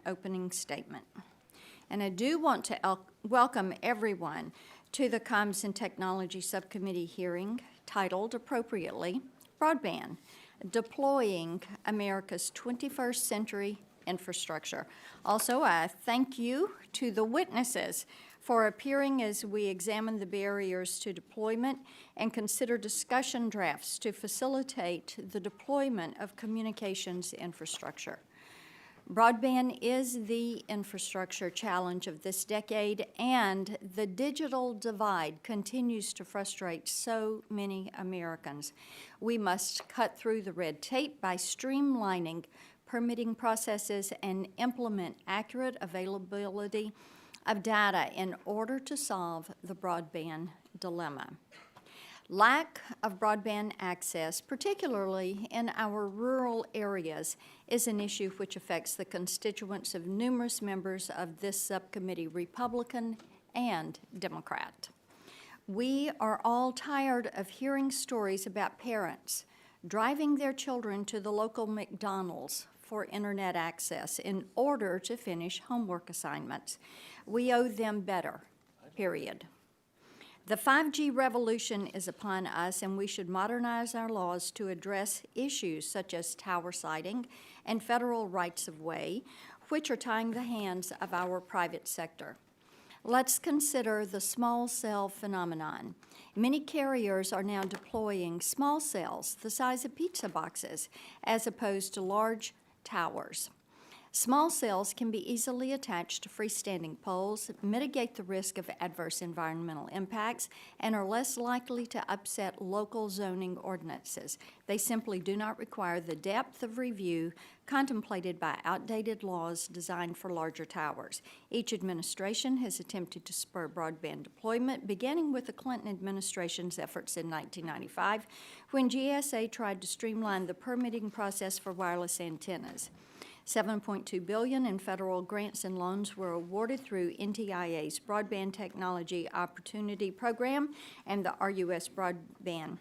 opening statement. And I do want to welcome everyone to the Comms and Technology Subcommittee hearing titled appropriately, Broadband, Deploying America's 21st Century Infrastructure. Also, I thank you to the witnesses for appearing as we examine the barriers to deployment and consider discussion drafts to facilitate the deployment of communications infrastructure. Broadband is the infrastructure challenge of this decade, and the digital divide continues to frustrate so many Americans. We must cut through the red tape by streamlining permitting processes and implement accurate availability of data in order to solve the broadband dilemma. Lack of broadband access, particularly in our rural areas, is an issue which affects the constituents of numerous members of this subcommittee, Republican and Democrat. We are all tired of hearing stories about parents driving their children to the local McDonald's for internet access in order to finish homework assignments. We owe them better, period. The 5G revolution is upon us, and we should modernize our laws to address issues such as tower siting and federal rights-of-way, which are tying the hands of our private sector. Let's consider the small cell phenomenon. Many carriers are now deploying small cells the size of pizza boxes as opposed to large towers. Small cells can be easily attached to freestanding poles, mitigate the risk of adverse environmental impacts, and are less likely to upset local zoning ordinances. They simply do not require the depth of review contemplated by outdated laws designed for larger towers. Each administration has attempted to spur broadband deployment, beginning with the Clinton administration's efforts in 1995, when GSA tried to streamline the permitting process for wireless antennas. $7.2 billion in federal grants and loans were awarded through NTIA's Broadband Technology Opportunity Program and the RUS Broadband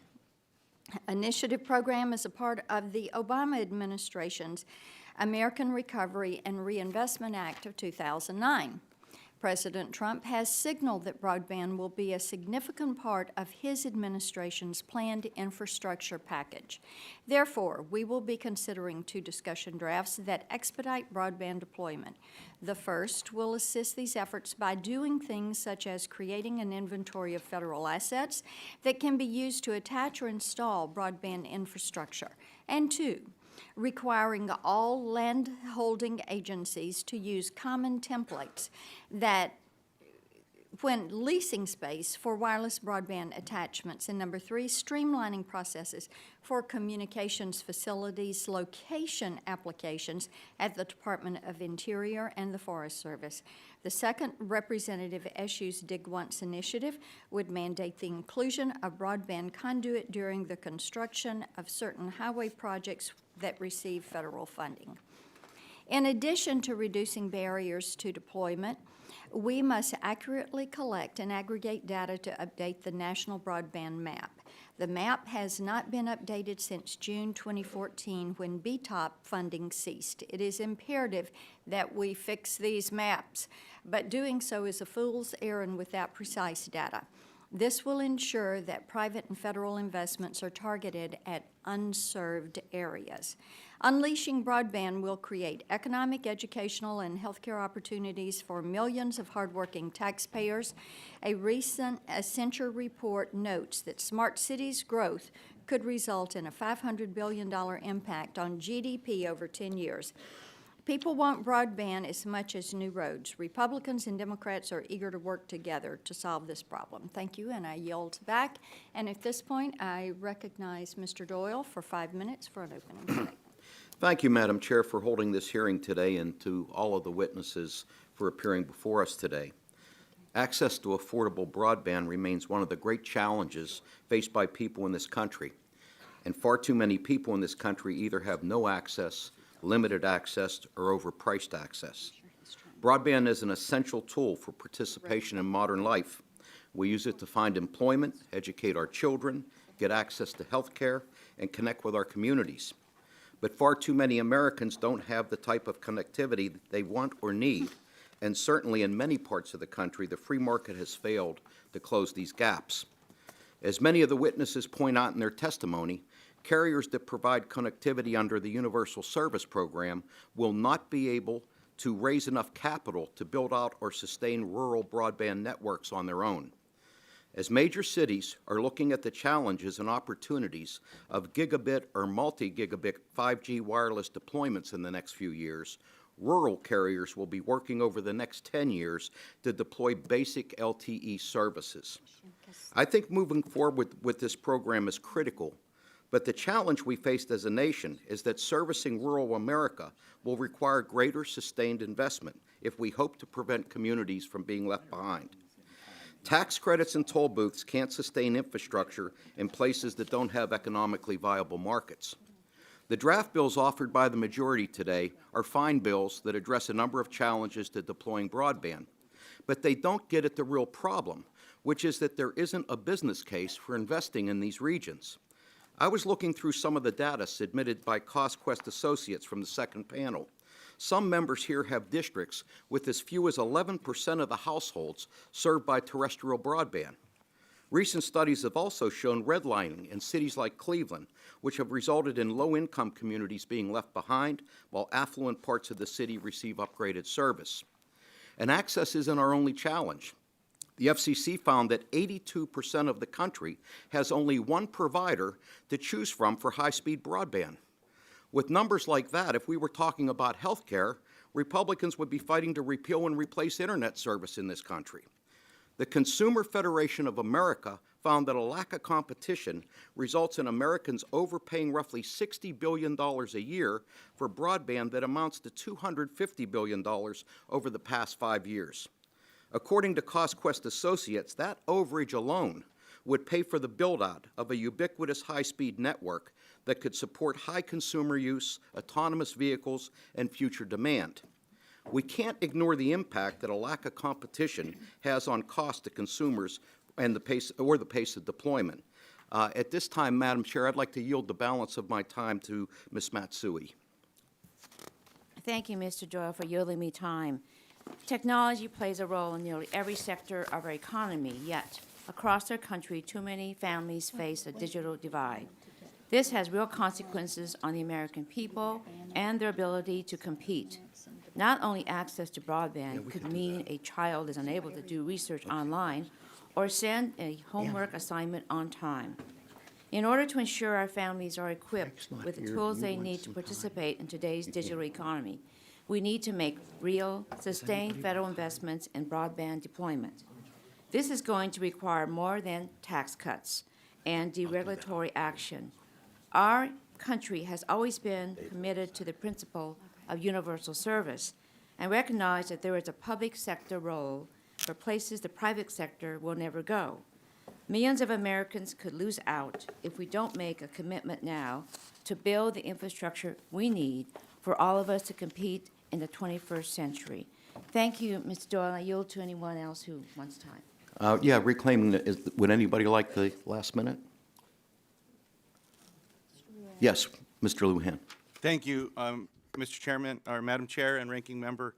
Initiative Program is a part of the Obama administration's American Recovery and Reinvestment Act of 2009. President Trump has signaled that broadband will be a significant part of his administration's planned infrastructure package. Therefore, we will be considering two discussion drafts that expedite broadband deployment. The first will assist these efforts by doing things such as creating an inventory of federal assets that can be used to attach or install broadband infrastructure. And two, requiring all land-holding agencies to use common templates that when leasing space for wireless broadband attachments. And number three, streamlining processes for communications facilities location applications at the Department of Interior and the Forest Service. The second, Representative Eshu's Dig Once initiative, would mandate the inclusion of broadband conduit during the construction of certain highway projects that receive federal funding. In addition to reducing barriers to deployment, we must accurately collect and aggregate data to update the National Broadband Map. The map has not been updated since June 2014 when BTOP funding ceased. It is imperative that we fix these maps, but doing so is a fool's errand without precise data. This will ensure that private and federal investments are targeted at unserved areas. Unleashing broadband will create economic, educational, and healthcare opportunities for millions of hardworking taxpayers. A recent Accenture report notes that smart cities growth could result in a $500 billion impact on GDP over 10 years. People want broadband as much as new roads. Republicans and Democrats are eager to work together to solve this problem. Thank you, and I yield back. And at this point, I recognize Mr. Doyle for 5 minutes for an opening statement. Thank you, Madam Chair, for holding this hearing today, and to all of the witnesses for appearing before us today. Access to affordable broadband remains one of the great challenges faced by people in this country, and far too many people in this country either have no access, limited access, or overpriced access. Broadband is an essential tool for participation in modern life. We use it to find employment, educate our children, get access to health care, and connect with our communities. but far too many Americans don't have the type of connectivity that they want or need, and certainly in many parts of the country, the free market has failed to close these gaps. As many of the witnesses point out in their testimony, carriers that provide connectivity under the Universal Service Program will not be able to raise enough capital to build out or sustain rural broadband networks on their own. As major cities are looking at the challenges and opportunities of gigabit or multi-gigabit 5G wireless deployments in the next few years, rural carriers will be working over the next 10 years to deploy basic LTE services. I think moving forward with this program is critical, but the challenge we faced as a nation is that servicing rural America will require greater sustained investment if we hope to prevent communities from being left behind. Tax credits and toll booths can't sustain infrastructure in places that don't have economically viable markets. The draft bills offered by the majority today are fine bills that address a number of challenges to deploying broadband, but they don't get at the real problem, which is that there isn't a business case for investing in these regions. I was looking through some of the data submitted by CostQuest Associates from the second panel. Some members here have districts with as few as 11% of the households served by terrestrial broadband. Recent studies have also shown redlining in cities like Cleveland, which have resulted in low-income communities being left behind, while affluent parts of the city receive upgraded service. And access isn't our only challenge. The FCC found that 82% of the country has only one provider to choose from for high-speed broadband. With numbers like that, if we were talking about health care, Republicans would be fighting to repeal and replace Internet service in this country. The Consumer Federation of America found that a lack of competition results in Americans overpaying roughly $60 billion a year for broadband that amounts to $250 billion over the past 5 years. According to CostQuest Associates, that overage alone would pay for the build-out of a ubiquitous high-speed network that could support high consumer use, autonomous vehicles, and future demand. We can't ignore the impact that a lack of competition has on cost to consumers and the pace of deployment. At this time, Madam Chair, I'd like to yield the balance of my time to Ms. Matsui. Thank you, Mr. Doyle, for yielding me time. Technology plays a role in nearly every sector of our economy, yet across our country, too many families face a digital divide. This has real consequences on the American people and their ability to compete. Not only access to broadband could mean a child is unable to do research online or send a homework assignment on time. In order to ensure our families are equipped with the tools they need to participate in today's digital economy, we need to make real, sustained federal investments in broadband deployment. This is going to require more than tax cuts and deregulatory action. Our country has always been committed to the principle of universal service and recognize that there is a public sector role for places the private sector will never go. Millions of Americans could lose out if we don't make a commitment now to build the infrastructure we need for all of us to compete in the 21st century. Thank you, Mr. Doyle. I yield to anyone else who wants time. Yeah, reclaiming, would anybody like the last minute? Yes, Mr. Lujan. Thank you, Mr. Chairman, or Madam Chair and Ranking Member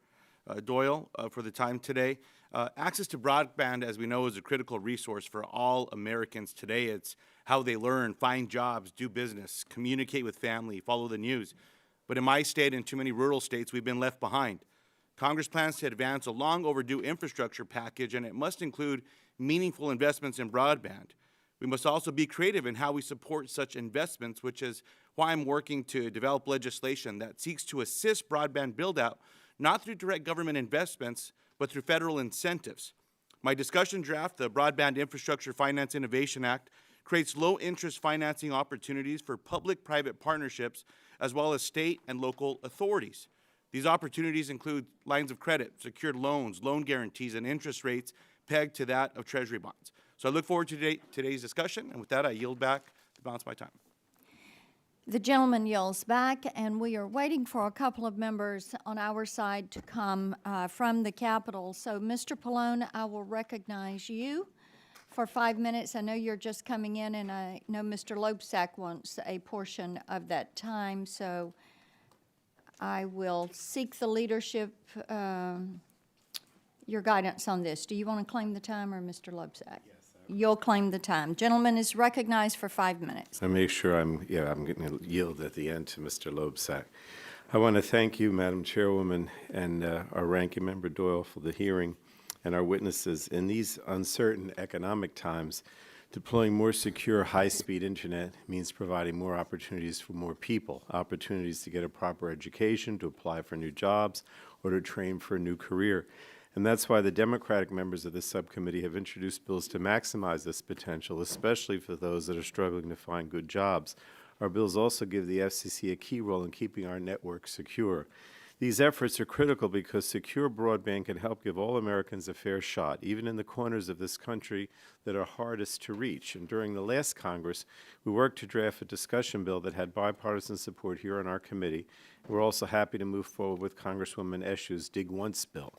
Doyle, for the time today. Access to broadband, as we know, is a critical resource for all Americans today. It's how they learn, find jobs, do business, communicate with family, follow the news. But in my state and too many rural states, we've been left behind. Congress plans to advance a long overdue infrastructure package, and it must include meaningful investments in broadband. We must also be creative in how we support such investments, which is why I'm working to develop legislation that seeks to assist broadband build-out, not through direct government investments, but through federal incentives. My discussion draft, the Broadband Infrastructure Finance Innovation Act, creates low-interest financing opportunities for public-private partnerships, as well as state and local authorities. These opportunities include lines of credit, secured loans, loan guarantees, and interest rates pegged to that of Treasury bonds. So I look forward to today's discussion, and with that, I yield back the balance of my time. The gentleman yields back, and we are waiting for a couple of members on our side to come from the Capitol. So, Mr. Pallone, I will recognize you for 5 minutes. I know you're just coming in, and I know Mr. Loebsack wants a portion of that time, so I will seek the leadership, your guidance on this. Do you want to claim the time, or Mr. Loebsack? Yes. You'll claim the time. Gentleman is recognized for 5 minutes. I make sure I'm going to yield at the end to Mr. Loebsack. I want to thank you, Madam Chairwoman, and our ranking member Doyle for the hearing, and our witnesses. In these uncertain economic times, deploying more secure, high-speed internet means providing more opportunities for more people, opportunities to get a proper education, to apply for new jobs, or to train for a new career. And that's why the Democratic members of this subcommittee have introduced bills to maximize this potential, especially for those that are struggling to find good jobs. Our bills also give the FCC a key role in keeping our network secure. These efforts are critical because secure broadband can help give all Americans a fair shot, even in the corners of this country that are hardest to reach. And during the last Congress, we worked to draft a discussion bill that had bipartisan support here on our committee. We're also happy to move forward with Congresswoman Eshu's Dig Once bill.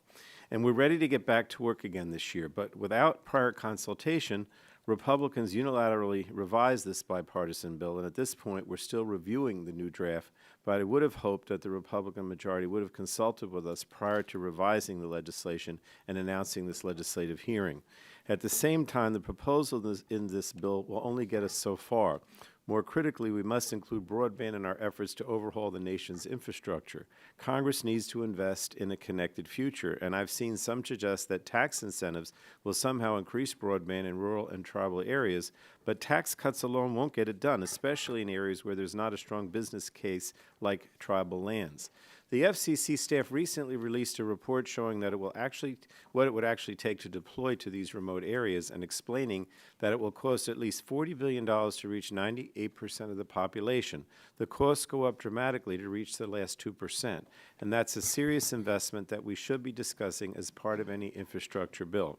And we're ready to get back to work again this year, but without prior consultation, Republicans unilaterally revised this bipartisan bill, and at this point, we're still reviewing the new draft, but I would have hoped that the Republican majority would have consulted with us prior to revising the legislation and announcing this legislative hearing. At the same time, the proposal in this bill will only get us so far. More critically, we must include broadband in our efforts to overhaul the nation's infrastructure. Congress needs to invest in a connected future, and I've seen some suggest that tax incentives will somehow increase broadband in rural and tribal areas, but tax cuts alone won't get it done, especially in areas where there's not a strong business case like tribal lands. The FCC staff recently released a report showing that what it would actually take to deploy to these remote areas, and explaining that it will cost at least $40 billion to reach 98% of the population. The costs go up dramatically to reach the last 2%, and that's a serious investment that we should be discussing as part of any infrastructure bill.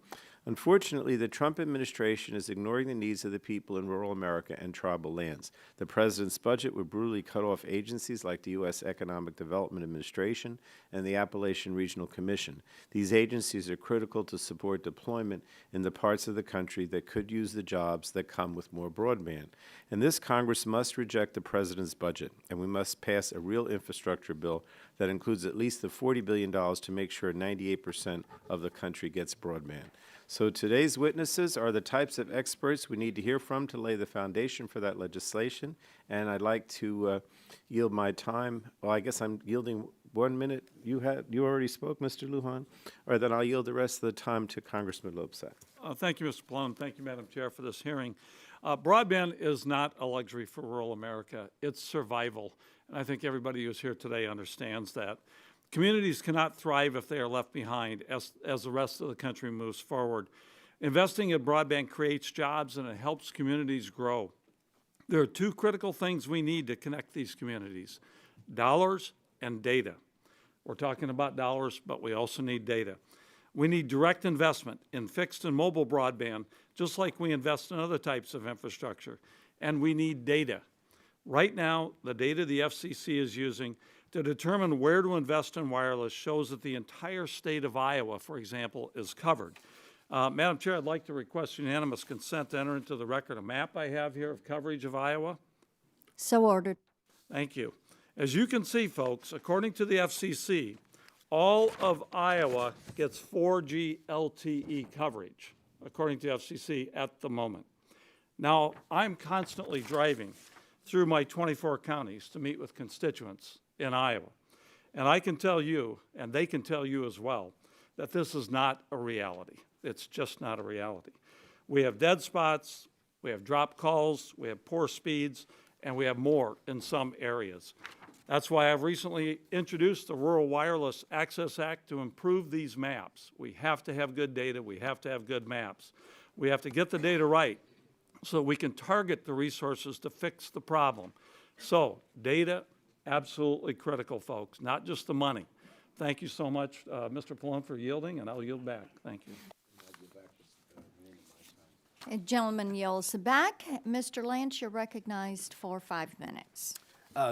Unfortunately, the Trump administration is ignoring the needs of the people in rural America and tribal lands. The president's budget would brutally cut off agencies like the U.S. Economic Development Administration and the Appalachian Regional Commission. These agencies are critical to support deployment in the parts of the country that could use the jobs that come with more broadband. And this Congress must reject the president's budget, and we must pass a real infrastructure bill that includes at least the $40 billion to make sure 98% of the country gets broadband. So today's witnesses are the types of experts we need to hear from to lay the foundation for that legislation. And I'd like to yield my time. Well, I guess I'm yielding 1 minute. You already spoke, Mr. Lujan? Or then I'll yield the rest of the time to Congressman Loebsack. Thank you, Mr. Plum. Thank you, Madam Chair, for this hearing. Broadband is not a luxury for rural America. It's survival. And I think everybody who's here today understands that. Communities cannot thrive if they are left behind as the rest of the country moves forward. Investing in broadband creates jobs and it helps communities grow. There are two critical things we need to connect these communities: dollars and data. We're talking about dollars, but we also need data. We need direct investment in fixed and mobile broadband, just like we invest in other types of infrastructure. And we need data. Right now, the data the FCC is using to determine where to invest in wireless shows that the entire state of Iowa, for example, is covered. Madam Chair, I'd like to request unanimous consent to enter into the record a map I have here of coverage of Iowa. So ordered. Thank you. As you can see, folks, according to the FCC, all of Iowa gets 4G LTE coverage, according to the FCC at the moment. Now, I'm constantly driving through my 24 counties to meet with constituents in Iowa. And I can tell you, and they can tell you as well, that this is not a reality. It's just not a reality. We have dead spots, we have drop calls, we have poor speeds, and we have more in some areas. That's why I've recently introduced the Rural Wireless Access Act to improve these maps. We have to have good data, we have to have good maps. We have to get the data right so we can target the resources to fix the problem. So, data, absolutely critical, folks, not just the money. Thank you so much, Mr. Plum, for yielding, and I'll yield back. Thank you. A gentleman yields back. Mr. Lance, you're recognized for 5 minutes.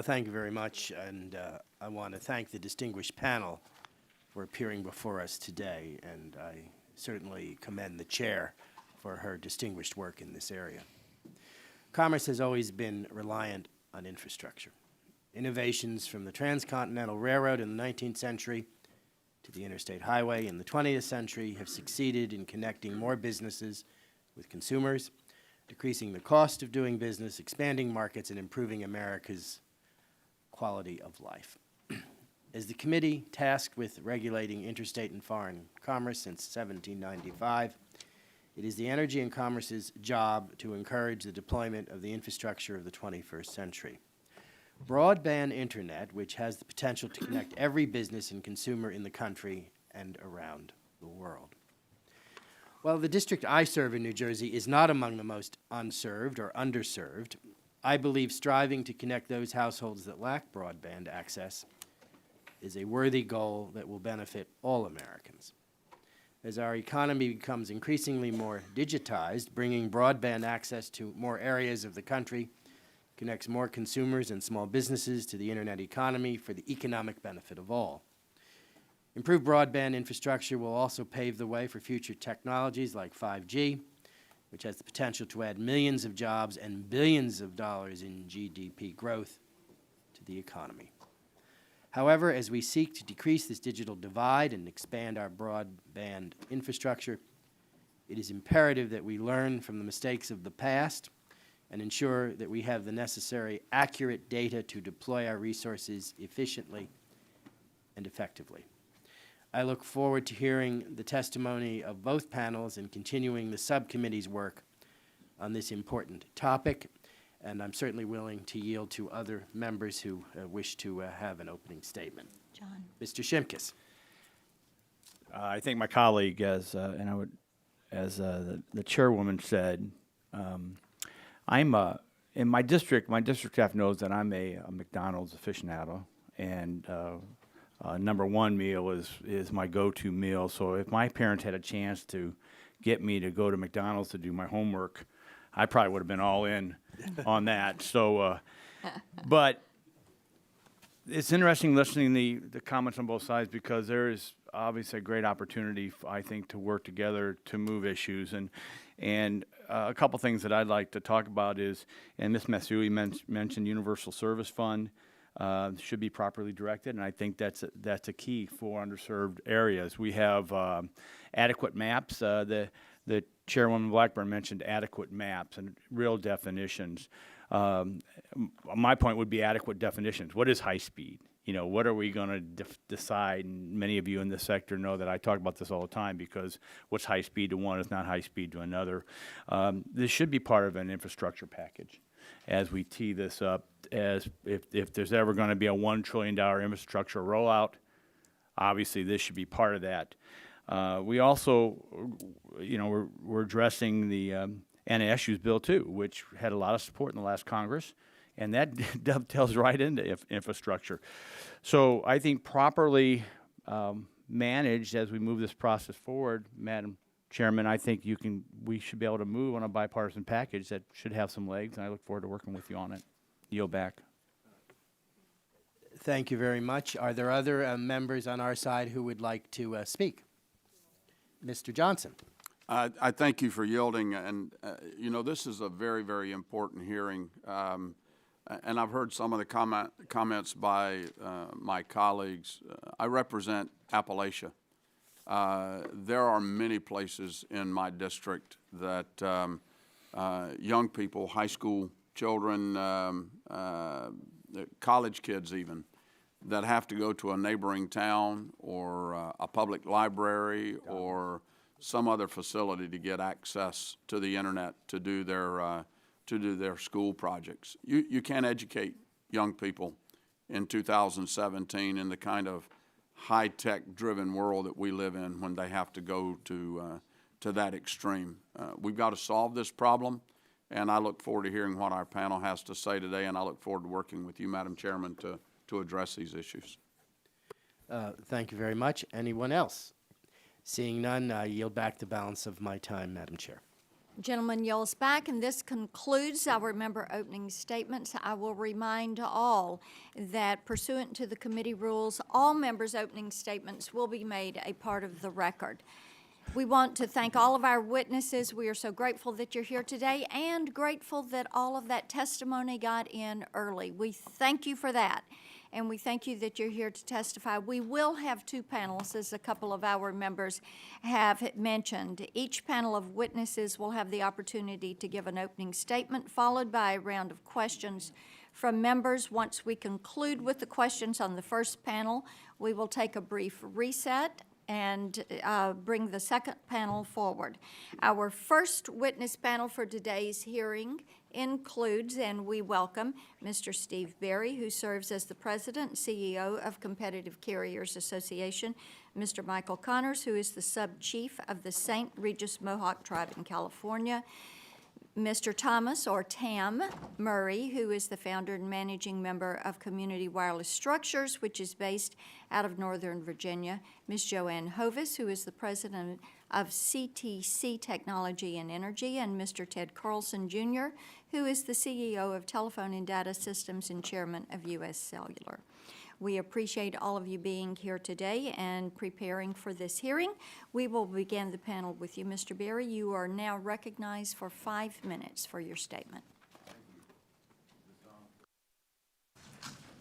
Thank you very much, and I want to thank the distinguished panel for appearing before us today, and I certainly commend the chair for her distinguished work in this area. Commerce has always been reliant on infrastructure. Innovations from the transcontinental railroad in the 19th century to the interstate highway in the 20th century have succeeded in connecting more businesses with consumers, decreasing the cost of doing business, expanding markets, and improving America's quality of life. As the committee tasked with regulating interstate and foreign commerce since 1795, it is the Energy and Commerce's job to encourage the deployment of the infrastructure of the 21st century. Broadband internet, which has the potential to connect every business and consumer in the country and around the world. While the district I serve in New Jersey is not among the most unserved or underserved, I believe striving to connect those households that lack broadband access is a worthy goal that will benefit all Americans. As our economy becomes increasingly more digitized, bringing broadband access to more areas of the country connects more consumers and small businesses to the internet economy for the economic benefit of all. Improved broadband infrastructure will also pave the way for future technologies like 5G, which has the potential to add millions of jobs and billions of dollars in GDP growth to the economy. However, as we seek to decrease this digital divide and expand our broadband infrastructure, it is imperative that we learn from the mistakes of the past and ensure that we have the necessary accurate data to deploy our resources efficiently and effectively. I look forward to hearing the testimony of both panels and continuing the subcommittee's work on this important topic, and I'm certainly willing to yield to other members who wish to have an opening statement. John. Mr. Shimkus. I think my colleague, as the chairwoman said, I'm in my district staff knows that I'm a McDonald's aficionado, and number one meal is my go-to meal. So if my parents had a chance to get me to go to McDonald's to do my homework, I probably would have been all in on that. So, but it's interesting listening to the comments on both sides, because there is obviously a great opportunity, I think, to work together to move issues. And a couple things that I'd like to talk about is, and Ms. Matsui mentioned Universal Service Fund should be properly directed, and I think that's a key for underserved areas. We have adequate maps. The Chairwoman Blackburn mentioned adequate maps and real definitions. My point would be adequate definitions. What is high speed? You know, what are we going to decide? And many of you in this sector know that I talk about this all the time, because what's high speed to one is not high speed to another. This should be part of an infrastructure package as we tee this up, as if there's ever going to be a $1 trillion infrastructure rollout, obviously this should be part of that. We also, we're addressing the NASU's bill too, which had a lot of support in the last Congress, and that dovetails right into infrastructure. So I think properly managed as we move this process forward, Madam Chairman, I think we should be able to move on a bipartisan package that should have some legs, and I look forward to working with you on it. Yield back. Thank you very much. Are there other members on our side who would like to speak? Mr. Johnson. I thank you for yielding, and this is a very, very important hearing, and I've heard some of the comments by my colleagues. I represent Appalachia. There are many places in my district that young people, high school children, college kids even, that have to go to a neighboring town or a public library or some other facility to get access to the internet to do their school projects. You can't educate young people in 2017 in the kind of high-tech driven world that we live in when they have to go to that extreme. We've got to solve this problem, and I look forward to hearing what our panel has to say today, and I look forward to working with you, Madam Chairman, to address these issues. Thank you very much. Anyone else? Seeing none, I yield back the balance of my time, Madam Chair. Gentleman yields back, and this concludes our member opening statements. I will remind all that pursuant to the committee rules, all members' opening statements will be made a part of the record. We want to thank all of our witnesses. We are so grateful that you're here today and grateful that all of that testimony got in early. We thank you for that, and we thank you that you're here to testify. We will have two panels, as a couple of our members have mentioned. Each panel of witnesses will have the opportunity to give an opening statement, followed by a round of questions from members. Once we conclude with the questions on the first panel, we will take a brief reset and bring the second panel forward. Our first witness panel for today's hearing includes, and we welcome, Mr. Steve Berry, who serves as the President and CEO of Competitive Carriers Association, Mr. Michael Connors, who is the Sub-Chief of the St. Regis Mohawk Tribe in California, Mr. Thomas, or Tam, Murray, who is the founder and managing member of Community Wireless Structures, which is based out of Northern Virginia, Ms. Joanne Hovis, who is the president of CTC Technology and Energy, and Mr. Ted Carlson, Jr., who is the CEO of Telephone and Data Systems and chairman of U.S. Cellular. We appreciate all of you being here today and preparing for this hearing. We will begin the panel with you, Mr. Berry. You are now recognized for 5 minutes for your statement.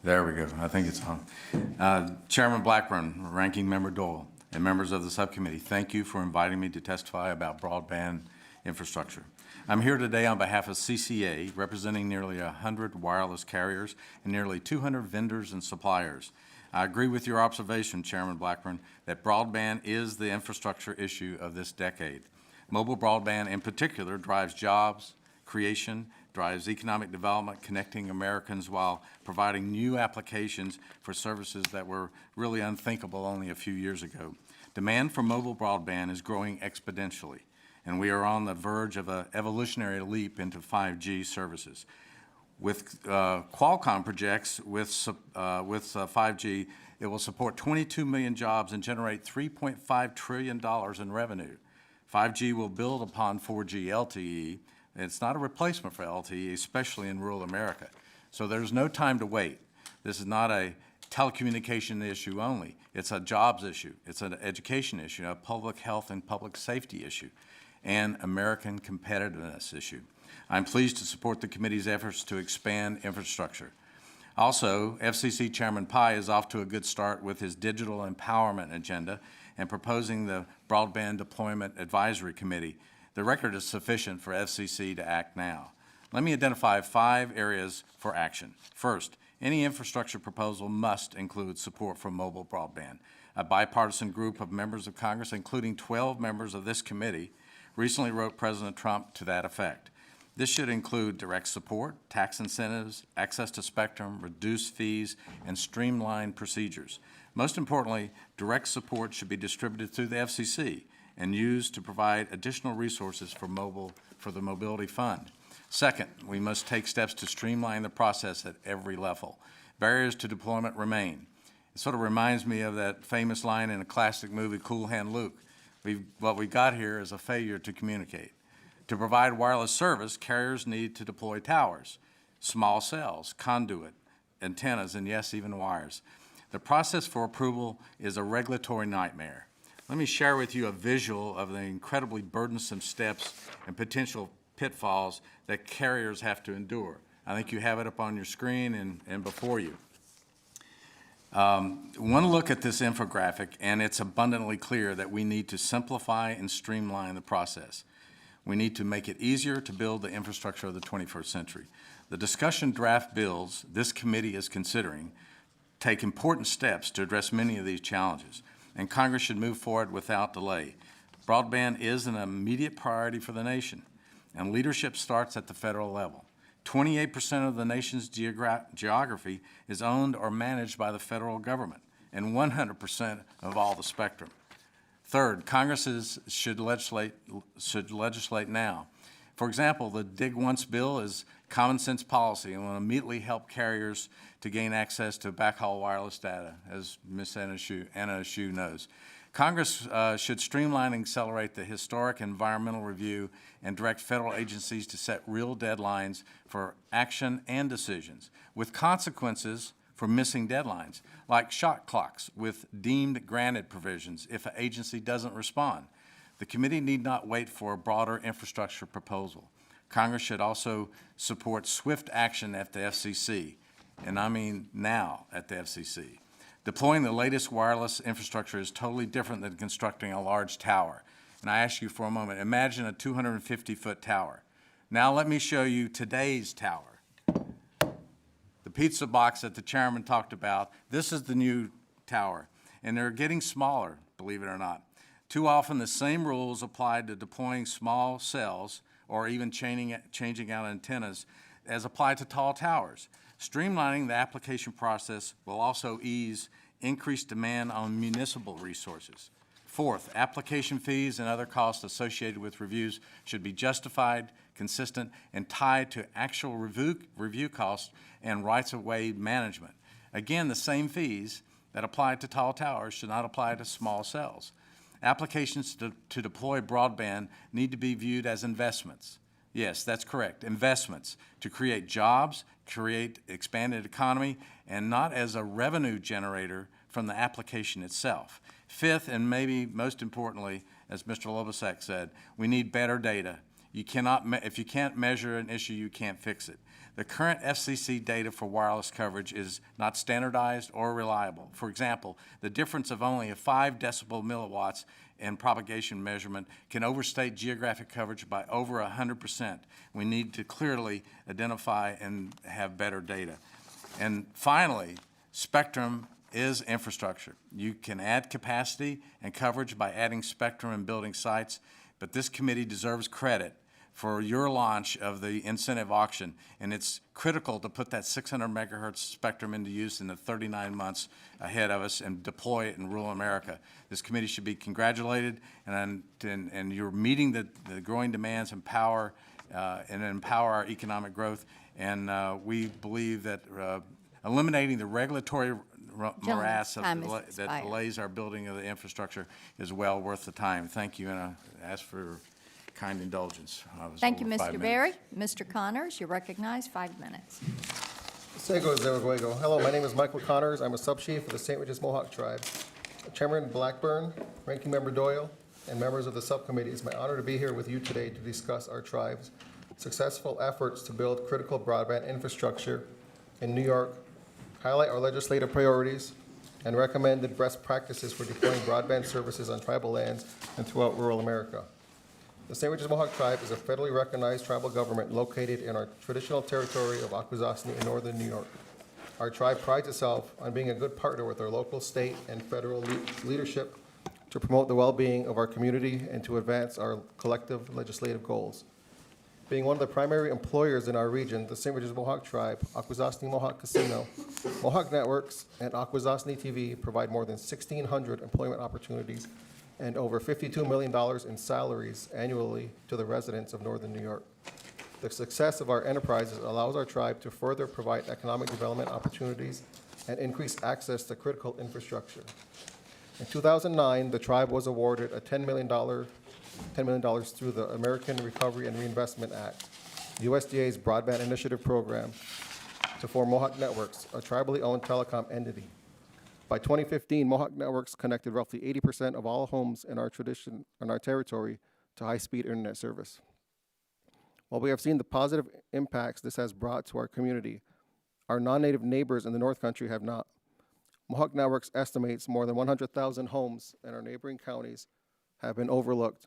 There we go. I think it's on. Chairman Blackburn, Ranking Member Doyle, and members of the subcommittee, thank you for inviting me to testify about broadband infrastructure. I'm here today on behalf of CCA, representing nearly 100 wireless carriers and nearly 200 vendors and suppliers. I agree with your observation, Chairman Blackburn, that broadband is the infrastructure issue of this decade. Mobile broadband in particular drives jobs creation, drives economic development, connecting Americans while providing new applications for services that were really unthinkable only a few years ago. Demand for mobile broadband is growing exponentially, and we are on the verge of an evolutionary leap into 5G services. With Qualcomm projects with 5G, it will support 22 million jobs and generate $3.5 trillion in revenue. 5G will build upon 4G LTE. It's not a replacement for LTE, especially in rural America. So there's no time to wait. This is not a telecommunication issue only. It's a jobs issue. It's an education issue, a public health and public safety issue, and American competitiveness issue. I'm pleased to support the committee's efforts to expand infrastructure. Also, FCC Chairman Pai is off to a good start with his digital empowerment agenda and proposing the Broadband Deployment Advisory Committee. The record is sufficient for FCC to act now. Let me identify 5 areas for action. First, any infrastructure proposal must include support for mobile broadband. A bipartisan group of members of Congress, including 12 members of this committee, recently wrote President Trump to that effect. This should include direct support, tax incentives, access to spectrum, reduced fees, and streamlined procedures. Most importantly, direct support should be distributed through the FCC and used to provide additional resources for the Mobility Fund. Second, we must take steps to streamline the process at every level. Barriers to deployment remain. It sort of reminds me of that famous line in a classic movie, Cool Hand Luke. What we got here is a failure to communicate. To provide wireless service, carriers need to deploy towers, small cells, conduit, antennas, and yes, even wires. The process for approval is a regulatory nightmare. Let me share with you a visual of the incredibly burdensome steps and potential pitfalls that carriers have to endure. I think you have it up on your screen and before you. One look at this infographic, and it's abundantly clear that we need to simplify and streamline the process. We need to make it easier to build the infrastructure of the 21st century. The discussion draft bills this committee is considering take important steps to address many of these challenges, and Congress should move forward without delay. Broadband is an immediate priority for the nation, and leadership starts at the federal level. 28% of the nation's geography is owned or managed by the federal government, and 100% of all the spectrum. Third, Congress should legislate now. For example, the Dig Once bill is common sense policy and will immediately help carriers to gain access to backhaul wireless data, as Ms. Anna Eshoo knows. Congress should streamline and accelerate the historic environmental review and direct federal agencies to set real deadlines for action and decisions, with consequences for missing deadlines, like shot clocks with deemed granted provisions if an agency doesn't respond. The committee need not wait for a broader infrastructure proposal. Congress should also support swift action at the FCC, and I mean now at the FCC. Deploying the latest wireless infrastructure is totally different than constructing a large tower. And I ask you for a moment, imagine a 250-foot tower. Now let me show you today's tower. The pizza box that the chairman talked about, this is the new tower. And they're getting smaller, believe it or not. Too often the same rules apply to deploying small cells or even changing out antennas as applied to tall towers. Streamlining the application process will also ease increased demand on municipal resources. Fourth, application fees and other costs associated with reviews should be justified, consistent, and tied to actual review costs and rights-of-way management. Again, the same fees that apply to tall towers should not apply to small cells. Applications to deploy broadband need to be viewed as investments. Yes, that's correct, investments to create jobs, create expanded economy, and not as a revenue generator from the application itself. Fifth, and maybe most importantly, as Mr. Lobasak said, we need better data. If you can't measure an issue, you can't fix it. The current FCC data for wireless coverage is not standardized or reliable. For example, the difference of only a 5 decibel milliwatts in propagation measurement can overstate geographic coverage by over 100%. We need to clearly identify and have better data. And finally, spectrum is infrastructure. You can add capacity and coverage by adding spectrum and building sites, but this committee deserves credit for your launch of the incentive auction, and it's critical to put that 600 megahertz spectrum into use in the 39 months ahead of us and deploy it in rural America. This committee should be congratulated, and you're meeting the growing demands and empower our economic growth, and we believe that eliminating the regulatory morass that delays our building of the infrastructure is well worth the time. Thank you, and I ask for kind indulgence. Thank you, Mr. Berry. Mr. Connors, you're recognized, 5 minutes. Hello, my name is Michael Connors. I'm a sub-chief of the St. Regis Mohawk Tribe. Chairman Blackburn, Ranking Member Doyle, and members of the subcommittee, it's my honor to be here with you today to discuss our tribe's successful efforts to build critical broadband infrastructure in New York, highlight our legislative priorities, and recommended best practices for deploying broadband services on tribal lands and throughout rural America. The St. Regis Mohawk Tribe is a federally recognized tribal government located in our traditional territory of Akwesasne in northern New York. Our tribe prides itself on being a good partner with our local, state, and federal leadership to promote the well-being of our community and to advance our collective legislative goals. Being one of the primary employers in our region, the St. Regis Mohawk Tribe, Akwesasne Mohawk Casino, Mohawk Networks, and Akwesasne TV provide more than 1,600 employment opportunities and over $52 million in salaries annually to the residents of northern New York. The success of our enterprises allows our tribe to further provide economic development opportunities and increase access to critical infrastructure. In 2009, the tribe was awarded a $10 million through the American Recovery and Reinvestment Act, USDA's Broadband Initiative Program, to form Mohawk Networks, a tribally owned telecom entity. By 2015, Mohawk Networks connected roughly 80% of all homes in our territory to high-speed internet service. While we have seen the positive impacts this has brought to our community, our non-native neighbors in the North Country have not. Mohawk Networks estimates more than 100,000 homes in our neighboring counties have been overlooked.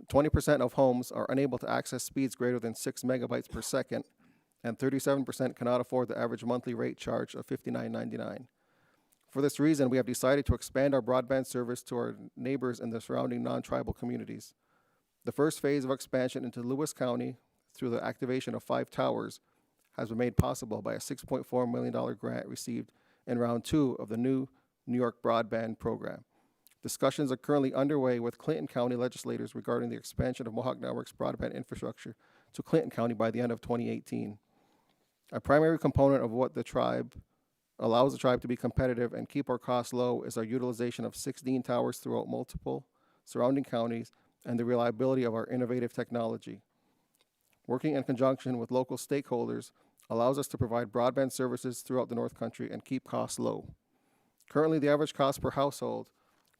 20% of homes are unable to access speeds greater than 6 megabytes per second, and 37% cannot afford the average monthly rate charge of $59.99. For this reason, we have decided to expand our broadband service to our neighbors in the surrounding non-tribal communities. The first phase of expansion into Lewis County through the activation of 5 towers has been made possible by a $6.4 million grant received in round 2 of the new New York broadband program. Discussions are currently underway with Clinton County legislators regarding the expansion of Mohawk Network's broadband infrastructure to Clinton County by the end of 2018. A primary component of what allows the tribe to be competitive and keep our costs low is our utilization of 16 towers throughout multiple surrounding counties and the reliability of our innovative technology. Working in conjunction with local stakeholders allows us to provide broadband services throughout the North Country and keep costs low. Currently, the average cost per household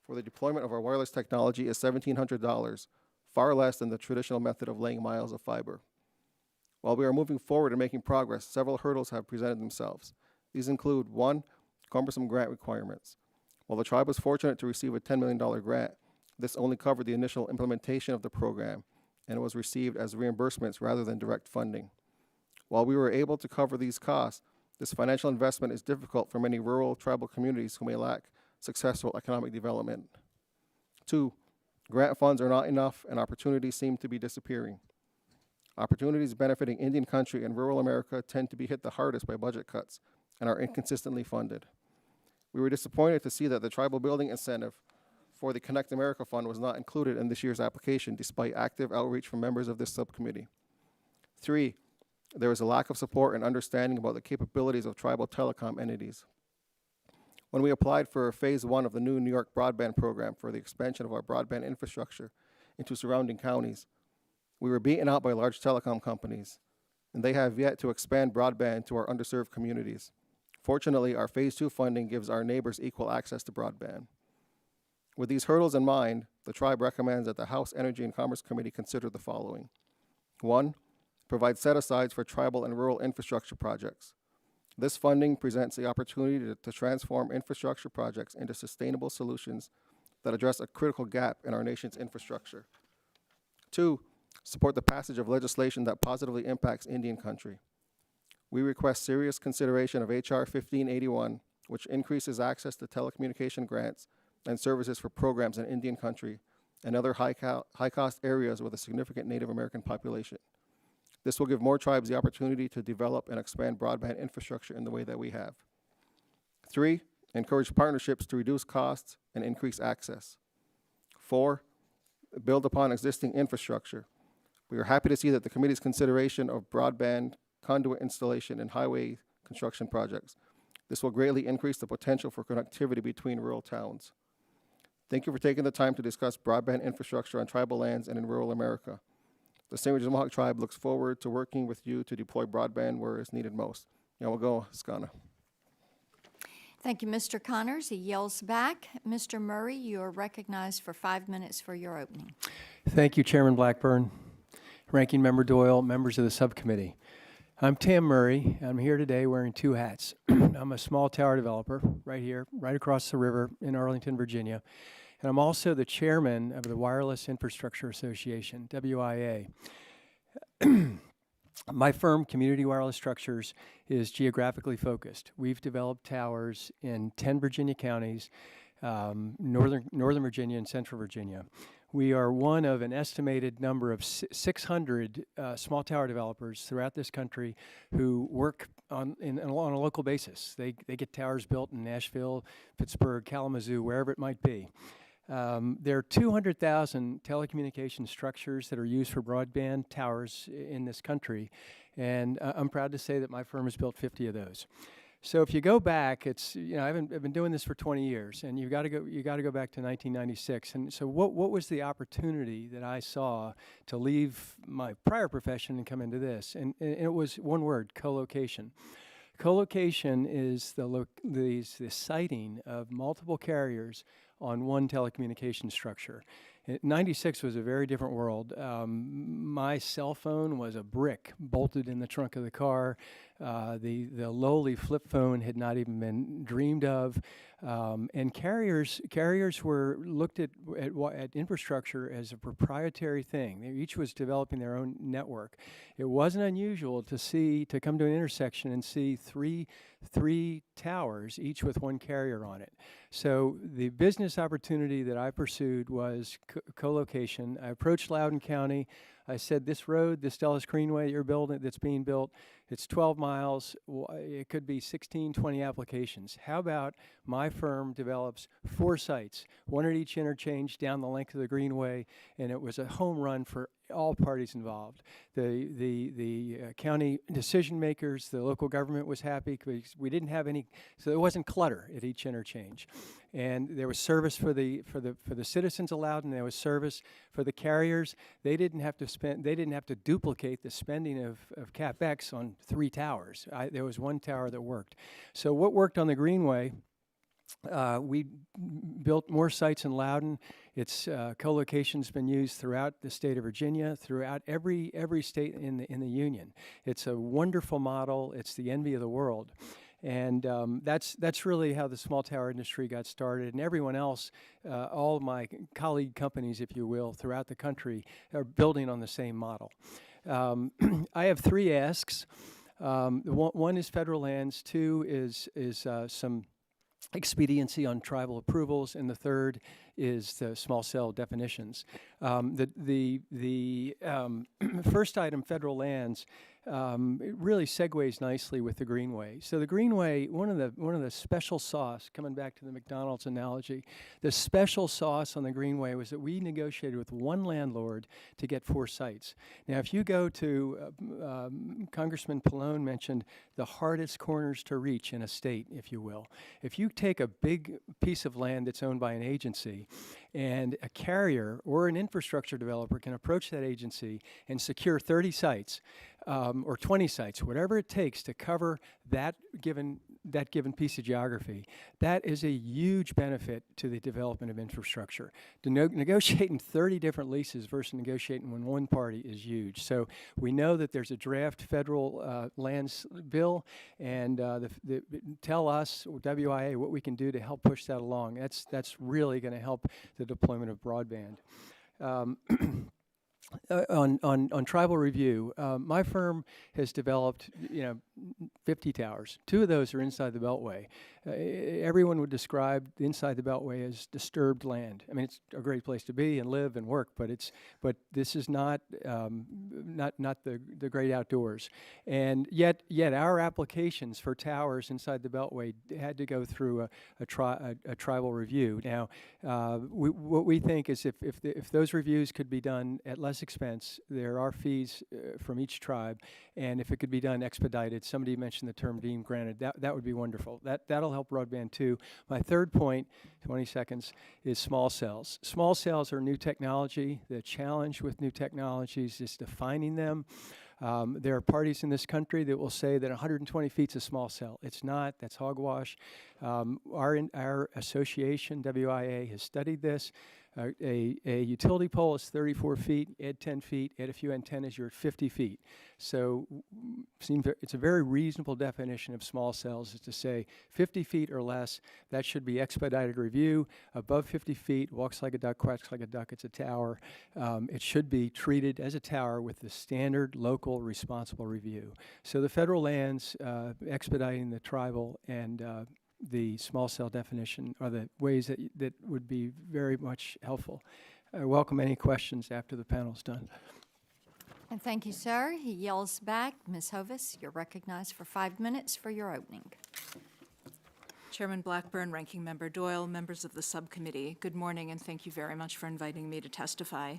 for the deployment of our wireless technology is $1,700, far less than the traditional method of laying miles of fiber. While we are moving forward and making progress, several hurdles have presented themselves. These include, 1, cumbersome grant requirements. While the tribe was fortunate to receive a $10 million grant, this only covered the initial implementation of the program, and it was received as reimbursements rather than direct funding. While we were able to cover these costs, this financial investment is difficult for many rural tribal communities who may lack successful economic development. 2, grant funds are not enough and opportunities seem to be disappearing. Opportunities benefiting Indian country and rural America tend to be hit the hardest by budget cuts and are inconsistently funded. We were disappointed to see that the tribal building incentive for the Connect America Fund was not included in this year's application despite active outreach from members of this subcommittee. 3, there was a lack of support and understanding about the capabilities of tribal telecom entities. When we applied for Phase 1 of the new New York Broadband program for the expansion of our broadband infrastructure into surrounding counties, we were beaten out by large telecom companies, and they have yet to expand broadband to our underserved communities. Fortunately, our Phase 2 funding gives our neighbors equal access to broadband. With these hurdles in mind, the tribe recommends that the House Energy and Commerce Committee consider the following. 1, provide set-asides for tribal and rural infrastructure projects. This funding presents the opportunity to transform infrastructure projects into sustainable solutions that address a critical gap in our nation's infrastructure. 2, support the passage of legislation that positively impacts Indian country. We request serious consideration of H.R. 1581, which increases access to telecommunication grants and services for programs in Indian country and other high-cost areas with a significant Native American population. This will give more tribes the opportunity to develop and expand broadband infrastructure in the way that we have. 3, encourage partnerships to reduce costs and increase access. 4, build upon existing infrastructure. We are happy to see that the committee's consideration of broadband conduit installation and highway construction projects. This will greatly increase the potential for connectivity between rural towns. Thank you for taking the time to discuss broadband infrastructure on tribal lands and in rural America. The St. Regis Mohawk Tribe looks forward to working with you to deploy broadband where it's needed most. Yamago, Skana. Thank you, Mr. Connors. He yells back. Mr. Murray, you are recognized for 5 minutes for your opening. Thank you, Chairman Blackburn, Ranking Member Doyle, members of the subcommittee. I'm Tam Murray. I'm here today wearing 2 hats. I'm a small tower developer right here, right across the river in Arlington, Virginia. And I'm also the chairman of the Wireless Infrastructure Association, WIA. My firm, Community Wireless Structures, is geographically focused. We've developed towers in 10 Virginia counties, Northern Virginia and Central Virginia. We are one of an estimated number of 600 small tower developers throughout this country who work on a local basis. They get towers built in Nashville, Pittsburgh, Kalamazoo, wherever it might be. There are 200,000 telecommunication structures that are used for broadband towers in this country, and I'm proud to say that my firm has built 50 of those. So if you go back, it's, I've been doing this for 20 years, and you got to go back to 1996. And so what was the opportunity that I saw to leave my prior profession and come into this? And it was one word: co-location. Co-location is the siting of multiple carriers on one telecommunication structure. 96 was a very different world. My cell phone was a brick bolted in the trunk of the car. The lowly flip phone had not even been dreamed of. And carriers were looked at infrastructure as a proprietary thing. Each was developing their own network. It wasn't unusual to come to an intersection and see three towers, each with one carrier on it. So the business opportunity that I pursued was co-location. I approached Loudoun County. I said, this road, this Dulles Greenway you're building, that's being built, it's 12 miles. It could be 16, 20 applications. How about my firm develops 4 sites, one at each interchange down the length of the Greenway, and it was a home run for all parties involved. The county decision makers, the local government was happy because we didn't have any, so there wasn't clutter at each interchange. And there was service for the citizens allowed, and there was service for the carriers. They didn't have to duplicate the spending of CapEx on 3 towers. There was one tower that worked. So what worked on the Greenway We built more sites in Loudoun. Its co-location's been used throughout the state of Virginia, throughout every state in the union. It's a wonderful model. It's the envy of the world. And that's really how the small tower industry got started. And everyone else, all of my colleague companies, if you will, throughout the country are building on the same model. I have 3 asks. One is federal lands. 2 is some expediency on tribal approvals, and the third is the small cell definitions. The first item, federal lands, it really segues nicely with the Greenway. So the Greenway, one of the special sauce, coming back to the McDonald's analogy, the special sauce on the Greenway was that we negotiated with one landlord to get 4 sites. Now, if you go to, Congressman Pallone mentioned the hardest corners to reach in a state, if you will. If you take a big piece of land that's owned by an agency, and a carrier or an infrastructure developer can approach that agency and secure 30 sites or 20 sites, whatever it takes to cover that given piece of geography, that is a huge benefit to the development of infrastructure. Negotiating 30 different leases versus negotiating when one party is huge. So we know that there's a draft federal lands bill, and tell us, WIA, what we can do to help push that along. That's really going to help the deployment of broadband. On tribal review, my firm has developed, 50 towers. 2 of those are inside the Beltway. Everyone would describe inside the Beltway as disturbed land. I mean, it's a great place to be and live and work, but this is not the great outdoors. And yet our applications for towers inside the Beltway had to go through a tribal review. Now, what we think is if those reviews could be done at less expense, there are fees from each tribe, and if it could be done expedited, somebody mentioned the term deemed granted, that would be wonderful. That'll help broadband too. My third point, 20 seconds, is small cells. Small cells are new technology. The challenge with new technologies is defining them. There are parties in this country that will say that 120 feet is a small cell. It's not. That's hogwash. Our association, WIA, has studied this. A utility pole is 34 feet, add 10 feet, add a few antennas, you're at 50 feet. So it's a very reasonable definition of small cells, is to say 50 feet or less, that should be expedited review. Above 50 feet, walks like a duck, quacks like a duck, it's a tower. It should be treated as a tower with the standard local responsible review. So the federal lands, expediting the tribal and the small cell definition are the ways that would be very much helpful. I welcome any questions after the panel's done. And thank you, sir. He yells back, Ms. Hovis, you're recognized for 5 minutes for your opening. Chairman Blackburn, Ranking Member Doyle, members of the subcommittee, good morning and thank you very much for inviting me to testify.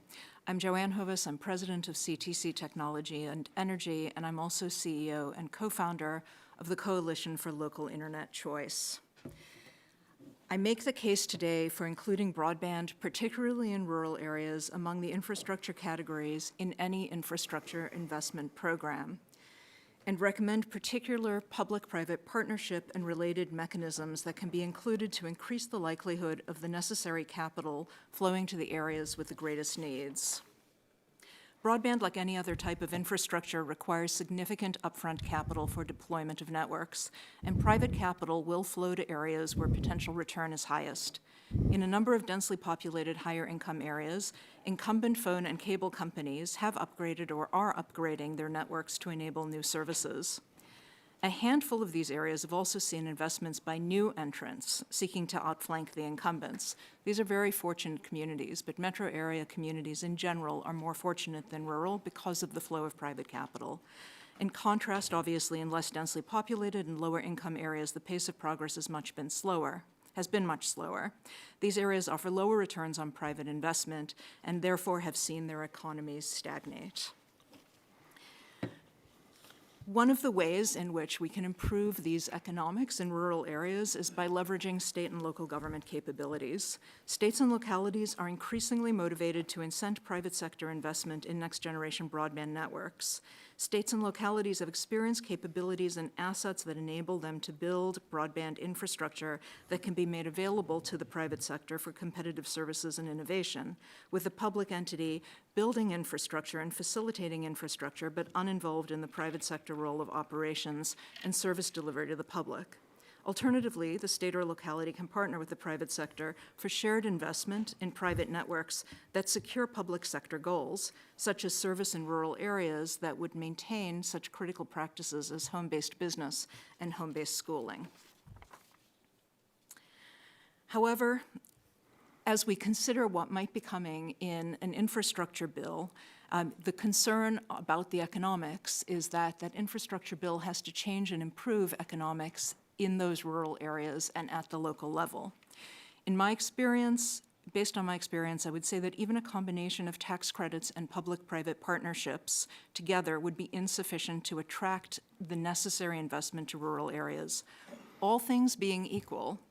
I'm Joanne Hovis, I'm president of CTC Technology and Energy, and I'm also CEO and co-founder of the Coalition for Local Internet Choice. I make the case today for including broadband, particularly in rural areas, among the infrastructure categories in any infrastructure investment program, and recommend particular public-private partnership and related mechanisms that can be included to increase the likelihood of the necessary capital flowing to the areas with the greatest needs. Broadband, like any other type of infrastructure, requires significant upfront capital for deployment of networks, and private capital will flow to areas where potential return is highest. In a number of densely populated higher income areas, incumbent phone and cable companies have upgraded or are upgrading their networks to enable new services. A handful of these areas have also seen investments by new entrants seeking to outflank the incumbents. These are very fortunate communities, but metro area communities in general are more fortunate than rural because of the flow of private capital. In contrast, obviously, in less densely populated and lower income areas, the pace of progress has been much slower. These areas offer lower returns on private investment and therefore have seen their economies stagnate. One of the ways in which we can improve these economics in rural areas is by leveraging state and local government capabilities. States and localities are increasingly motivated to incent private sector investment in next-generation broadband networks. States and localities have experienced capabilities and assets that enable them to build broadband infrastructure that can be made available to the private sector for competitive services and innovation, with the public entity building infrastructure and facilitating infrastructure, but uninvolved in the private sector role of operations and service delivery to the public. Alternatively, the state or locality can partner with the private sector for shared investment in private networks that secure public sector goals, such as service in rural areas that would maintain such critical practices as home-based business and home-based schooling. However, as we consider what might be coming in an infrastructure bill, the concern about the economics is that that infrastructure bill has to change and improve economics in those rural areas and at the local level. In my experience, based on my experience, I would say that even a combination of tax credits and public-private partnerships together would be insufficient to attract the necessary investment to rural areas. All things being equal,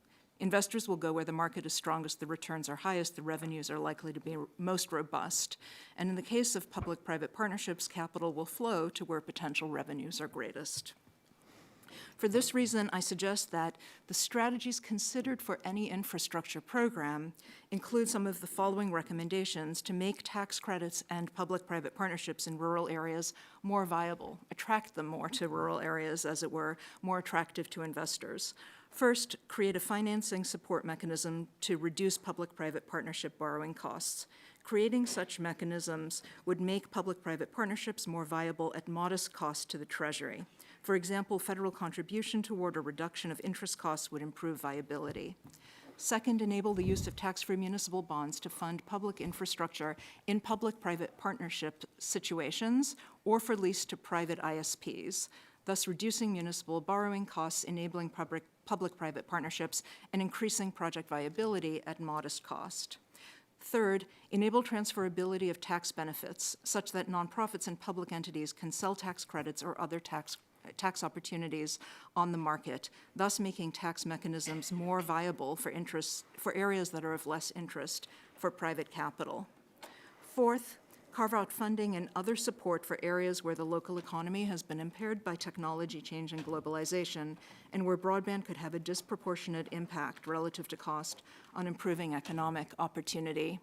investors will go where the market is strongest, the returns are highest, the revenues are likely to be most robust. And in the case of public-private partnerships, capital will flow to where potential revenues are greatest. For this reason, I suggest that the strategies considered for any infrastructure program include some of the following recommendations to make tax credits and public-private partnerships in rural areas more viable, attract them more to rural areas, as it were, more attractive to investors. First, create a financing support mechanism to reduce public-private partnership borrowing costs. Creating such mechanisms would make public-private partnerships more viable at modest cost to the Treasury. For example, federal contribution toward a reduction of interest costs would improve viability. Second, enable the use of tax-free municipal bonds to fund public infrastructure in public-private partnership situations or for lease to private ISPs, thus reducing municipal borrowing costs, enabling public-private partnerships, and increasing project viability at modest cost. Third, enable transferability of tax benefits such that nonprofits and public entities can sell tax credits or other tax opportunities on the market, thus making tax mechanisms more viable for areas that are of less interest for private capital. Fourth, carve out funding and other support for areas where the local economy has been impaired by technology change and globalization, and where broadband could have a disproportionate impact relative to cost on improving economic opportunity.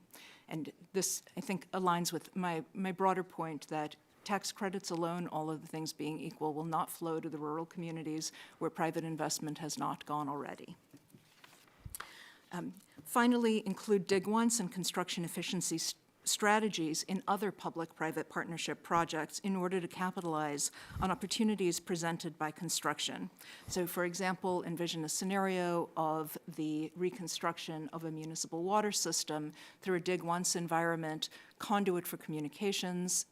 And this, I think, aligns with my broader point that tax credits alone, all of the things being equal, will not flow to the rural communities where private investment has not gone already. Finally, include dig once and construction efficiency strategies in other public-private partnership projects in order to capitalize on opportunities presented by construction. So, for example, envision a scenario of the reconstruction of a municipal water system through a dig once environment, conduit for communications,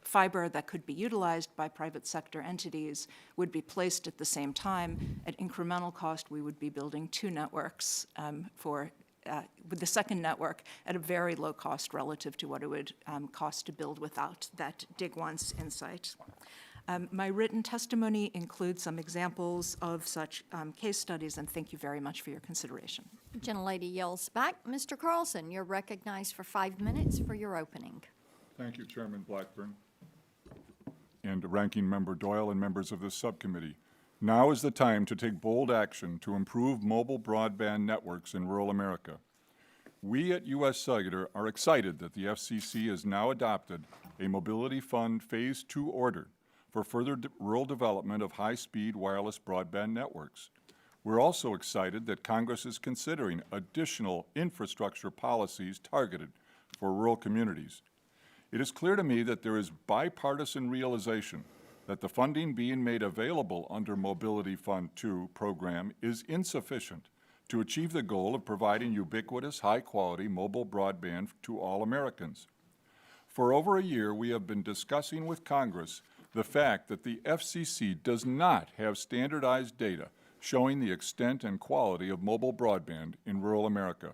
fiber that could be utilized by private sector entities would be placed at the same time. At incremental cost, we would be building two networks with the second network at a very low cost relative to what it would cost to build without that dig once insight. My written testimony includes some examples of such case studies, and thank you very much for your consideration. Gentlelady yells back. Mr. Carlson, you're recognized for 5 minutes for your opening. Thank you, Chairman Blackburn, and Ranking Member Doyle and members of this subcommittee. Now is the time to take bold action to improve mobile broadband networks in rural America. We at U.S. Cellular are excited that the FCC has now adopted a Mobility Fund Phase 2 order for further rural development of high-speed wireless broadband networks. We're also excited that Congress is considering additional infrastructure policies targeted for rural communities. It is clear to me that there is bipartisan realization that the funding being made available under Mobility Fund 2 program is insufficient to achieve the goal of providing ubiquitous, high-quality mobile broadband to all Americans. For over a year, we have been discussing with Congress the fact that the FCC does not have standardized data showing the extent and quality of mobile broadband in rural America.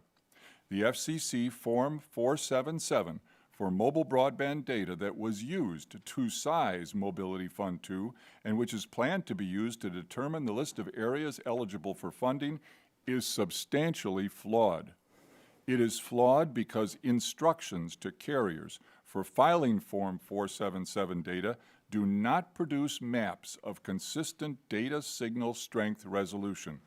The FCC Form 477 for mobile broadband data that was used to size Mobility Fund 2 and which is planned to be used to determine the list of areas eligible for funding is substantially flawed. It is flawed because instructions to carriers for filing Form 477 data do not produce maps of consistent data signal strength resolution.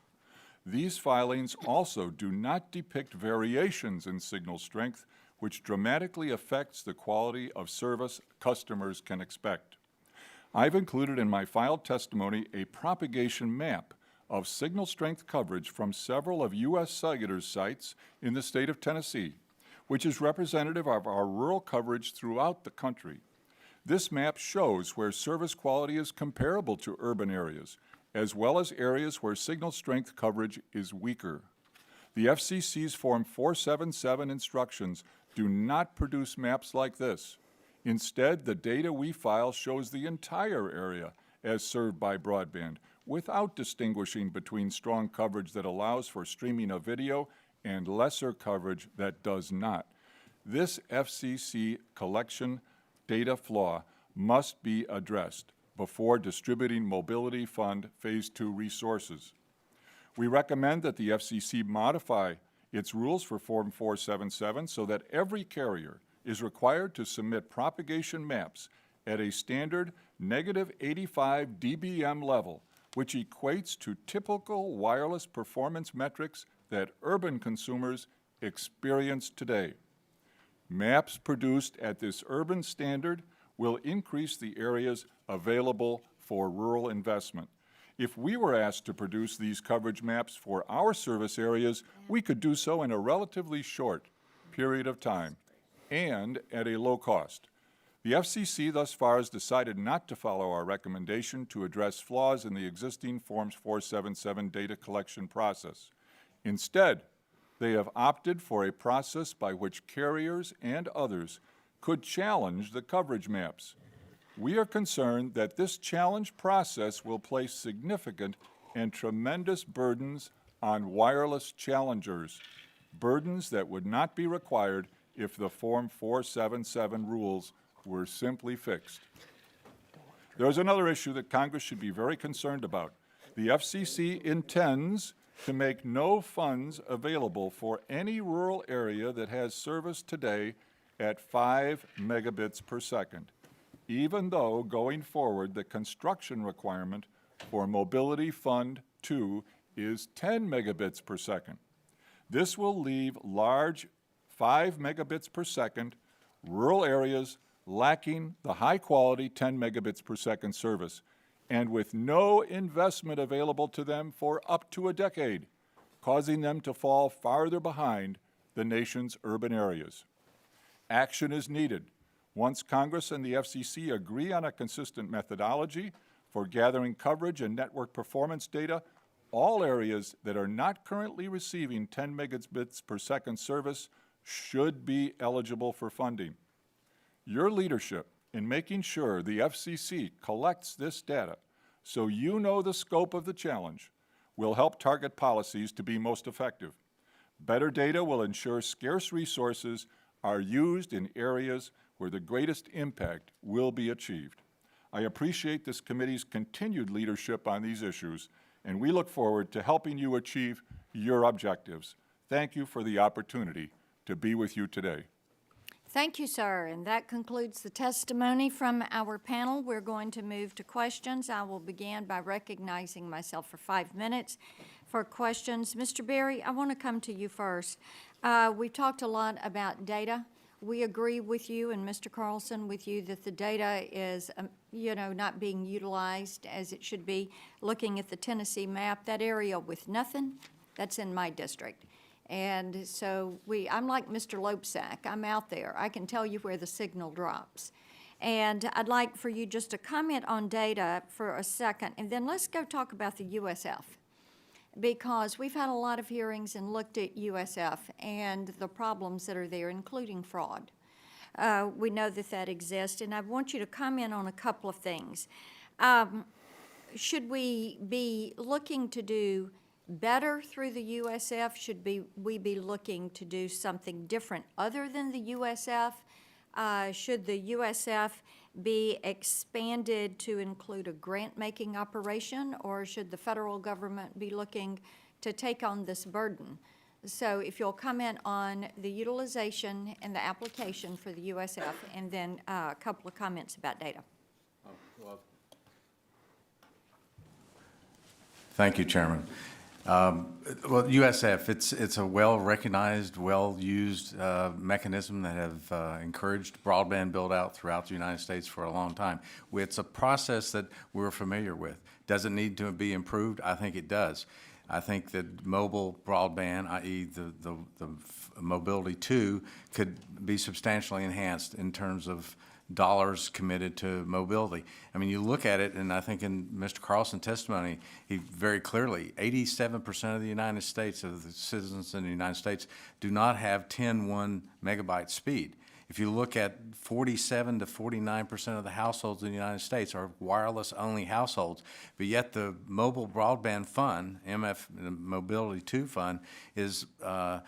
These filings also do not depict variations in signal strength, which dramatically affects the quality of service customers can expect. I've included in my filed testimony a propagation map of signal strength coverage from several of U.S. Cellular's sites in the state of Tennessee, which is representative of our rural coverage throughout the country. This map shows where service quality is comparable to urban areas, as well as areas where signal strength coverage is weaker. The FCC's Form 477 instructions do not produce maps like this. Instead, the data we file shows the entire area as served by broadband, without distinguishing between strong coverage that allows for streaming of video and lesser coverage that does not. This FCC collection data flaw must be addressed before distributing Mobility Fund Phase 2 resources. We recommend that the FCC modify its rules for Form 477 so that every carrier is required to submit propagation maps at a standard -85 dBm level, which equates to typical wireless performance metrics that urban consumers experience today. Maps produced at this urban standard will increase the areas available for rural investment. If we were asked to produce these coverage maps for our service areas, we could do so in a relatively short period of time and at a low cost. The FCC thus far has decided not to follow our recommendation to address flaws in the existing Forms 477 data collection process. Instead, they have opted for a process by which carriers and others could challenge the coverage maps. We are concerned that this challenge process will place significant and tremendous burdens on wireless challengers, burdens that would not be required if the Form 477 rules were simply fixed. There is another issue that Congress should be very concerned about. The FCC intends to make no funds available for any rural area that has service today at 5 megabits per second, even though going forward the construction requirement for Mobility Fund 2 is 10 megabits per second. This will leave large 5 megabits per second rural areas lacking the high-quality 10 megabits per second service, and with no investment available to them for up to a decade, causing them to fall farther behind the nation's urban areas. Action is needed. Once Congress and the FCC agree on a consistent methodology for gathering coverage and network performance data, all areas that are not currently receiving 10 megabits per second service should be eligible for funding. Your leadership in making sure the FCC collects this data so you know the scope of the challenge will help target policies to be most effective. Better data will ensure scarce resources are used in areas where the greatest impact will be achieved. I appreciate this committee's continued leadership on these issues, and we look forward to helping you achieve your objectives. Thank you for the opportunity to be with you today. Thank you, sir. And that concludes the testimony from our panel. We're going to move to questions. I will begin by recognizing myself for 5 minutes for questions. Mr. Berry, I want to come to you first. We've talked a lot about data. We agree with you and Mr. Carlson with you that the data is, not being utilized as it should be. Looking at the Tennessee map, that area with nothing, that's in my district. And so I'm like Mr. Loebsack. I'm out there. I can tell you where the signal drops. And I'd like for you just to comment on data for a second, and then let's go talk about the USF. Because we've had a lot of hearings and looked at USF and the problems that are there, including fraud. We know that exists, and I want you to comment on a couple of things. Should we be looking to do better through the USF? Should we be looking to do something different other than the USF? Should the USF be expanded to include a grant-making operation, or should the federal government be looking to take on this burden? So if you'll comment on the utilization and the application for the USF, and then a couple of comments about data. Thank you, Chairman. Well, USF, it's a well-recognized, well-used mechanism that have encouraged broadband build-out throughout the United States for a long time. It's a process that we're familiar with. Does it need to be improved? I think it does. I think that mobile broadband, i.e. the Mobility 2, could be substantially enhanced in terms of dollars committed to mobility. I mean, you look at it, and I think in Mr. Carlson's testimony, he very clearly, 87% of the United States, of the citizens in the United States, do not have 1 megabyte speed. If you look at 47 to 49% of the households in the United States are wireless-only households, but yet the Mobile Broadband Fund, the Mobility 2 Fund, is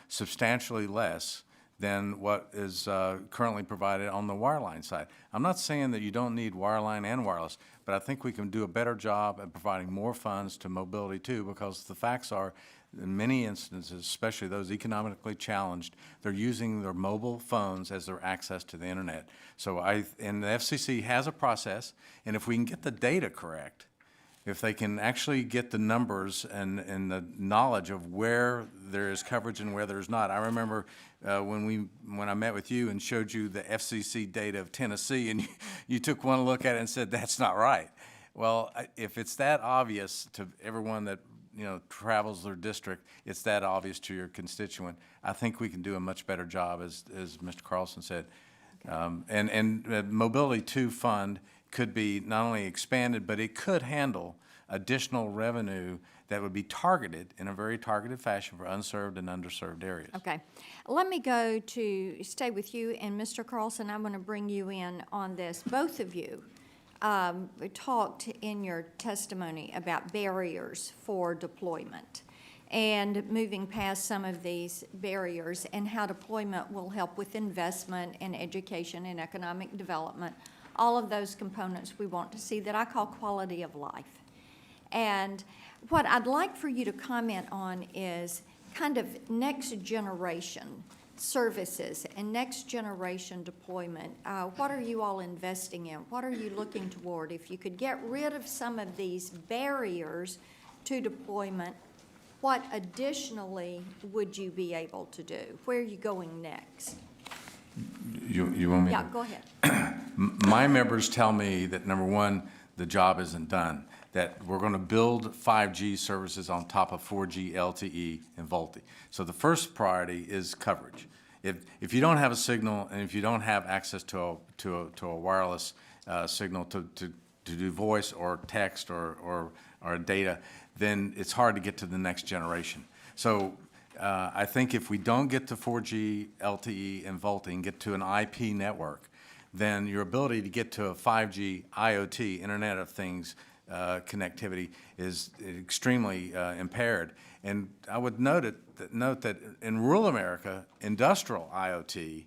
substantially less than what is currently provided on the wireline side. I'm not saying that you don't need wireline and wireless, but I think we can do a better job at providing more funds to Mobility 2, because the facts are, in many instances, especially those economically challenged, they're using their mobile phones as their access to the internet. So and the FCC has a process, and if we can get the data correct, if they can actually get the numbers and the knowledge of where there is coverage and where there's not. I remember when I met with you and showed you the FCC data of Tennessee, and you took one look at it and said, that's not right. Well, if it's that obvious to everyone that travels their district, it's that obvious to your constituent, I think we can do a much better job, as Mr. Carlson said. Okay. And Mobility 2 Fund could be not only expanded, but it could handle additional revenue that would be targeted in a very targeted fashion for unserved and underserved areas. Okay. Let me stay with you, and Mr. Carlson, I'm going to bring you in on this. Both of you talked in your testimony about barriers for deployment and moving past some of these barriers, and how deployment will help with investment and education and economic development, all of those components we want to see that I call quality of life. And what I'd like for you to comment on is kind of next generation services and next generation deployment. What are you all investing in? What are you looking toward? If you could get rid of some of these barriers to deployment, what additionally would you be able to do? Where are you going next? You want me Yeah, to? go ahead. My members tell me that, number one, the job isn't done, that we're going to build 5G services on top of 4G LTE and VoLTE. So the first priority is coverage. If you don't have a signal, and if you don't have access to a wireless signal to do voice or text or data, then it's hard to get to the next generation. So I think if we don't get to 4G LTE and VoLTE and get to an IP network, then your ability to get to a 5G IoT, Internet of Things, connectivity is extremely impaired. And I would note that in rural America, industrial IoT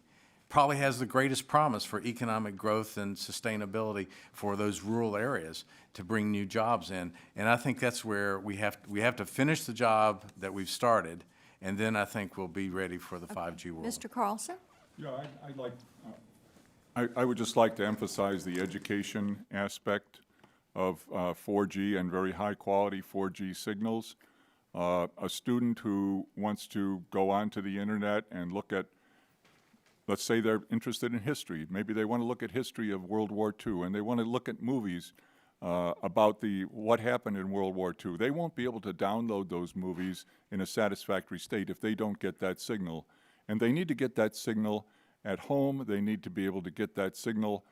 probably has the greatest promise for economic growth and sustainability for those rural areas to bring new jobs in. And I think that's where we have to finish the job that we've started, and then I think we'll be ready for the 5G world. Mr. Carlson? Yeah, I would just like to emphasize the education aspect of 4G and very high-quality 4G signals. A student who wants to go onto the internet and look at, let's say they're interested in history. Maybe they want to look at history of World War II, and they want to look at movies about what happened in World War II. They won't be able to download those movies in a satisfactory state if they don't get that signal. And they need to get that signal at home. They need to be able to get that signal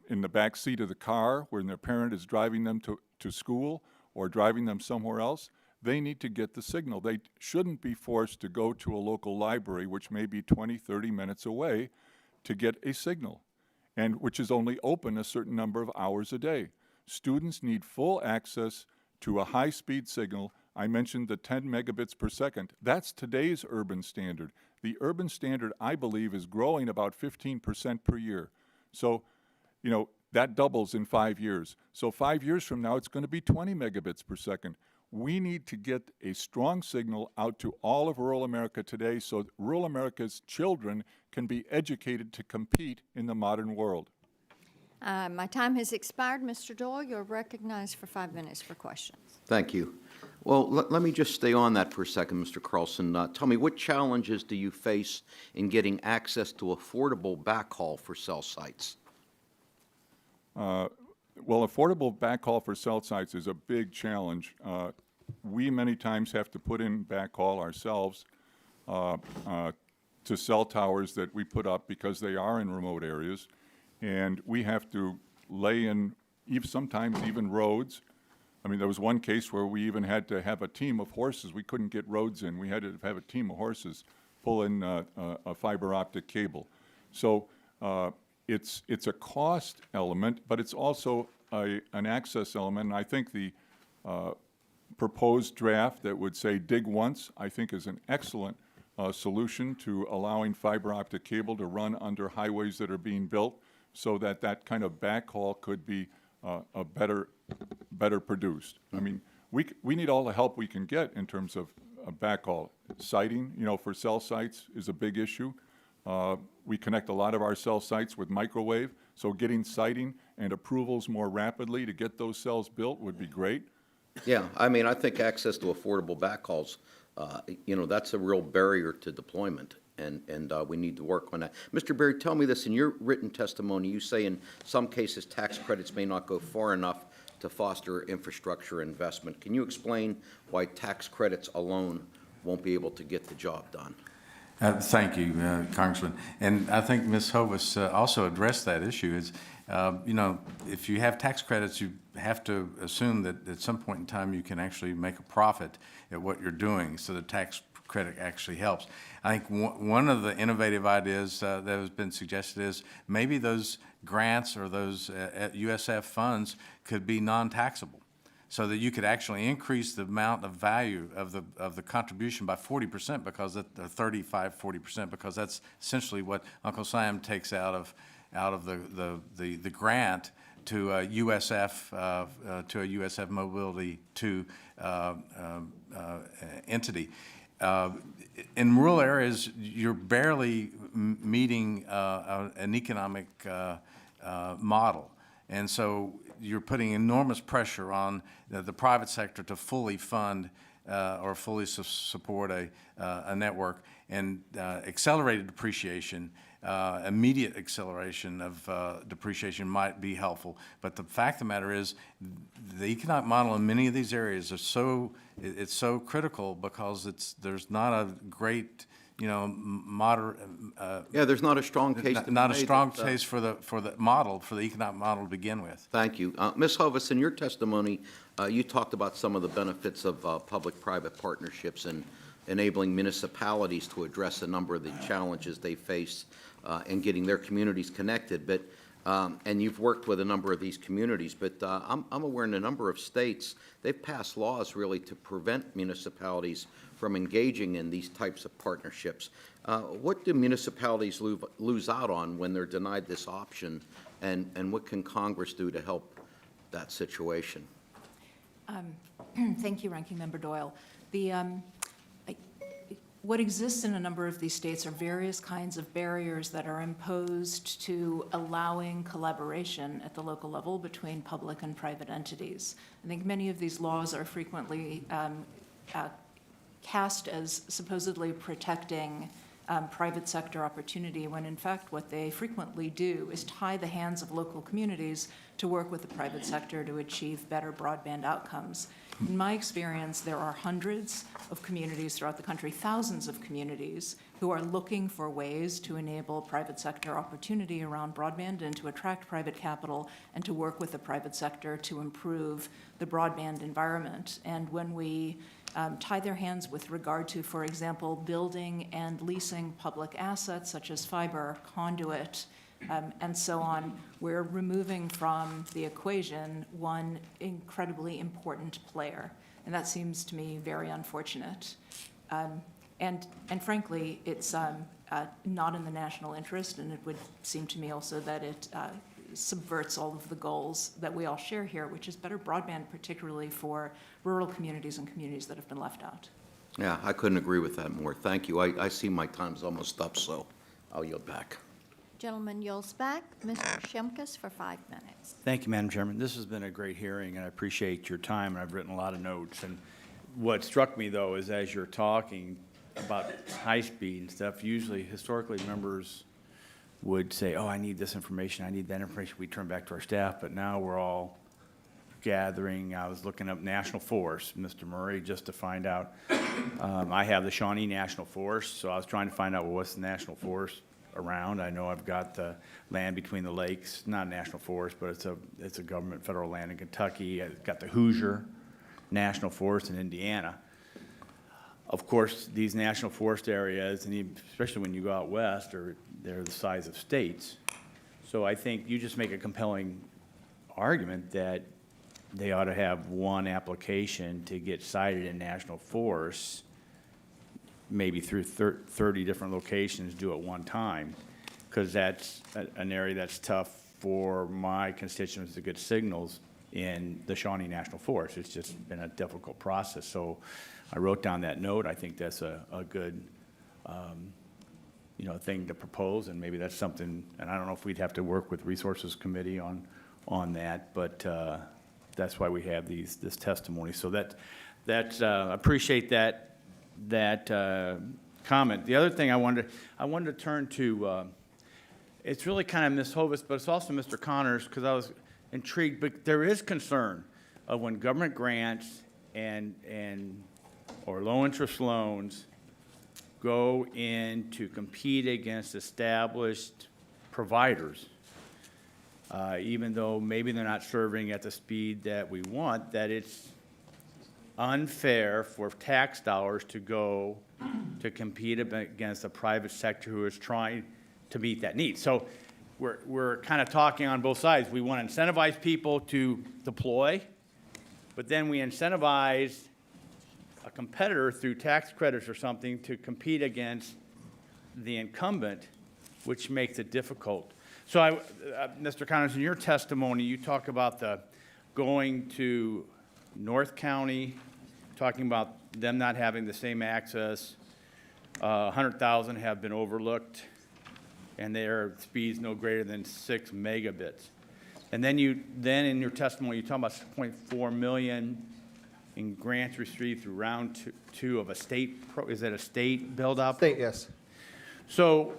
in the back seat of the car when their parent is driving them to school or driving them somewhere else. They need to get the signal. They shouldn't be forced to go to a local library, which may be 20, 30 minutes away, to get a signal, and which is only open a certain number of hours a day. Students need full access to a high-speed signal I mentioned the 10 megabits per second. That's today's urban standard. The urban standard, I believe, is growing about 15% per year. So, that doubles in 5 years. So 5 years from now, it's going to be 20 megabits per second. We need to get a strong signal out to all of rural America today so that rural America's children can be educated to compete in the modern world. My time has expired. Mr. Doyle, you're recognized for 5 minutes for questions. Thank you. Well, let me just stay on that for a second, Mr. Carlson. Tell me, what challenges do you face in getting access to affordable backhaul for cell sites? Well, affordable backhaul for cell sites is a big challenge. We many times have to put in backhaul ourselves to cell towers that we put up because they are in remote areas, and we have to lay in sometimes even roads. I mean, there was one case where we even had to have a team of horses. We couldn't get roads in. We had to have a team of horses pull in a fiber optic cable. So it's a cost element, but it's also an access element. And I think the proposed draft that would say dig once, I think is an excellent solution to allowing fiber optic cable to run under highways that are being built so that that kind of backhaul could be better produced. I mean, we need all the help we can get in terms of backhaul. Siting, for cell sites is a big issue. We connect a lot of our cell sites with microwave, so getting siting and approvals more rapidly to get those cells built would be great. Yeah, I mean, I think access to affordable backhauls, that's a real barrier to deployment, and we need to work on that. Mr. Berry, tell me this, in your written testimony, you say in some cases tax credits may not go far enough to foster infrastructure investment. Can you explain why tax credits alone won't be able to get the job done? Thank you, Congressman. And I think Ms. Hovis also addressed that issue. Is if you have tax credits, you have to assume that at some point in time you can actually make a profit at what you're doing, so the tax credit actually helps. I think one of the innovative ideas that has been suggested is maybe those grants or those USF funds could be non-taxable, so that you could actually increase the amount of value of the contribution by 40%, because 40%, because that's essentially what Uncle Sam takes out of the grant to a USF Mobility 2 entity. In rural areas, you're barely meeting an economic model, and so you're putting enormous pressure on the private sector to fully fund or fully support a network, and accelerated depreciation, immediate acceleration of depreciation might be helpful. But the fact of the matter is, the economic model in many of these areas is it's so critical because there's not a great there's not a strong case to be not a made strong that, case for the economic model to begin with. Thank you. Ms. Hovis, in your testimony, you talked about some of the benefits of public-private partnerships and enabling municipalities to address a number of the challenges they face in getting their communities connected. But and you've worked with a number of these communities, but I'm aware in a number of states they've passed laws really to prevent municipalities from engaging in these types of partnerships. What do municipalities lose out on when they're denied this option, and what can Congress do to help that situation? Thank you, Ranking Member Doyle. What exists in a number of these states are various kinds of barriers that are imposed to allowing collaboration at the local level between public and private entities. I think many of these laws are frequently cast as supposedly protecting private sector opportunity, when in fact what they frequently do is tie the hands of local communities to work with the private sector to achieve better broadband outcomes. In my experience, there are hundreds of communities throughout the country, thousands of communities, who are looking for ways to enable private sector opportunity around broadband and to attract private capital and to work with the private sector to improve the broadband environment. And when we tie their hands with regard to, for example, building and leasing public assets such as fiber, conduit, and so on, we're removing from the equation one incredibly important player. and that seems to me very unfortunate. And frankly, it's not in the national interest, and it would seem to me also that it subverts all of the goals that we all share here, which is better broadband, particularly for rural communities and communities that have been left out. Yeah, I couldn't agree with that more. Thank you. I see my time's almost up, so I'll yield back. Gentleman yields back. Mr. Shimkus for 5 minutes. Thank you, Madam Chairman. This has been a great hearing, and I appreciate your time, and I've written a lot of notes. And what struck me, though, is as you're talking about high-speed and stuff, usually, historically, members would say, oh, I need this information, I need that information. We turn back to our staff, but now we're all gathering. I was looking up National Forest, Mr. Murray, just to find out. I have the Shawnee National Forest, so I was trying to find out, well, what's the National Forest around? I know I've got the land between the lakes, not a national forest, but it's a government federal land in Kentucky. I've got the Hoosier National Forest in Indiana. Of course, these national forest areas, and especially when you go out west, they're the size of states. So I think you just make a compelling argument that they ought to have one application to get cited in national forests, maybe through 30 different locations, do at one time, because that's an area that's tough for my constituents to get signals in the Shawnee National Forest. It's just been a difficult process. So I wrote down that note. I think that's a good thing to propose, and maybe that's something, and I don't know if we'd have to work with Resources Committee on that, but that's why we have this testimony. So appreciate that comment. The other thing I wanted to turn to, it's really kind of Ms. Hovis, but it's also Mr. Connors, because I was intrigued, but there is concern of when government grants or low-interest loans go in to compete against established providers, even though maybe they're not serving at the speed that we want, that it's unfair for tax dollars to go to compete against the private sector who is trying to meet that need. So we're kind of talking on both sides. We want to incentivize people to deploy, but then we incentivize a competitor through tax credits or something to compete against the incumbent, which makes it difficult. So Mr. Connors, in your testimony, you talk about the going to North County, talking about them not having the same access. 100,000 have been overlooked, and their speeds no greater than 6 megabits. And then in your testimony, you talk about 6.4 million in grants received through round two of a state, is that a state build-up? State, yes. So,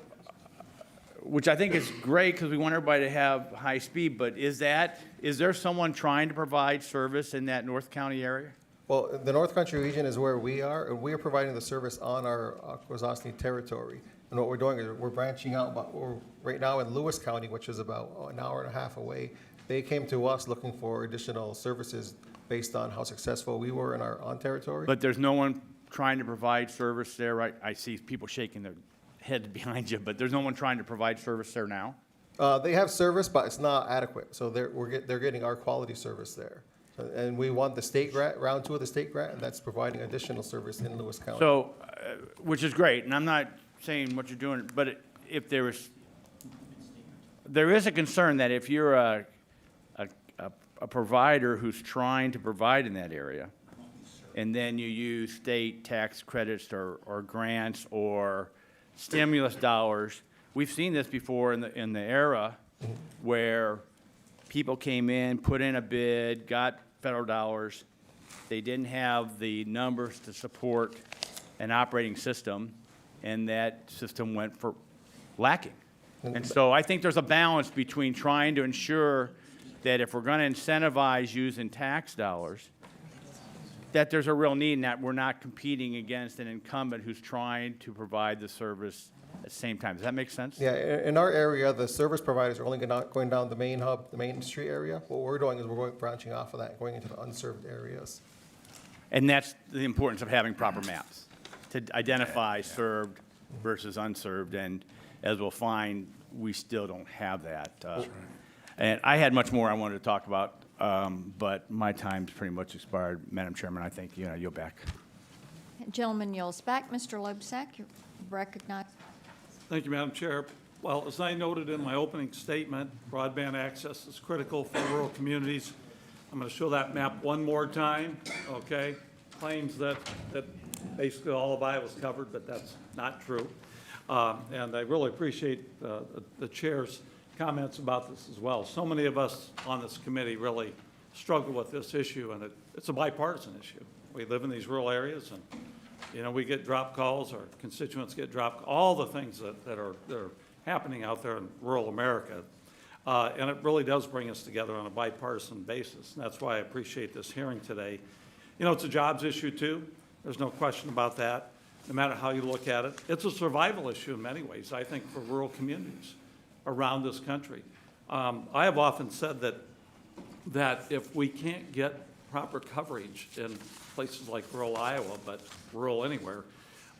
which I think is great because we want everybody to have high speed, but is there someone trying to provide service in that North County area? Well, the North Country region is where we are, and we are providing the service on our Kwasani territory. And what we're doing is we're branching out, but we're right now in Lewis County, which is about an hour and a half away. They came to us looking for additional services based on how successful we were in our own territory. But there's no one trying to provide service there, right? I see people shaking their heads behind you, but there's no one trying to provide service there now? They have service, but it's not adequate. So they're getting our quality service there. And we won the state grant, round 2 of the state grant, and that's providing additional service in Lewis County. So, which is great, and I'm not saying what you're doing, but if there is a concern that if you're a provider who's trying to provide in that area, and then you use state tax credits or grants or stimulus dollars, we've seen this before in the era where people came in, put in a bid, got federal dollars. They didn't have the numbers to support an operating system, and that system went for lacking. And so I think there's a balance between trying to ensure that if we're going to incentivize using tax dollars, that there's a real need and that we're not competing against an incumbent who's trying to provide the service at the same time. Does that make sense? Yeah, in our area, the service providers are only going down the main hub, the main street area. What we're doing is we're branching off of that, going into the unserved areas. And that's the importance of having proper maps to identify served versus unserved. And as we'll find, we still don't have that. And I had much more I wanted to talk about, but my time's pretty much expired. Madam Chairman, I think, you're back. Gentleman yields back. Mr. Loebsack, you're recognized. Thank you, Madam Chair. Well, as I noted in my opening statement, broadband access is critical for rural communities. I'm going to show that map one more time, okay? Claims that basically all of Iowa is covered, but that's not true. And I really appreciate the chair's comments about this as well. So many of us on this committee really struggle with this issue, and it's a bipartisan issue. We live in these rural areas, and we get drop calls, our constituents get dropped, all the things that are happening out there in rural America. And it really does bring us together on a bipartisan basis. And that's why I appreciate this hearing today. It's a jobs issue too. There's no question about that, no matter how you look at it. It's a survival issue in many ways, I think, for rural communities around this country. I have often said that if we can't get proper coverage in places like rural Iowa, but rural anywhere,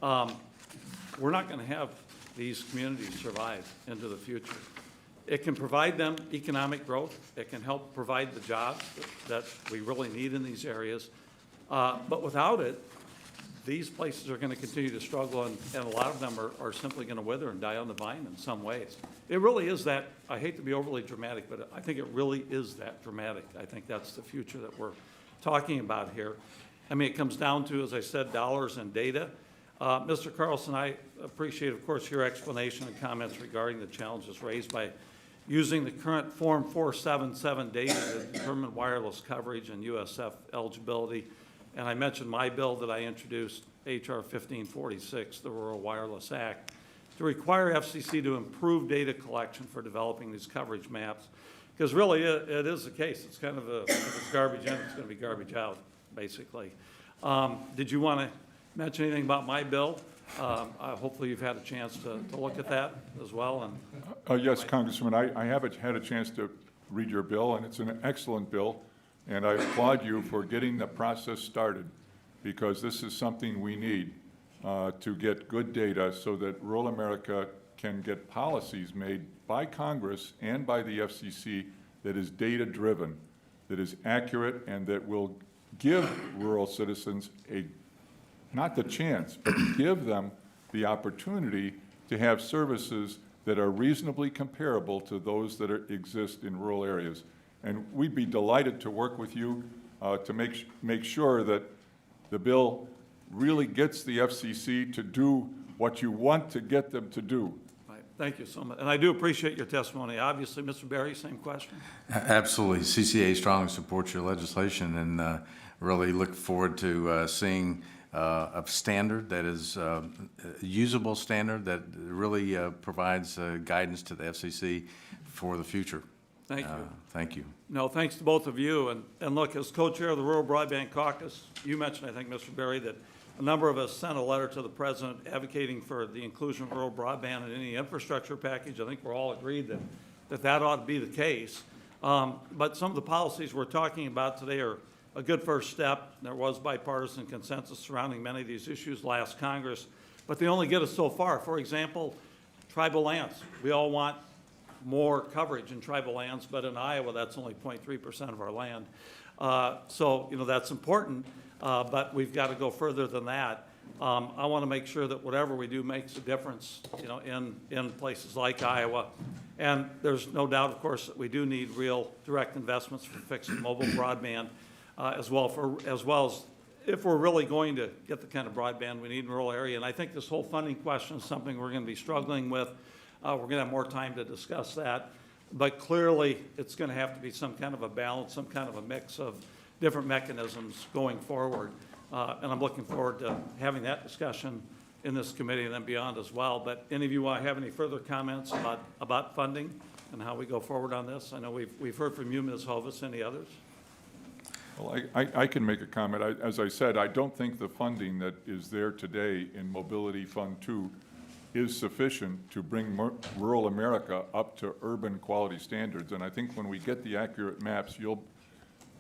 we're not going to have these communities survive into the future. It can provide them economic growth. It can help provide the jobs that we really need in these areas. But without it, these places are going to continue to struggle, and a lot of them are simply going to wither and die on the vine in some ways. It really is that, I hate to be overly dramatic, but I think it really is that dramatic. I think that's the future that we're talking about here. I mean, it comes down to, as I said, dollars and data. Mr. Carlson, I appreciate, of course, your explanation and comments regarding the challenges raised by using the current Form 477 data to determine wireless coverage and USF eligibility. And I mentioned my bill that I introduced, H.R. 1546, the Rural Wireless Act, to require FCC to improve data collection for developing these coverage maps. Because really, it is the case. It's kind of if it's garbage in, it's going to be garbage out, basically. Did you want to mention anything about my bill? Hopefully you've had a chance to look at that as well. And Yes, Congressman, I haven't had a chance to read your bill, and it's an excellent bill, and I applaud you for getting the process started, because this is something we need to get good data so that rural America can get policies made by Congress and by the FCC that is data-driven, that is accurate, and that will give rural citizens not the chance, but give them the opportunity to have services that are reasonably comparable to those that exist in rural areas. And we'd be delighted to work with you to make sure that the bill really gets the FCC to do what you want to get them to do. right, thank you so much. And I do appreciate your testimony. Obviously, Mr. Berry, same question. Absolutely. CCA strongly supports your legislation, and really look forward to seeing a standard that is a usable standard that really provides guidance to the FCC for the future. Thank you. Thank you. No, thanks to both of you. And look, as co-chair of the Rural Broadband Caucus, you mentioned, I think, Mr. Berry, that a number of us sent a letter to the president advocating for the inclusion of rural broadband in any infrastructure package. I think we're all agreed that ought to be the case. But some of the policies we're talking about today are a good first step. There was bipartisan consensus surrounding many of these issues last Congress, but they only get us so far. For example, tribal lands. We all want more coverage in tribal lands, but in Iowa, that's only 0.3% of our land. So, that's important, but we've got to go further than that. I want to make sure that whatever we do makes a difference, in places like Iowa. And there's no doubt, of course, that we do need real direct investments for fixed and mobile broadband, as well as if we're really going to get the kind of broadband we need in rural area. And I think this whole funding question is something we're going to be struggling with. We're going to have more time to discuss that. But clearly, it's going to have to be some kind of a balance, some kind of a mix of different mechanisms going forward. And I'm looking forward to having that discussion in this committee and then beyond as well. But any of you want to have any further comments about funding and how we go forward on this? I know we've heard from you, Ms. Hovis. Any others? Well, I can make a comment. As I said, I don't think the funding that is there today in Mobility Fund 2 is sufficient to bring rural America up to urban quality standards. And I think when we get the accurate maps,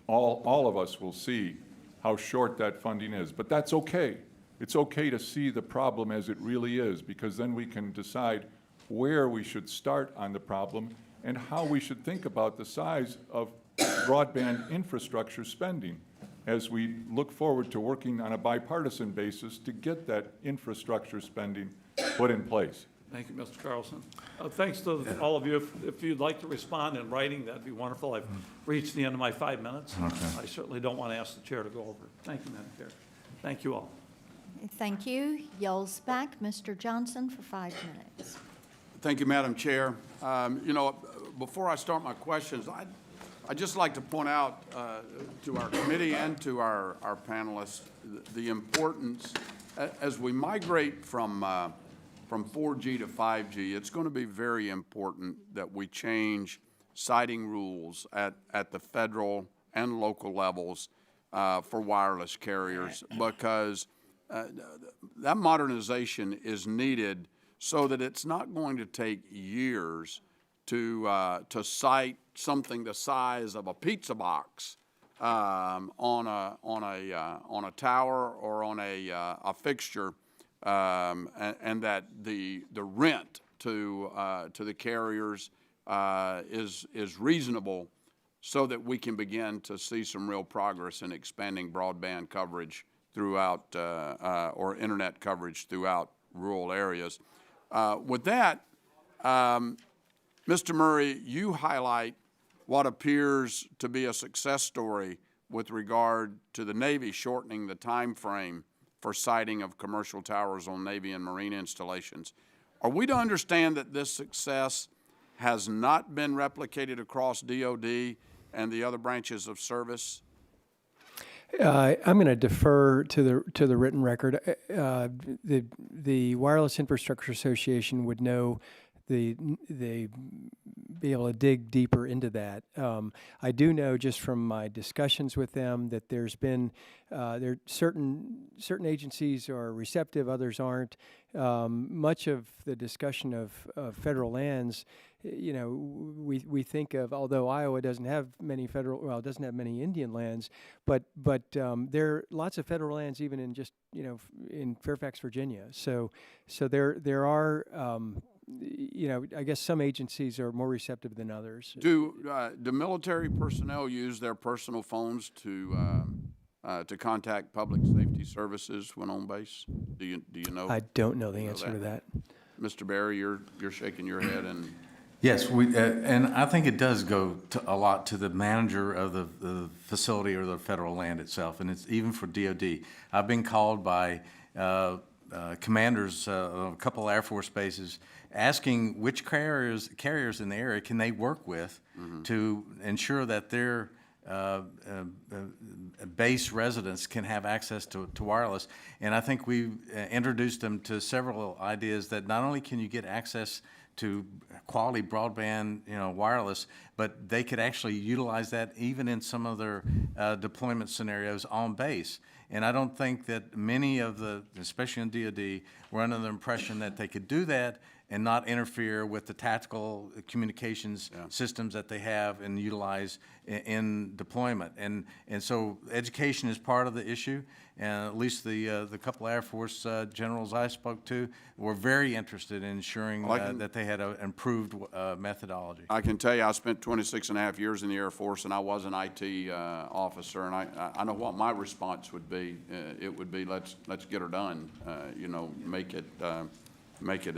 all of us will see how short that funding is. But that's okay. It's okay to see the problem as it really is, because then we can decide where we should start on the problem and how we should think about the size of broadband infrastructure spending as we look forward to working on a bipartisan basis to get that infrastructure spending put in place. Thank you, Mr. Carlson. Thanks to all of you. If you'd like to respond in writing, that'd be wonderful. I've reached the end of my 5 minutes. I certainly don't want to ask the chair to go over. Thank you, Madam Chair. Thank you all. Thank you. Yields back, Mr. Johnson, for 5 minutes. Thank you, Madam Chair. You know, before I start my questions, I'd just like to point out to our committee and to our panelists the importance, as we migrate from 4G to 5G, it's going to be very important that we change siting rules at the federal and local levels for wireless carriers, because that modernization is needed so that it's not going to take years to site something the size of a pizza box on a tower or on a fixture, and that the rent to the carriers is reasonable, so that we can begin to see some real progress in expanding broadband coverage throughout or internet coverage throughout rural areas. With that, Mr. Murray, you highlight what appears to be a success story with regard to the Navy shortening the time frame for siting of commercial towers on Navy and Marine installations. Are we to understand that this success has not been replicated across DoD and the other branches of service? I'm going to defer to the written record. The Wireless Infrastructure Association would know be able to dig deeper into that. I do know just from my discussions with them that there's been certain agencies are receptive, others aren't. Much of the discussion of federal lands, you know, we think of, although Iowa doesn't have many it doesn't have many Indian lands, but there are lots of federal lands even in just, you know, in Fairfax, Virginia. So there are. You know, I guess some agencies are more receptive than others. Do military personnel use their personal phones to contact public safety services when on base? Do you know? I don't know the answer to that. Mr. Barry, you're shaking your head and. Yes, and I think it does go a lot to the manager of the facility or the federal land itself, and it's even for DoD. I've been called by commanders of a couple Air Force bases asking which carriers in the area can they work with to ensure that their base residents can have access to wireless. And I think we've introduced them to several ideas that not only can you get access to quality broadband, you know, wireless, but they could actually utilize that even in some of their deployment scenarios on base. And I don't think that many of the, especially in DoD, were under the impression that they could do that and not interfere with the tactical communications systems that they have and utilize in deployment. And so education is part of the issue, and at least the couple Air Force generals I spoke to were very interested in ensuring that they had an improved methodology. I can tell you I spent 26 and a half years in the Air Force, and I was an IT officer, and I know what my response would be. It would be, let's get her done, you know, make it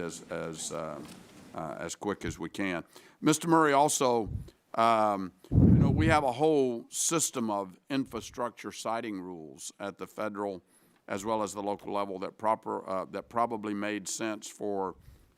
as quick as we can. Mr. Murray, also, you know, we have a whole system of infrastructure siting rules at the federal as well as the local level that probably made sense for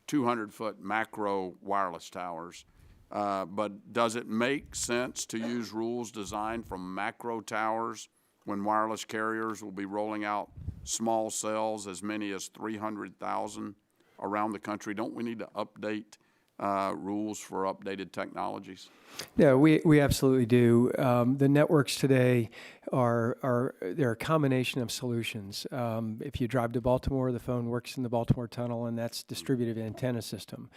200-foot macro wireless towers. But does it make sense to use rules designed for macro towers when wireless carriers will be rolling out small cells, as many as 300,000 around the country? Don't we need to update rules for updated technologies? Yeah, we absolutely do. The networks today they're a combination of solutions. If you drive to Baltimore, the phone works in the Baltimore Tunnel, and that's distributed antenna system.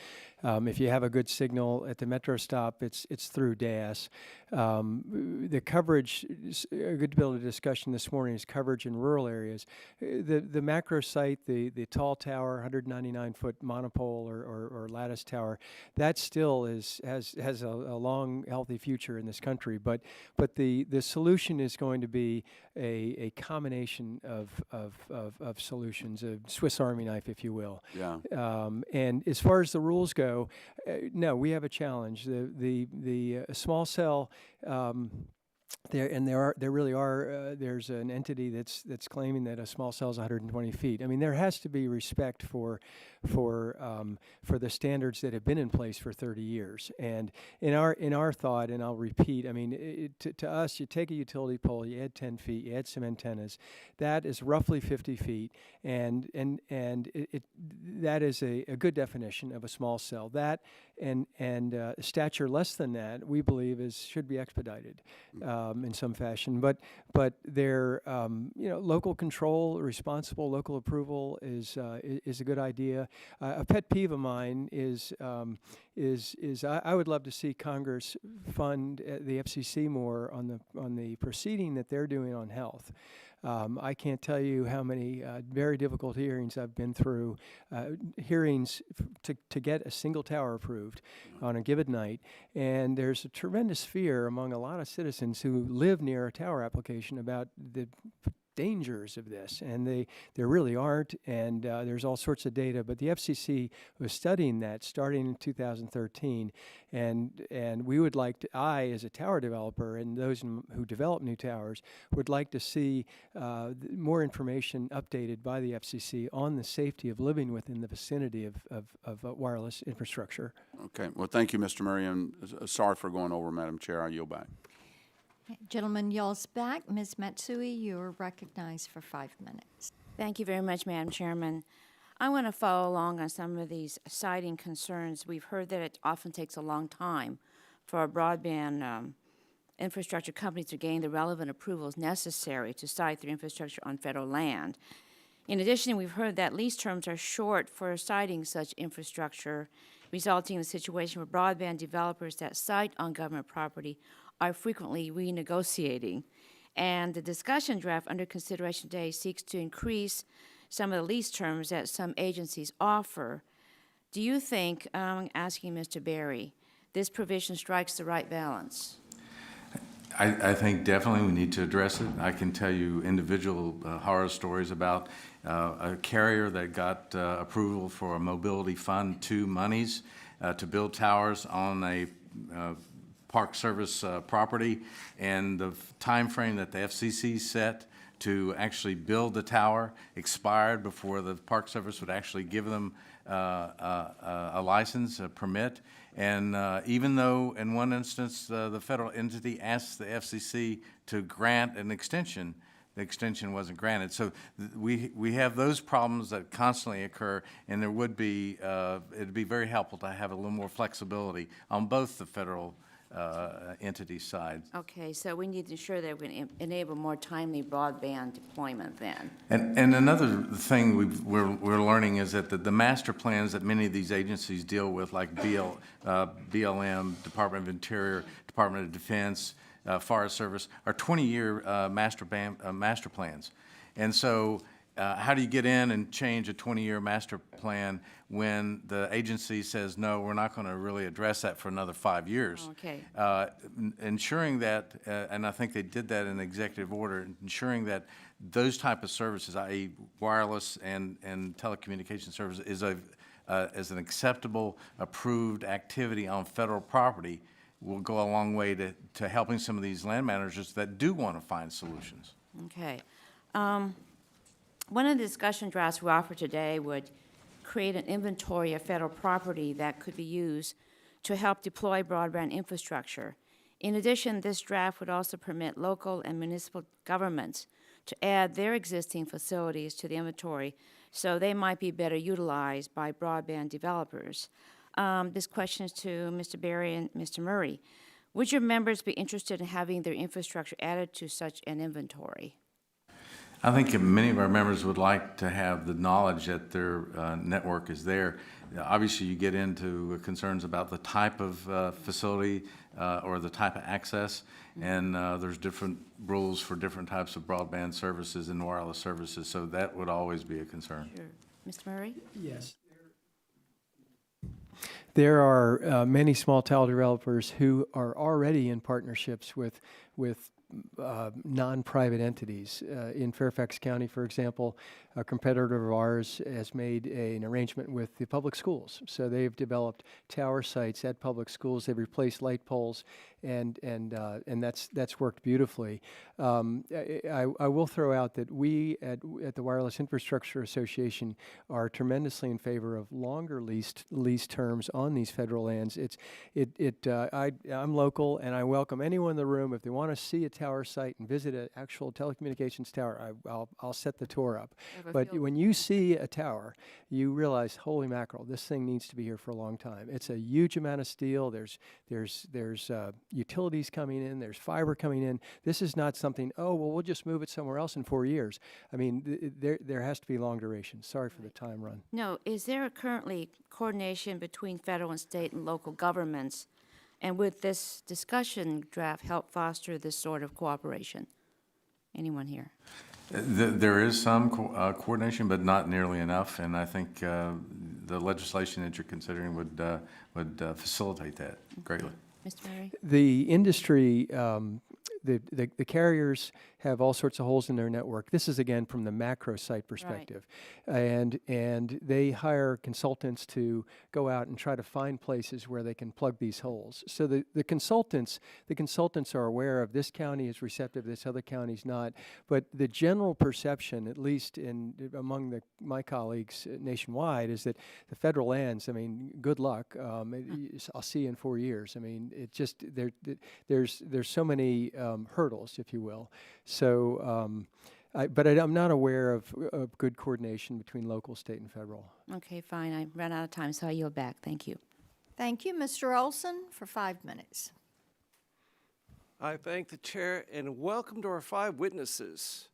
If you have a good signal at the metro stop, it's through DAS. The coverage, a good bit of discussion this morning is coverage in rural areas. The macro site, the tall tower, 199-foot monopole or lattice tower, that still has a long, healthy future in this country. But the solution is going to be a combination of solutions, a Swiss Army knife, if you will. Yeah. And as far as the rules go, no, we have a challenge. The small cell. There's an entity that's claiming that a small cell is 120 feet. I mean, there has to be respect for the standards that have been in place for 30 years. And in our thought, and I'll repeat, I mean, to us, you take a utility pole, you add 10 feet, you add some antennas, that is roughly 50 feet, and that is a good definition of a small cell. That and stature less than that, we believe should be expedited in some fashion. But their local control, responsible local approval is a good idea. A pet peeve of mine is I would love to see Congress fund the FCC more on the proceeding that they're doing on health. I can't tell you how many very difficult hearings I've been through, hearings to get a single tower approved on a given night. And there's a tremendous fear among a lot of citizens who live near a tower application about the dangers of this, and there really aren't, and there's all sorts of data, but the FCC was studying that starting in 2013, and we would like to, I as a tower developer and those who develop new towers would like to see more information updated by the FCC on the safety of living within the vicinity of wireless infrastructure. Okay. Well, thank you, Mr. Murray, and sorry for going over, Madam Chair. I yield back. Gentleman yells back. Ms. Matsui, you're recognized for 5 minutes. Thank you very much, Madam Chairman. I want to follow along on some of these citing concerns. We've heard that it often takes a long time for a broadband infrastructure company to gain the relevant approvals necessary to site their infrastructure on federal land. In addition, we've heard that lease terms are short for siting such infrastructure, resulting in a situation where broadband developers that site on government property are frequently renegotiating. And the discussion draft under consideration today seeks to increase some of the lease terms that some agencies offer. Do you think, I'm asking Mr. Berry, this provision strikes the right balance? I think definitely we need to address it. I can tell you individual horror stories about a carrier that got approval for a Mobility Fund 2 monies to build towers on a Park Service property, and the time frame that the FCC set to actually build the tower expired before the Park Service would actually give them a license, a permit. And even though in one instance the federal entity asked the FCC to grant an extension, the extension wasn't granted. So we have those problems that constantly occur, and there would be, it'd be very helpful to have a little more flexibility on both the federal entity side. Okay, so we need to ensure that we enable more timely broadband deployment then. And another thing we're learning is that the master plans that many of these agencies deal with, like BLM, Department of Interior, Department of Defense, Forest Service, are 20-year master plans. And so how do you get in and change a 20-year master plan when the agency says, no, we're not going to really address that for another 5 years? Okay. Ensuring that, and I think they did that in the executive order, ensuring that those type of services, i.e. wireless and telecommunication services, is an acceptable, approved activity on federal property will go a long way to helping some of these land managers that do want to find solutions. Okay. One of the discussion drafts we offer today would create an inventory of federal property that could be used to help deploy broadband infrastructure. In addition, this draft would also permit local and municipal governments to add their existing facilities to the inventory so they might be better utilized by broadband developers. This question is to Mr. Berry and Mr. Murray. Would your members be interested in having their infrastructure added to such an inventory? I think many of our members would like to have the knowledge that their network is there. Obviously, you get into concerns about the type of facility or the type of access, and there's different rules for different types of broadband services and wireless services, so that would always be a concern. Sure. Mr. Murray? Yes. There are many small tile developers who are already in partnerships with non-private entities. In Fairfax County, for example, a competitor of ours has made an arrangement with the public schools. So they've developed tower sites at public schools. They've replaced light poles, and that's worked beautifully. I will throw out that we at the Wireless Infrastructure Association are tremendously in favor of longer lease terms on these federal lands. I'm local, and I welcome anyone in the room if they want to see a tower site and visit an actual telecommunications tower. I'll set the tour up. But when you see a tower, you realize, holy mackerel, this thing needs to be here for a long time. It's a huge amount of steel. There's utilities coming in. There's fiber coming in. This is not something, oh, well, we'll just move it somewhere else in 4 years. I mean, there has to be long duration. Sorry for the time run. No, is there currently coordination between federal and state and local governments? And would this discussion draft help foster this sort of cooperation? Anyone here? There is some coordination, but not nearly enough, and I think the legislation that you're considering would facilitate that greatly. Mr. Murray? The industry, the carriers have all sorts of holes in their network. This is, again, from the macro site perspective. Right. And they hire consultants to go out and try to find places where they can plug these holes. So the consultants are aware of this county is receptive, this other county's not. But the general perception, at least among my colleagues nationwide, is that the federal lands, I mean, good luck. I'll see you in 4 years. I mean, it just, there's so many hurdles, if you will. So, but I'm not aware of good coordination between local, state, and federal. Okay, fine. I ran out of time, so I yield back. Thank you. Thank you, Mr. Olson, for 5 minutes. I thank the chair and welcome to our 5 witnesses.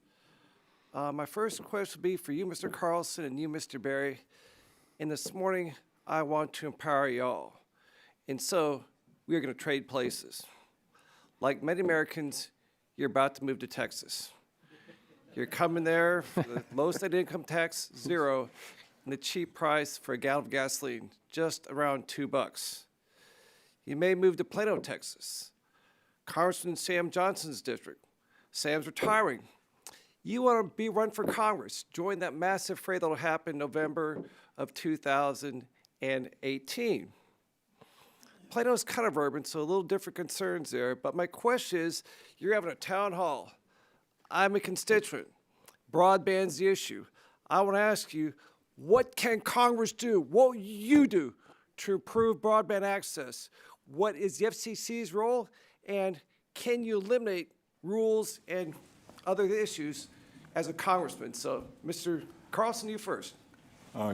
My first question would be for you, Mr. Carlson, and you, Mr. Berry. And this morning, I want to empower y'all. And so we are going to trade places. Like many Americans, you're about to move to Texas. You're coming there for the low state income tax, 0, and the cheap price for a gallon of gasoline, just around $2. You may move to Plano, Texas. Congressman Sam Johnson's district. Sam's retiring. You want to be run for Congress. Join that massive fray that will happen in November of 2018. Plano's kind of urban, so a little different concerns there. But my question is, you're having a town hall. I'm a constituent. Broadband's the issue. I want to ask you, what can Congress do? What will you do to improve broadband access? What is the FCC's role? And can you eliminate rules and other issues as a congressman? So, Mr. Carlson, you first.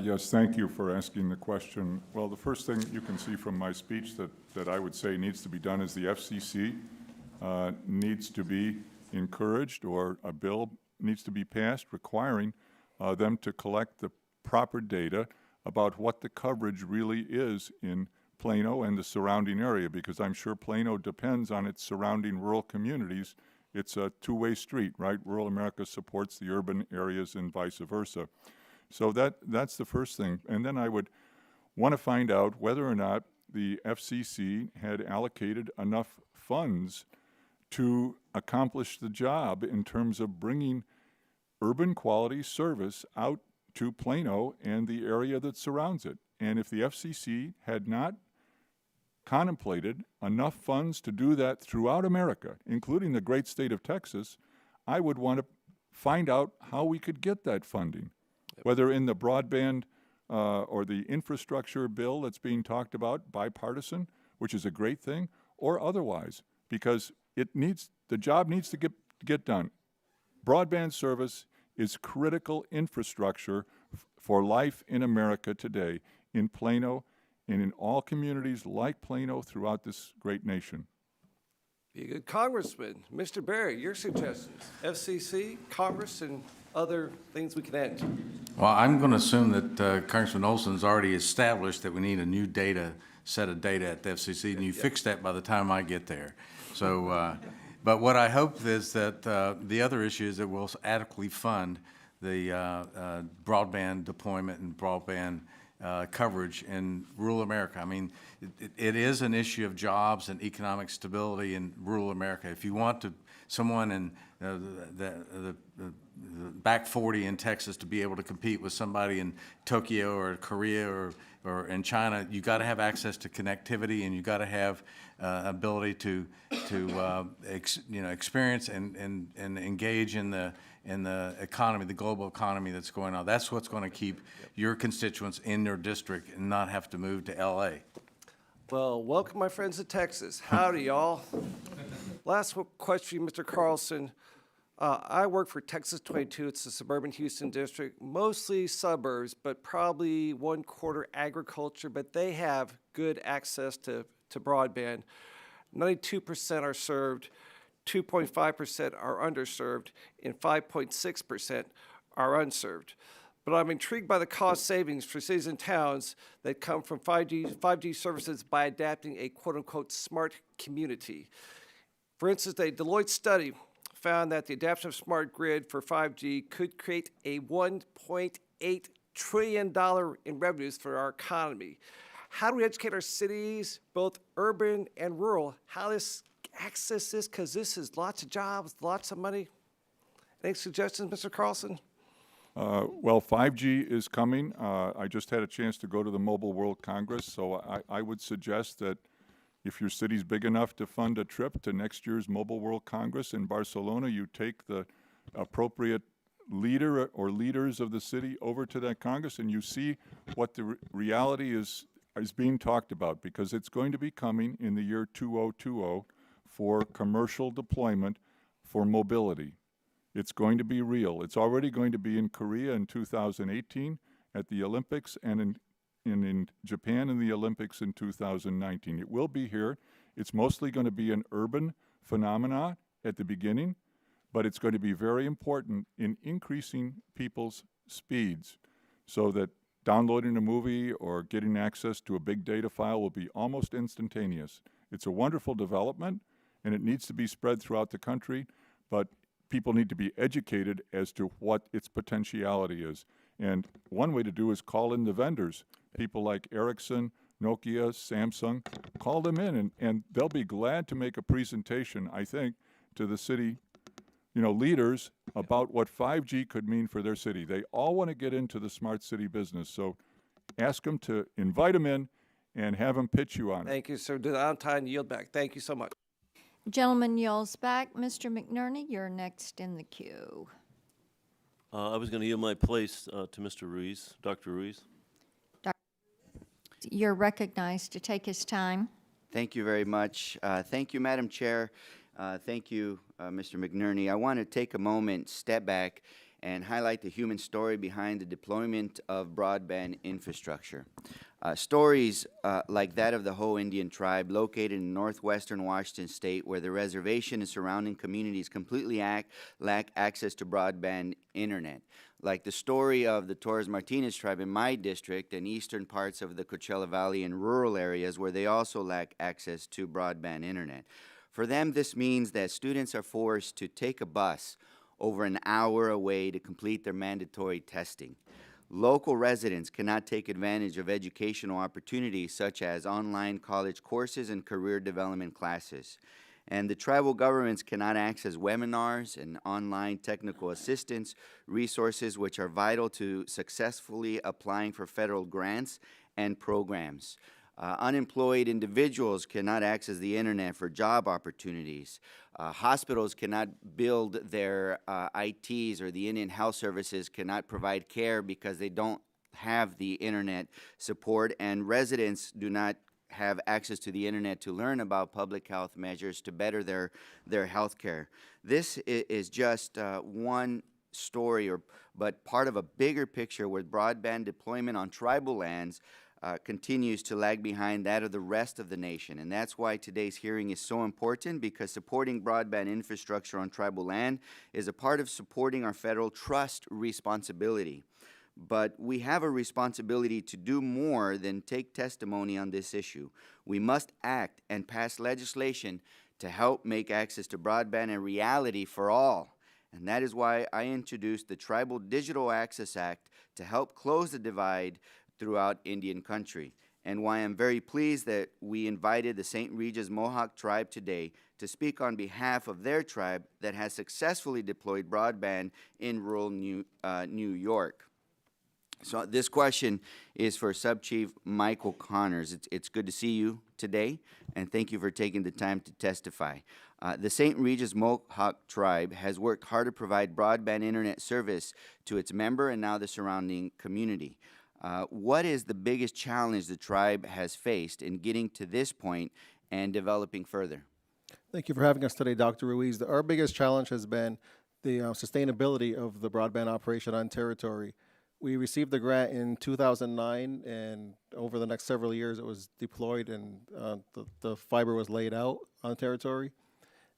Yes, thank you for asking the question. Well, the first thing you can see from my speech that I would say needs to be done is the FCC needs to be encouraged, or a bill needs to be passed requiring them to collect the proper data about what the coverage really is in Plano and the surrounding area, because I'm sure Plano depends on its surrounding rural communities. It's a two-way street, right? Rural America supports the urban areas and vice versa. So that's the first thing. And then I would want to find out whether or not the FCC had allocated enough funds to accomplish the job in terms of bringing urban quality service out to Plano and the area that surrounds it. And if the FCC had not contemplated enough funds to do that throughout America, including the great state of Texas, I would want to find out how we could get that funding. Whether in the broadband or the infrastructure bill that's being talked about, bipartisan, which is a great thing, or otherwise, because the job needs to get done. Broadband service is critical infrastructure for life in America today, in Plano and in all communities like Plano throughout this great nation. Be a good congressman. Mr. Barry, your suggestions, FCC, Congress, and other things we can add. Well, I'm going to assume that Congressman Olson's already established that we need a new set of data at the FCC, and you fix that by the time I get there. So, but what I hope is that the other issue is that we'll adequately fund the broadband deployment and broadband coverage in rural America. I mean, it is an issue of jobs and economic stability in rural America. If you want someone in the back 40 in Texas to be able to compete with somebody in Tokyo or Korea or in China, you got to have access to connectivity, and you got to have ability to experience and engage in the economy, the global economy that's going on. That's what's going to keep your constituents in your district and not have to move to LA. Well, welcome, my friends to Texas. Howdy, y'all. Last question for you, Mr. Carlson. I work for Texas 22. It's the suburban Houston district, mostly suburbs, but probably 1/4 agriculture, but they have good access to broadband. 92% are served, 2.5% are underserved, and 5.6% are unserved. But I'm intrigued by the cost savings for cities and towns that come from 5G services by adapting a quote-unquote smart community. For instance, a Deloitte study found that the adoption of smart grid for 5G could create a $1.8 trillion in revenues for our economy. How do we educate our cities, both urban and rural, how this access this? Because this is lots of jobs, lots of money. Any suggestions, Mr. Carlson? Well, 5G is coming. I just had a chance to go to the Mobile World Congress, so I would suggest that if your city's big enough to fund a trip to next year's Mobile World Congress in Barcelona, you take the appropriate leader or leaders of the city over to that Congress, and you see what the reality is being talked about, because it's going to be coming in the year 2020 for commercial deployment for mobility. It's going to be real. It's already going to be in Korea in 2018 at the Olympics, and in Japan in the Olympics in 2019. It will be here. It's mostly going to be an urban phenomena at the beginning, but it's going to be very important in increasing people's speeds so that downloading a movie or getting access to a big data file will be almost instantaneous. It's a wonderful development, and it needs to be spread throughout the country, but people need to be educated as to what its potentiality is. And one way to do is call in the vendors, people like Ericsson, Nokia, Samsung. Call them in, and they'll be glad to make a presentation, I think, to the city, leaders about what 5G could mean for their city. They all want to get into the smart city business, so ask them to invite them in and have them pitch you on it. Thank you, sir. I'm time to yield back. Thank you so much. Gentleman yields back. Mr. McNerney, you're next in the queue. I was going to yield my place to Mr. Ruiz, Dr. Ruiz. You're recognized to take his time. Thank you very much. Thank you, Madam Chair. Thank you, Mr. McNerney. I want to take a moment, step back, and highlight the human story behind the deployment of broadband infrastructure. Stories like that of the Ho Indian tribe located in northwestern Washington state, where the reservation and surrounding communities completely lack access to broadband internet. Like the story of the Torres Martinez tribe in my district and eastern parts of the Coachella Valley and rural areas where they also lack access to broadband internet. For them, this means that students are forced to take a bus over an hour away to complete their mandatory testing. Local residents cannot take advantage of educational opportunities such as online college courses and career development classes. And the tribal governments cannot access webinars and online technical assistance resources, which are vital to successfully applying for federal grants and programs. Unemployed individuals cannot access the internet for job opportunities. Hospitals cannot build their ITs, or the Indian Health Services cannot provide care because they don't have the internet support, and residents do not have access to the internet to learn about public health measures to better their health care. This is just one story, but part of a bigger picture where broadband deployment on tribal lands continues to lag behind that of the rest of the nation. And that's why today's hearing is so important, because supporting broadband infrastructure on tribal land is a part of supporting our federal trust responsibility. But we have a responsibility to do more than take testimony on this issue. We must act and pass legislation to help make access to broadband a reality for all. And that is why I introduced the Tribal Digital Access Act to help close the divide throughout Indian country, and why I'm very pleased that we invited the St. Regis Mohawk tribe today to speak on behalf of their tribe that has successfully deployed broadband in rural New York. So this question is for Sub-Chief Michael Connors. It's good to see you today, and thank you for taking the time to testify. The St. Regis Mohawk tribe has worked hard to provide broadband internet service to its member and now the surrounding community. What is the biggest challenge the tribe has faced in getting to this point and developing further? Thank you for having us today, Dr. Ruiz. Our biggest challenge has been the sustainability of the broadband operation on territory. We received the grant in 2009, and over the next several years it was deployed, and the fiber was laid out on territory.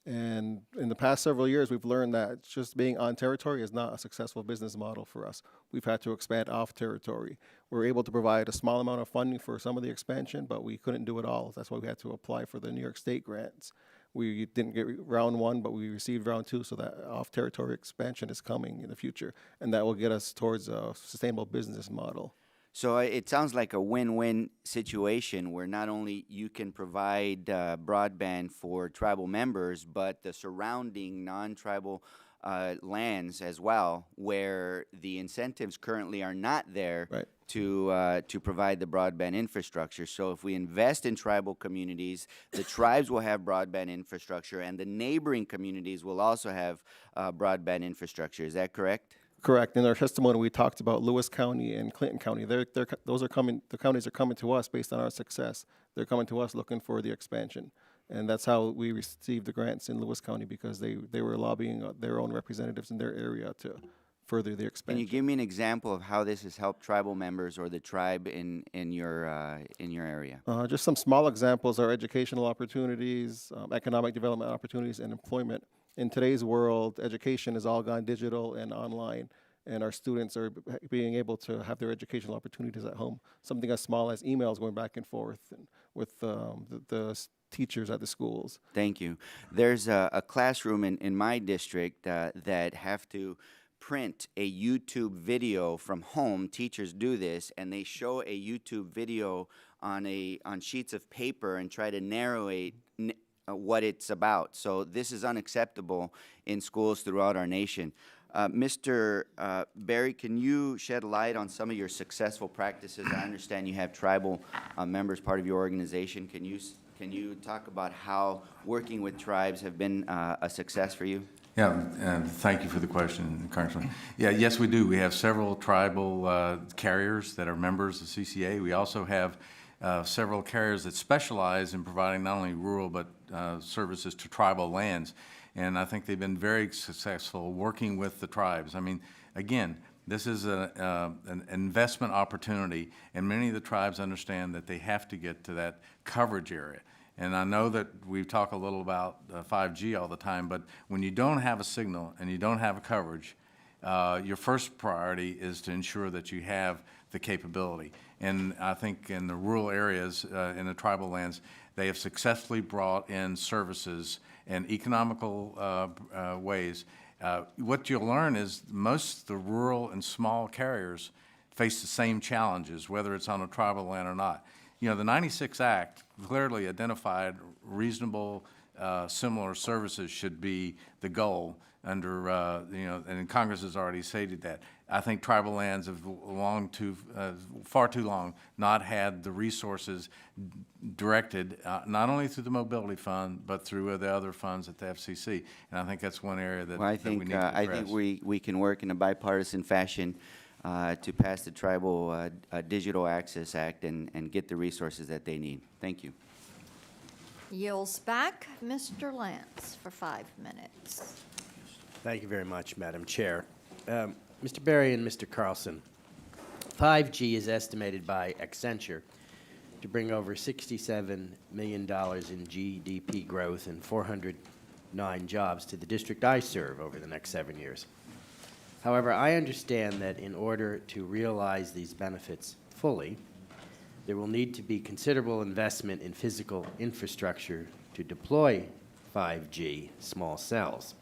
And in the past several years, we've learned that just being on territory is not a successful business model for us. We've had to expand off territory. We're able to provide a small amount of funding for some of the expansion, but we couldn't do it all. That's why we had to apply for the New York State grants. We didn't get round one, but we received round two, so that off-territory expansion is coming in the future, and that will get us towards a sustainable business model. So it sounds like a win-win situation where not only you can provide broadband for tribal members, but the surrounding non-tribal lands as well, where the incentives currently are not there to provide the broadband infrastructure. So if we invest in tribal communities, the tribes will have broadband infrastructure, and the neighboring communities will also have broadband infrastructure. Is that correct? Correct. In our testimony, we talked about Lewis County and Clinton County. Those are coming. The counties are coming to us based on our success. They're coming to us looking for the expansion, and that's how we received the grants in Lewis County, because they were lobbying their own representatives in their area to further the expansion. Can you give me an example of how this has helped tribal members or the tribe in your area? Just some small examples are educational opportunities, economic development opportunities, and employment. In today's world, education has all gone digital and online, and our students are being able to have their educational opportunities at home. Something as small as emails going back and forth and with the teachers at the schools. Thank you. There's a classroom in my district that have to print a YouTube video from home. Teachers do this, and they show a YouTube video on sheets of paper and try to narrate what it's about. So this is unacceptable in schools throughout our nation. Mr. Berry, can you shed light on some of your successful practices? I understand you have tribal members part of your organization. Can you talk about how working with tribes have been a success for you? Yeah, thank you for the question, Congressman. Yeah, yes, we do. We have several tribal carriers that are members of CCA. We also have several carriers that specialize in providing not only rural but services to tribal lands. And I think they've been very successful working with the tribes. I mean, again, this is an investment opportunity, and many of the tribes understand that they have to get to that coverage area. And I know that we talk a little about 5G all the time, but when you don't have a signal and you don't have a coverage, your first priority is to ensure that you have the capability. And I think in the rural areas, in the tribal lands, they have successfully brought in services in economical ways. What you'll learn is most of the rural and small carriers face the same challenges, whether it's on a tribal land or not. You know, the 96 Act clearly identified reasonable, similar services should be the goal under, and Congress has already stated that. I think tribal lands have far too long not had the resources directed, not only through the Mobility Fund, but through the other funds at the FCC. And I think that's one area that, that we need to address. I think we can work in a bipartisan fashion to pass the Tribal Digital Access Act and get the resources that they need. Thank you. Yields back, Mr. Lance, for 5 minutes. Thank you very much, Madam Chair. Mr. Berry and Mr. Carlson, 5G is estimated by Accenture to bring over $67 million in GDP growth and 409 jobs to the district I serve over the next 7 years. However, I understand that in order to realize these benefits fully, there will need to be considerable investment in physical infrastructure to deploy 5G small cells.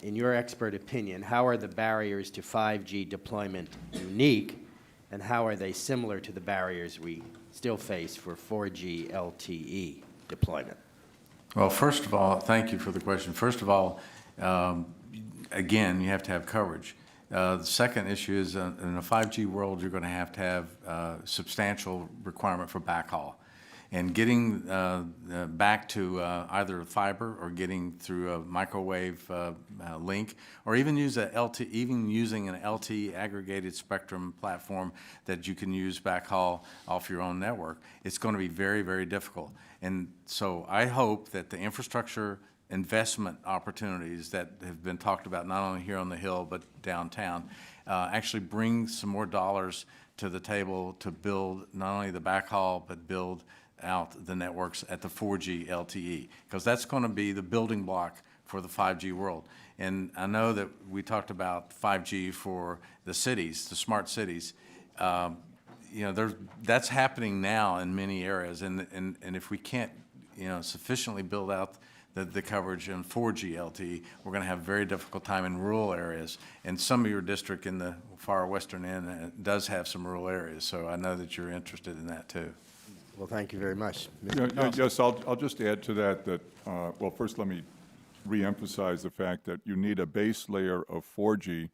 In your expert opinion, how are the barriers to 5G deployment unique, and how are they similar to the barriers we still face for 4G LTE deployment? Well, first of all, thank you for the question. First of all, again, you have to have coverage. The second issue is in a 5G world, you're going to have substantial requirement for backhaul. And getting back to either fiber or getting through a microwave link, or even using an LTE aggregated spectrum platform that you can use backhaul off your own network, it's going to be very, very difficult. And so I hope that the infrastructure investment opportunities that have been talked about not only here on the Hill but downtown actually bring some more dollars to the table to build not only the backhaul but build out the networks at the 4G LTE, because that's going to be the building block for the 5G world. And I know that we talked about 5G for the cities, the smart cities. You know, that's happening now in many areas, and if we can't, you know, sufficiently build out the coverage in 4G LTE, we're going to have a very difficult time in rural areas. And some of your district in the far western end does have some rural areas, so I know that you're interested in that too. Well, thank you very much. Yes, I'll just add to that, well, first let me reemphasize the fact that you need a base layer of 4G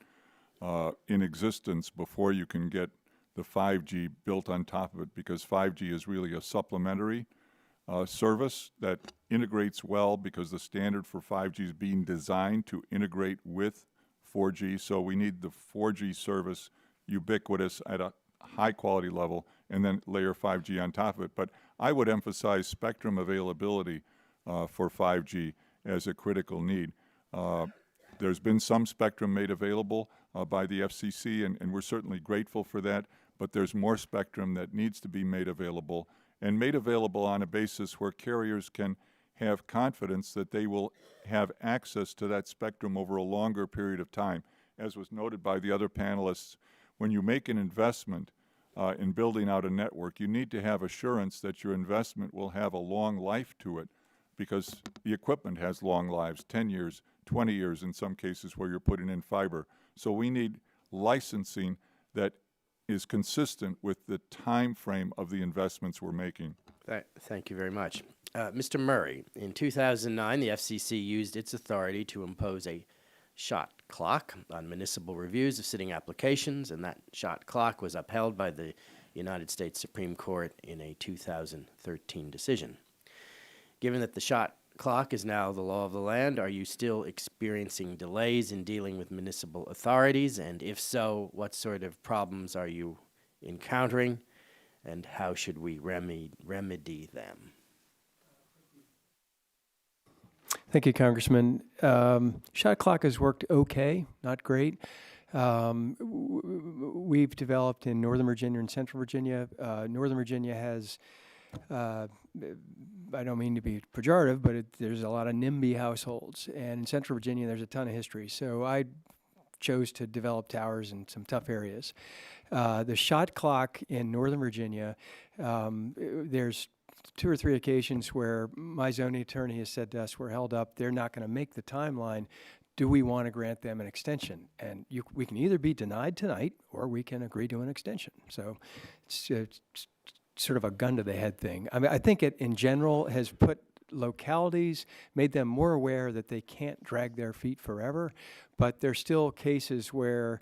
in existence before you can get the 5G built on top of it, because 5G is really a supplementary service that integrates well, because the standard for 5G is being designed to integrate with 4G. So we need the 4G service ubiquitous at a high quality level, and then layer 5G on top of it. But I would emphasize spectrum availability for 5G as a critical need. There's been some spectrum made available by the FCC, and we're certainly grateful for that, but there's more spectrum that needs to be made available, and made available on a basis where carriers can have confidence that they will have access to that spectrum over a longer period of time. As was noted by the other panelists, when you make an investment in building out a network, you need to have assurance that your investment will have a long life to it, because the equipment has long lives, 10 years, 20 years in some cases where you're putting in fiber. So we need licensing that is consistent with the time frame of the investments we're making. Thank you very much. Mr. Murray, in 2009, the FCC used its authority to impose a shot clock on municipal reviews of sitting applications, and that shot clock was upheld by the United States Supreme Court in a 2013 decision. Given that the shot clock is now the law of the land, are you still experiencing delays in dealing with municipal authorities? And if so, what sort of problems are you encountering, and how should we remedy them? Thank you, Congressman. Shot clock has worked okay, not great. We've developed in Northern Virginia and Central Virginia. Northern Virginia has, I don't mean to be pejorative, but there's a lot of NIMBY households. And in Central Virginia, there's a ton of history. So I chose to develop towers in some tough areas. The shot clock in Northern Virginia, there's 2 or 3 occasions where my zoning attorney has said to us, we're held up, they're not going to make the timeline. Do we want to grant them an extension? And we can either be denied tonight, or we can agree to an extension. So it's sort of a gun to the head thing. I mean, I think it in general has put localities, made them more aware that they can't drag their feet forever, but there's still cases where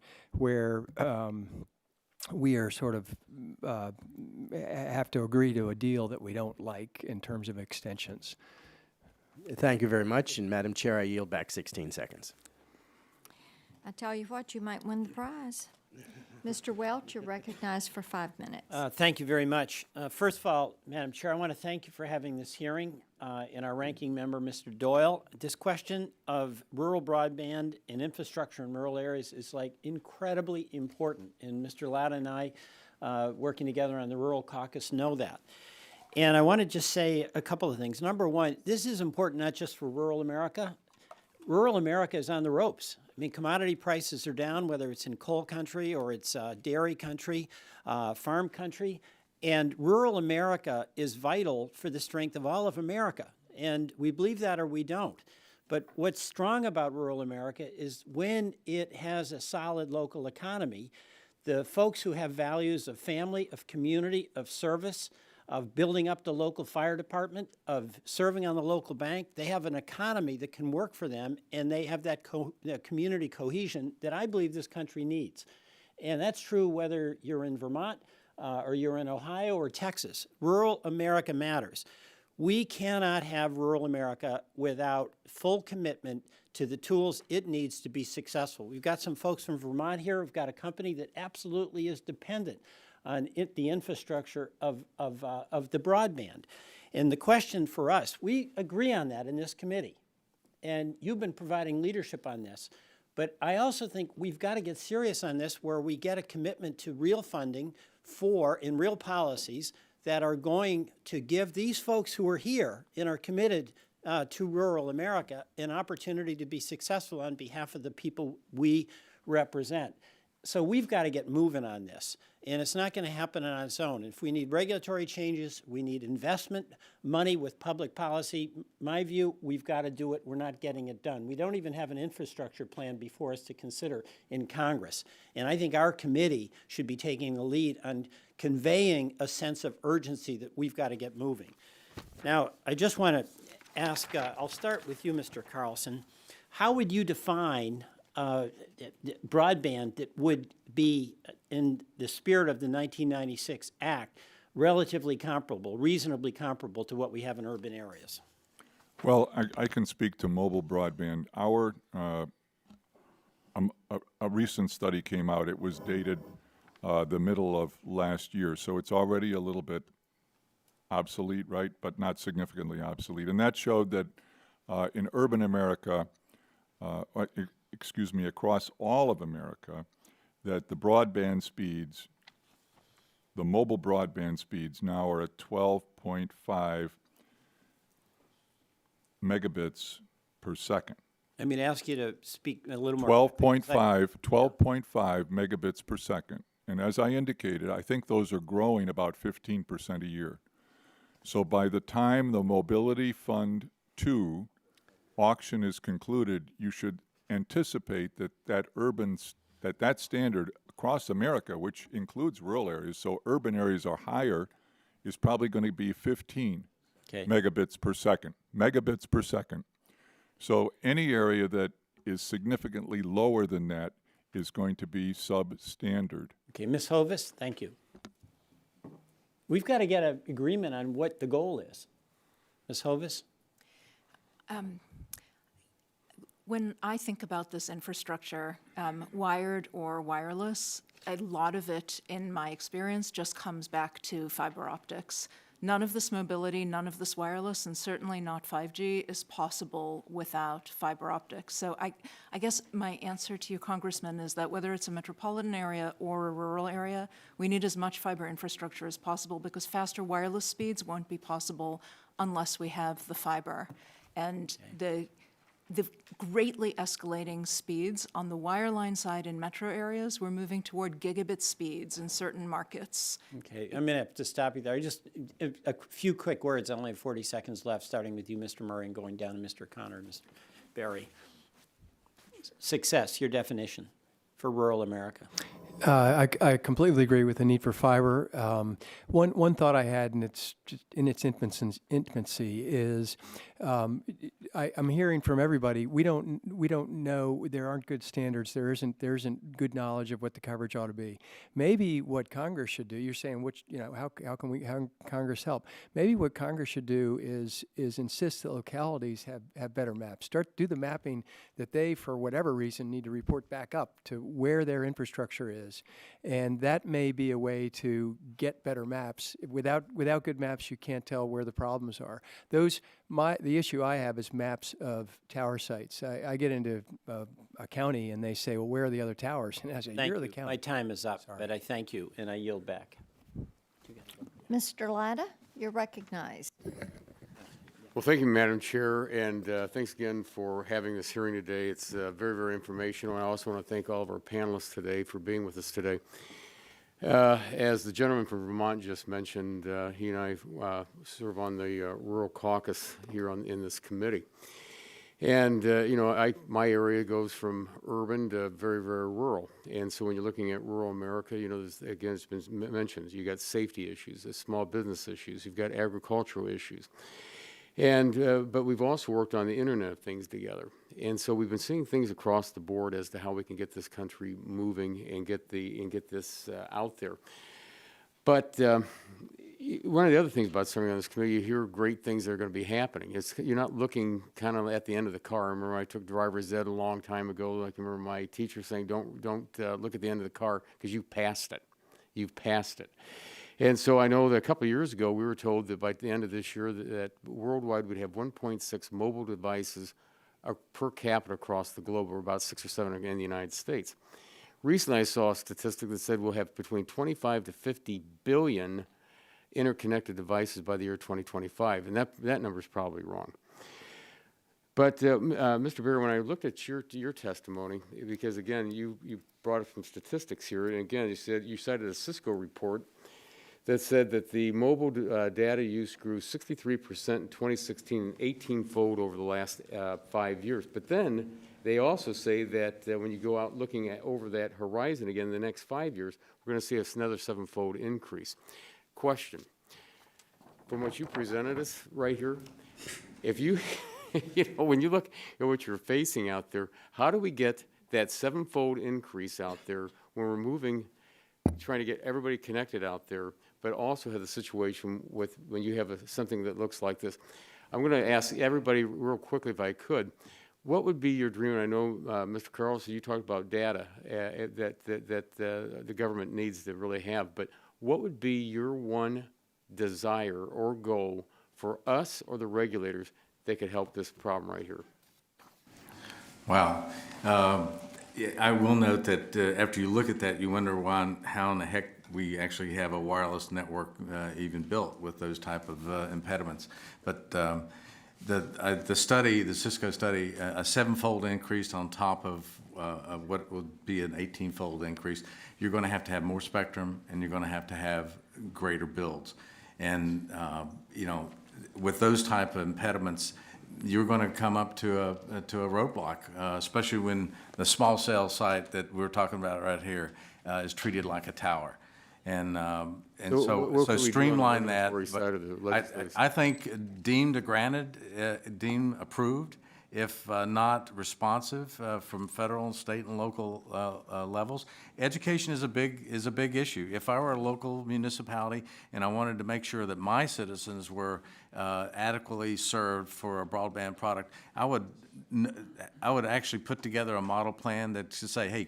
we are sort of have to agree to a deal that we don't like in terms of extensions. Thank you very much. And Madam Chair, I yield back 16 seconds. I tell you what, you might win the prize. Mr. Welch, you're recognized for 5 minutes. Thank you very much. First of all, Madam Chair, I want to thank you for having this hearing. and our ranking member, Mr. Doyle. This question of rural broadband and infrastructure in rural areas is like incredibly important. And Mr. Latta and I, working together on the Rural Caucus, know that. And I want to just say a couple of things. Number one, this is important not just for rural America. Rural America is on the ropes. I mean, commodity prices are down, whether it's in coal country or it's dairy country, farm country. And rural America is vital for the strength of all of America. And we believe that or we don't. But what's strong about rural America is when it has a solid local economy, the folks who have values of family, of community, of service, of building up the local fire department, of serving on the local bank, they have an economy that can work for them, and they have that community cohesion that I believe this country needs. And that's true whether you're in Vermont, or you're in Ohio or Texas. Rural America matters. We cannot have rural America without full commitment to the tools it needs to be successful. We've got some folks from Vermont here. We've got a company that absolutely is dependent on the infrastructure of the broadband. And the question for us, we agree on that in this committee. And you've been providing leadership on this. But I also think we've got to get serious on this where we get a commitment to real funding in real policies that are going to give these folks who are here and are committed to rural America an opportunity to be successful on behalf of the people we represent. So we've got to get moving on this, and it's not going to happen on its own. If we need regulatory changes, we need investment money with public policy. My view, we've got to do it. We're not getting it done. We don't even have an infrastructure plan before us to consider in Congress. And I think our committee should be taking the lead on conveying a sense of urgency that we've got to get moving. Now, I just want to ask, I'll start with you, Mr. Carlson. How would you define broadband that would be, in the spirit of the 1996 Act, relatively comparable, reasonably comparable to what we have in urban areas? Well, I can speak to mobile broadband. A recent study came out. It was dated the middle of last year, so it's already a little bit obsolete, right? But not significantly obsolete. And that showed that in urban America, across all of America, that the broadband speeds, the mobile broadband speeds now are at 12.5 megabits per second. I'm going to ask you to speak a little more. 12.5 megabits per second. And as I indicated, I think those are growing about 15% a year. So by the time the Mobility Fund 2 auction is concluded, you should anticipate that standard across America, which includes rural areas, so urban areas are higher, is probably going to be 15 megabits per second. Megabits per second. So any area that is significantly lower than that is going to be substandard. Okay, Ms. Hovis, thank you. We've got to get an agreement on what the goal is. Ms. Hovis? When I think about this infrastructure, wired or wireless, a lot of it, in my experience, just comes back to fiber optics. None of this mobility, none of this wireless, and certainly not 5G is possible without fiber optics. So I guess my answer to you, Congressman, is that whether it's a metropolitan area or a rural area, we need as much fiber infrastructure as possible because faster wireless speeds won't be possible unless we have the fiber. And the greatly escalating speeds on the wireline side in metro areas, we're moving toward gigabit speeds in certain markets. Okay, I'm going to have to stop you there. Just a few quick words. I only have 40 seconds left, starting with you, Mr. Murray, and going down to Mr. Connor and Mr. Berry. Success, your definition for rural America. I completely agree with the need for fiber. One thought I had, and it's just in its infancy, is I'm hearing from everybody we don't know, there aren't good standards. There isn't good knowledge of what the coverage ought to be. Maybe what Congress should do. You're saying how can Congress help? Maybe what Congress should do is insist that localities have better maps. Do the mapping that they, for whatever reason, need to report back up to where their infrastructure is. areas. And that may be a way to get better maps. Without good maps, you can't tell where the problems are. The issue I have is maps of tower sites. I get into a county and they say, well, where are the other towers? And I say, Thank you're you. the county. My time is up, but I thank you, and I yield back. Mr. Latta, you're recognized. Well, thank you, Madam Chair, and thanks again for having this hearing today. It's very, very informational. I also want to thank all of our panelists today for being with us today. As the gentleman from Vermont just mentioned, he and I serve on the Rural Caucus here in this committee. And, my area goes from urban to very, very rural. And so when you're looking at rural America, again, it's been mentioned, you got safety issues, small business issues, you've got agricultural issues. And, but we've also worked on the Internet of Things together. And so we've been seeing things across the board as to how we can get this country moving and get this out there. But one of the other things about serving on this committee, you hear great things that are going to be happening. You're not looking kind of at the end of the car. I remember I took driver's ed a long time ago. I can remember my teacher saying, don't look at the end of the car because you've passed it. You've passed it. And so I know that a couple of years ago, we were told that by the end of this year that worldwide we'd have 1.6 mobile devices per capita across the globe, or about 6 or 7 in the United States. Recently, I saw a statistic that said we'll have between 25 to 50 billion interconnected devices by the year 2025, and that number is probably wrong. But Mr. Beer, when I looked at your testimony, because again, you brought up some statistics here, and again, you cited a Cisco report that said that the mobile data use grew 63% in 2016 and 18-fold over the last 5 years. But then they also say that when you go out looking at over that horizon again in the next 5 years, we're going to see another 7-fold increase. Question: from what you presented us right here, if you, when you look at what you're facing out there, how do we get that 7-fold increase out there when we're trying to get everybody connected out there, but also have the situation with when you have something that looks like this? I'm going to ask everybody real quickly, if I could, what would be your dream? And I know, Mr. Carlson, you talked about data that the government needs to really have, but what would be your one desire or goal for us or the regulators that could help this problem right here? Wow. I will note that after you look at that, you wonder how in the heck we actually have a wireless network even built with those type of impediments. But the study, the Cisco study, a 7-fold increase on top of what would be an 18-fold increase. You're going to have more spectrum, and you're going to have greater builds. And with those type of impediments, you're going to come up to a roadblock, especially when the small cell site that we're talking about right here is treated like a tower. And so streamline that. I think deemed granted, deemed approved, if not responsive from federal, state, and local levels. Education is a big issue. If I were a local municipality and I wanted to make sure that my citizens were adequately served for a broadband product, I would actually put together a model plan that to say, hey,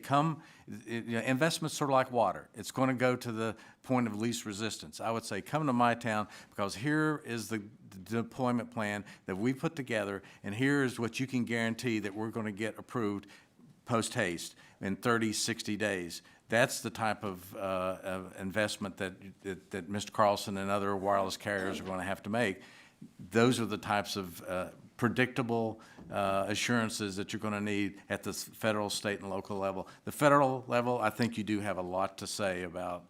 investment's sort of like water. It's going to go to the point of least resistance. I would say, come to my town, because here is the deployment plan that we put together, and here is what you can guarantee that we're going to get approved post-haste in 30, 60 days. That's the type of investment that Mr. Carlson and other wireless carriers are going to have to make. Those are the types of predictable assurances that you're going to need at the federal, state, and local level. The federal level, I think you do have a lot to say about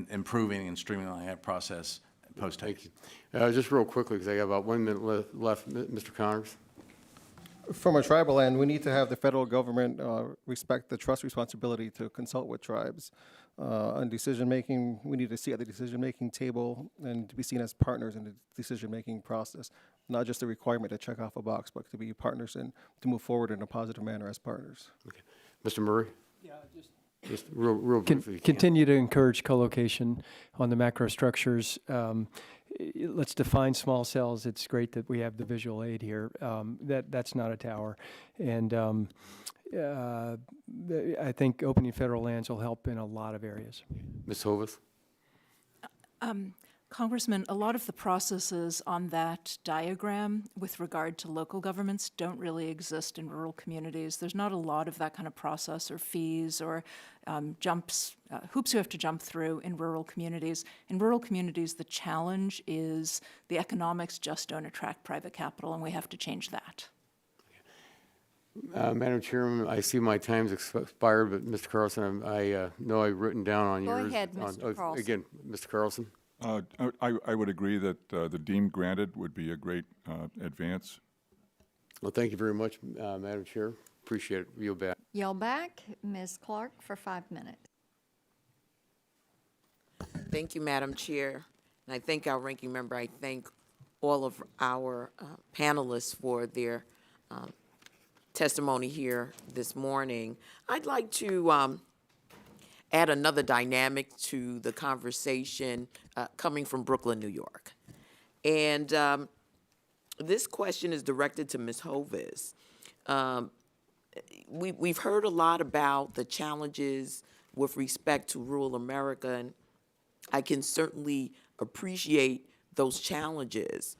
improving and streamlining that process post-haste. Thank you. Just real quickly, because I got about 1 minute left, Mr. Connors. From a tribal end, we need to have the federal government respect the trust responsibility to consult with tribes on decision-making. We need to see at the decision-making table and to be seen as partners in the decision-making process, not just a requirement to check off a box, but to be partners and to move forward in a positive manner as partners. Okay. Mr. Murray? Yeah, just real briefly. Continue to encourage co-location on the macro structures. let's define small cells. It's great that we have the visual aid here. That's not a tower. And I think opening federal lands will help in a lot of areas. Ms. Hovis? Congressman, a lot of the processes on that diagram with regard to local governments don't really exist in rural communities. There's not a lot of that kind of process or fees or hoops you have to jump through in rural communities. In rural communities, the challenge is the economics just don't attract private capital, and we have to change that. Madam Chairman, I see my time's expired, but Mr. Carlson, I know I've written down on Go yours. ahead, Mr. Carlson. Again, Mr. Carlson. I would agree that the deemed granted would be a great advance. Well, thank you very much, Madam Chair. Appreciate it. Yield back. Yell back, Ms. Clark, for 5 minutes. Thank you, Madam Chair. And I thank our ranking member. I thank all of our panelists for their testimony here this morning. I'd like to add another dynamic to the conversation coming from Brooklyn, New York. And this question is directed to Ms. Hovis. We've heard a lot about the challenges with respect to rural America, and I can certainly appreciate those challenges.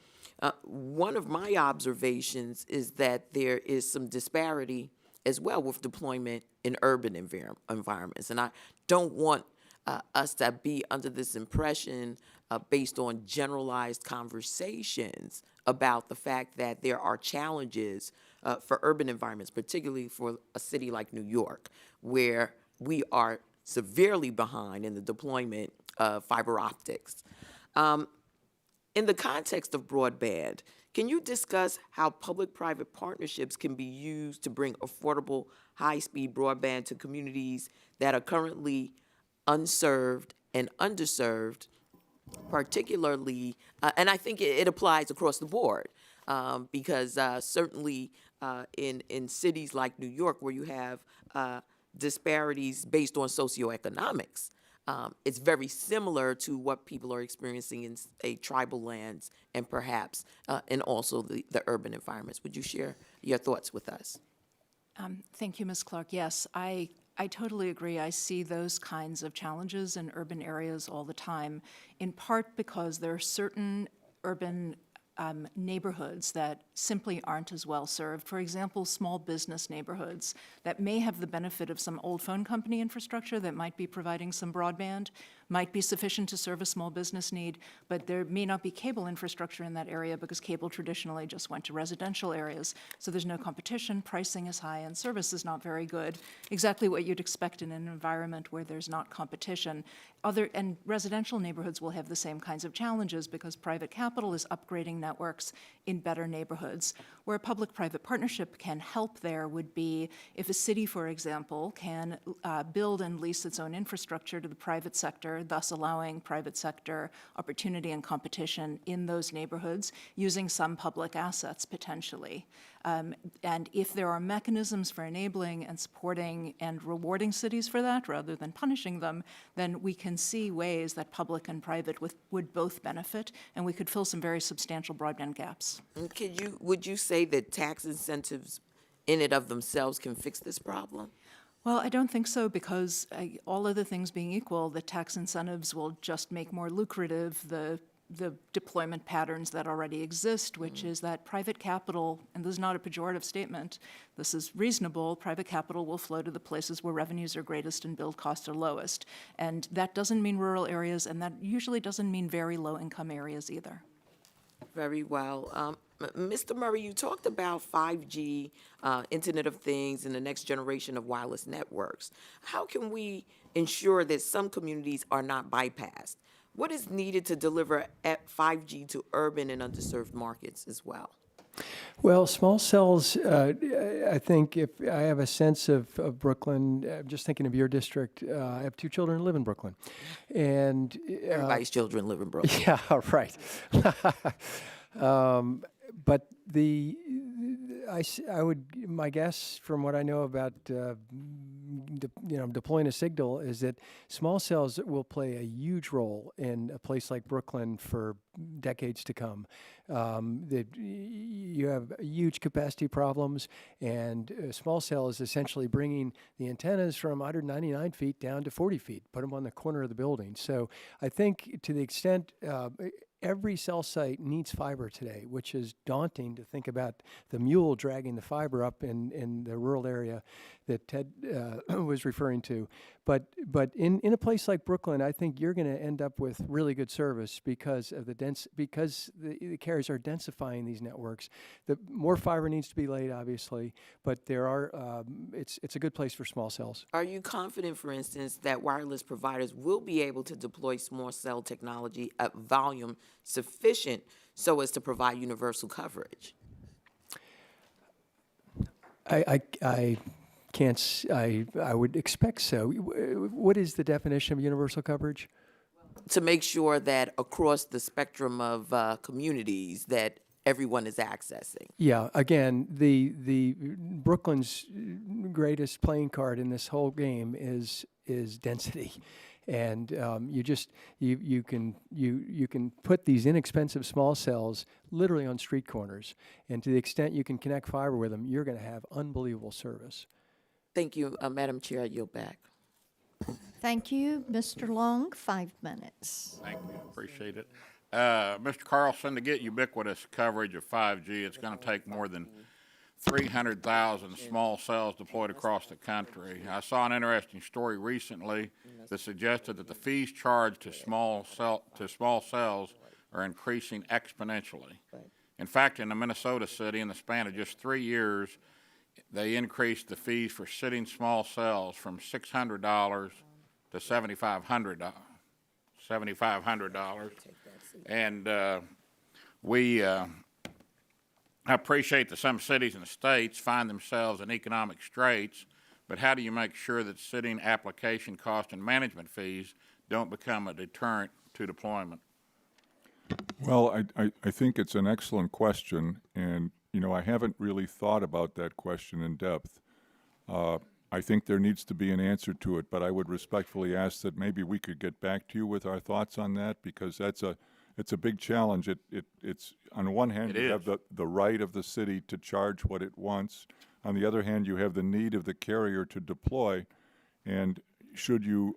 One of my observations is that there is some disparity as well with deployment in urban environments. And I don't want us to be under this impression based on generalized conversations about the fact that there are challenges for urban environments, particularly for a city like New York, where we are severely behind in the deployment of fiber optics. In the context of broadband, can you discuss how public-private partnerships can be used to bring affordable, high-speed broadband to communities that are currently unserved and underserved, particularly, and I think it applies across the board, because certainly in cities like New York, where you have disparities based on socioeconomics, it's very similar to what people are experiencing in tribal lands and perhaps and also the urban environments. Would you share your thoughts with us? Thank you, Ms. Clark. Yes, I totally agree. I see those kinds of challenges in urban areas all the time, in part because there are certain urban neighborhoods that simply aren't as well served. For example, small business neighborhoods that may have the benefit of some old phone company infrastructure that might be providing some broadband, might be sufficient to serve a small business need, but there may not be cable infrastructure in that area because cable traditionally just went to residential areas. So there's no competition, pricing is high, and service is not very good. Exactly what you'd expect in an environment where there's not competition. And residential neighborhoods will have the same kinds of challenges because private capital is upgrading networks in better neighborhoods. Where a public-private partnership can help there would be if a city, for example, can build and lease its own infrastructure to the private sector, thus allowing private sector opportunity and competition in those neighborhoods using some public assets potentially. And if there are mechanisms for enabling and supporting and rewarding cities for that rather than punishing them, then we can see ways that public and private would both benefit, and we could fill some very substantial broadband gaps. Would you say that tax incentives in and of themselves can fix this problem? Well, I don't think so, because all other things being equal, the tax incentives will just make more lucrative the deployment patterns that already exist, which is that private capital, and this is not a pejorative statement, this is reasonable, private capital will flow to the places where revenues are greatest and build costs are lowest. And that doesn't mean rural areas, and that usually doesn't mean very low-income areas either. Very well. Mr. Murray, you talked about 5G, Internet of Things, and the next generation of wireless networks. How can we ensure that some communities are not bypassed? What is needed to deliver 5G to urban and underserved markets as well? Well, small cells, I think if I have a sense of Brooklyn, just thinking of your district, I have 2 children who live in Brooklyn. And everybody's children live in Brooklyn. Yeah, right. But my guess from what I know about deploying a signal is that small cells will play a huge role in a place like Brooklyn for decades to come. That you have huge capacity problems, and a small cell is essentially bringing the antennas from 199 feet down to 40 feet, put them on the corner of the building. So I think to the extent every cell site needs fiber today, which is daunting to think about the mule dragging the fiber up in the rural area that Ted was referring to. But in a place like Brooklyn, I think you're going to end up with really good service because of the carriers are densifying these networks. The more fiber needs to be laid, obviously, but there are it's a good place for small cells. Are you confident, for instance, that wireless providers will be able to deploy small cell technology at volume sufficient so as to provide universal coverage? I can't. I would expect so. What is the definition of universal coverage? To make sure that across the spectrum of communities that everyone is accessing. Yeah. Again, the Brooklyn's greatest playing card in this whole game is density. And you can put these inexpensive small cells literally on street corners, and to the extent you can connect fiber with them, you're going to have unbelievable service. Thank you, Madam Chair. I yield back. Thank you. Mr. Long, 5 minutes. Thank you. Appreciate it. Mr. Carlson, to get ubiquitous coverage of 5G, it's going to take more than 300,000 small cells deployed across the country. I saw an interesting story recently that suggested that the fees charged to small cells are increasing exponentially. In fact, in a Minnesota city, in the span of just 3 years, they increased the fees for sitting small cells from $600 to $7,500. And I appreciate that some cities and states find themselves in economic straits, but how do you make sure that sitting application cost and management fees don't become a deterrent to deployment? Well, I think it's an excellent question, and I haven't really thought about that question in depth. I think there needs to be an answer to it, but I would respectfully ask that maybe we could get back to you with our thoughts on that, because it's a big challenge. It's on one hand you have the right of the city to charge what it wants. On the other hand, you have the need of the carrier to deploy, and should you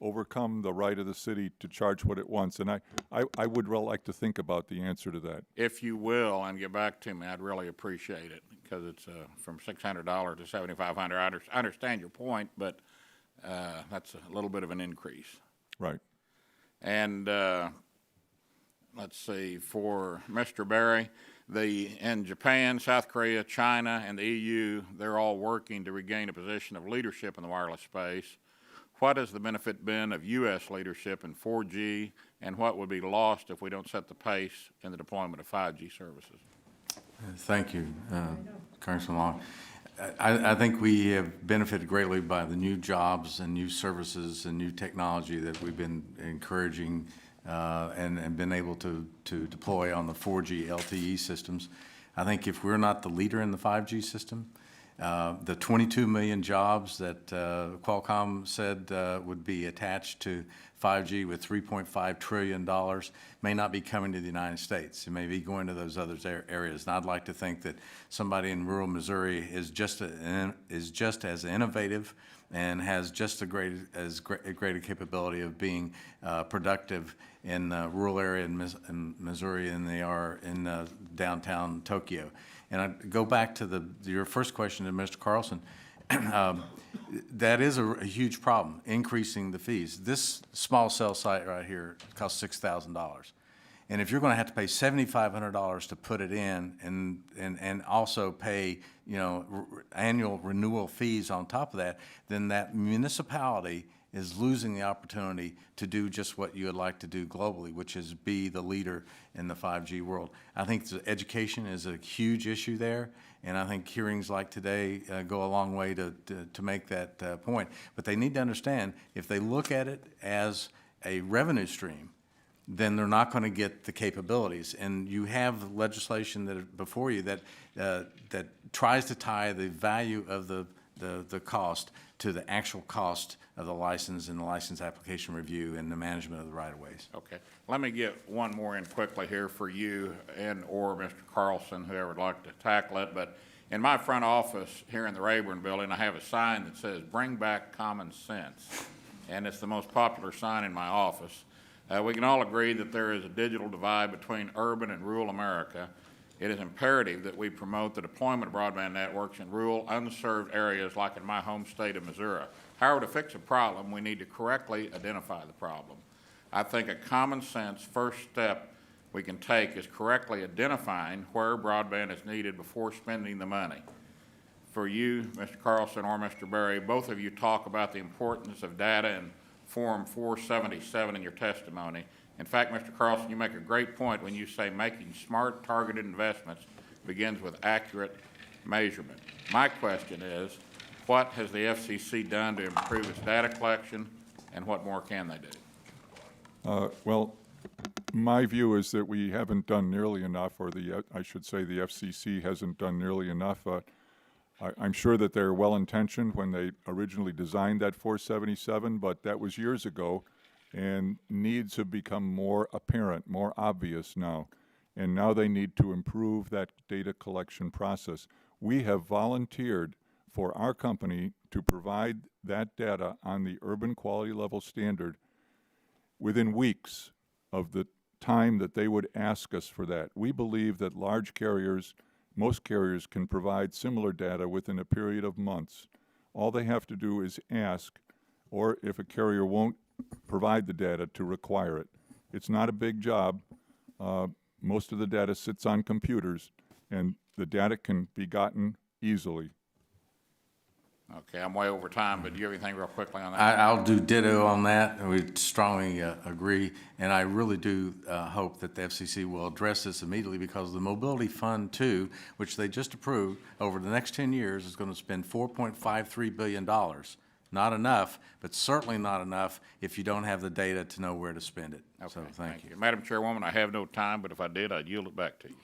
overcome the right of the city to charge what it wants? And I would really like to think about the answer to that. If you will, and get back to me, I'd really appreciate it, because it's from $600 to $7,500. I understand your point, but that's a little bit of an increase. Right. And let's see, for Mr. Berry, in Japan, South Korea, China, and the EU, they're all working to regain a position of leadership in the wireless space. What has the benefit been of U.S. leadership in 4G, and what would be lost if we don't set the pace in the deployment of 5G services? Thank you, Congressman Long. I think we have benefited greatly by the new jobs and new services and new technology that we've been encouraging and been able to deploy on the 4G LTE systems. I think if we're not the leader in the 5G system, the 22 million jobs that Qualcomm said would be attached to 5G with $3.5 trillion may not be coming to the United States. It may be going to those other areas. And I'd like to think that somebody in rural Missouri is just as innovative and has just as great a capability of being productive in the rural area in Missouri than they are in downtown Tokyo. And I go back to your first question to Mr. Carlson. That is a huge problem, increasing the fees. This small cell site right here costs $6,000. And if you're going to have to pay $7,500 to put it in and also pay, annual renewal fees on top of that, then that municipality is losing the opportunity to do just what you would like to do globally, which is be the leader in the 5G world. I think education is a huge issue there, and I think hearings like today go a long way to make that point. But they need to understand, if they look at it as a revenue stream, then they're not going to get the capabilities. And you have legislation that before you that tries to tie the value of the the cost to the actual cost of the license and the license application review and the management of the right-of-ways. Okay. Let me get one more in quickly here for you and/or Mr. Carlson, whoever would like to tackle it. But in my front office here in the Rayburn building, I have a sign that says, "Bring back common sense." And it's the most popular sign in my office. We can all agree that there is a digital divide between urban and rural America. It is imperative that we promote the deployment of broadband networks in rural, unserved areas like in my home state of Missouri. However, to fix a problem, we need to correctly identify the problem. I think a common sense first step we can take is correctly identifying where broadband is needed before spending the money. For you, Mr. Carlson or Mr. Berry, both of you talk about the importance of data in Form 477 in your testimony. In fact, Mr. Carlson, you make a great point when you say making smart, targeted investments begins with accurate measurement. My question is, what has the FCC done to improve its data collection, and what more can they do? Well, my view is that we haven't done nearly enough, or I should say the FCC hasn't done nearly enough. I'm sure that they're well-intentioned when they originally designed that 477, but that was years ago, and needs have become more apparent, more obvious now. And now they need to improve that data collection process. We have volunteered for our company to provide that data on the urban quality level standard within weeks of the time that they would ask us for that. We believe that large carriers, most carriers, can provide similar data within a period of months. All they have to do is ask, or if a carrier won't provide the data, to require it. It's not a big job. Most of the data sits on computers, and the data can be gotten easily. Okay, I'm way over time, but do you have anything real quickly on that? I'll do ditto on that. We strongly agree, and I really do hope that the FCC will address this immediately, because the Mobility Fund 2, which they just approved, over the next 10 years is going to spend $4.53 billion. Not enough, but certainly not enough if you don't have the data to know where to spend it. Okay, So thank you. Madam Chairwoman, I have no time, but if I did, I'd yield it back to you.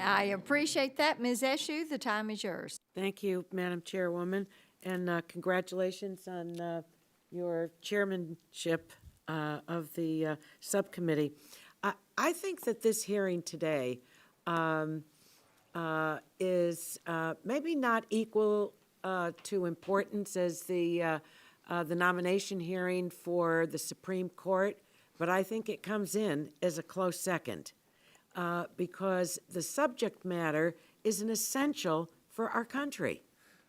I appreciate that. Ms. Eshu, the time is yours. Thank you, Madam Chairwoman, and congratulations on your chairmanship of the subcommittee. I think that this hearing today is maybe not equal to importance as the nomination hearing for the Supreme Court, but I think it comes in as a close second because the subject matter is an essential for our country.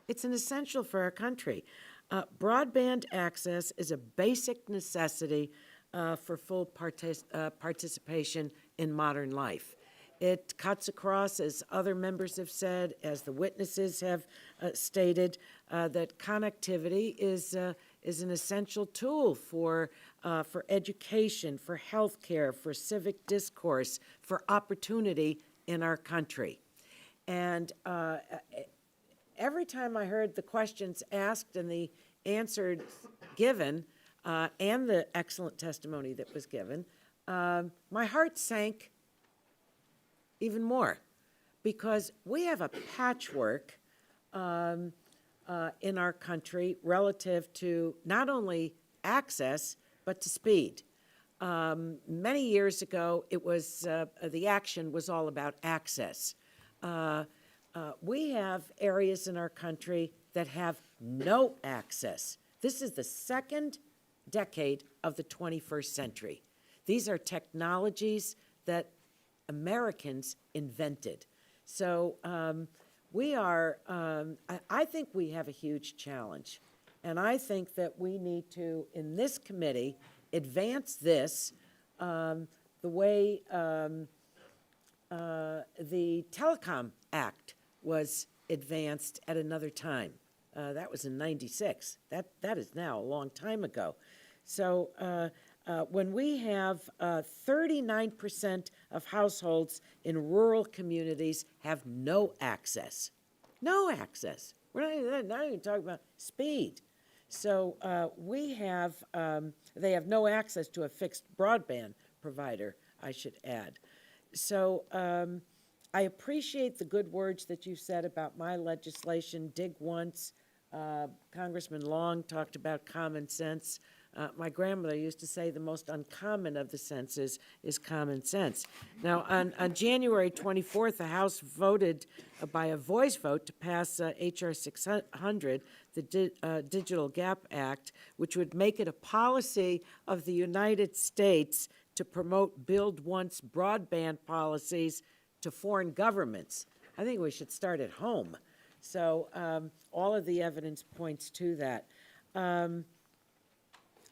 It's an essential for our country. Broadband access is a basic necessity for full participation in modern life. It cuts across, as other members have said, as the witnesses have stated, that connectivity is an essential tool for education, for healthcare, for civic discourse, for opportunity in our country. And every time I heard the questions asked and the answers given, and the excellent testimony that was given, my heart sank even more, because we have a patchwork in our country relative to not only access, but to speed. Many years ago, it was the action was all about access. We have areas in our country that have no access. This is the second decade of the 21st century. These are technologies that Americans invented. So I think we have a huge challenge. And I think that we need to, in this committee, advance this the way the Telecom Act was advanced at another time. That was in '96. That is now a long time ago. So when we have 39% of households in rural communities have no access. No access. We're not even talking about speed. So they have no access to a fixed broadband provider, I should add. So I appreciate the good words that you said about my legislation, dig once, Congressman Long talked about common sense. My grandmother used to say the most uncommon of the senses is common sense. Now, on January 24th, the House voted by a voice vote to pass H.R. 600, the Digital Gap Act, which would make it a policy of the United States to promote build once broadband policies to foreign governments. I think we should start at home. So all of the evidence points to that.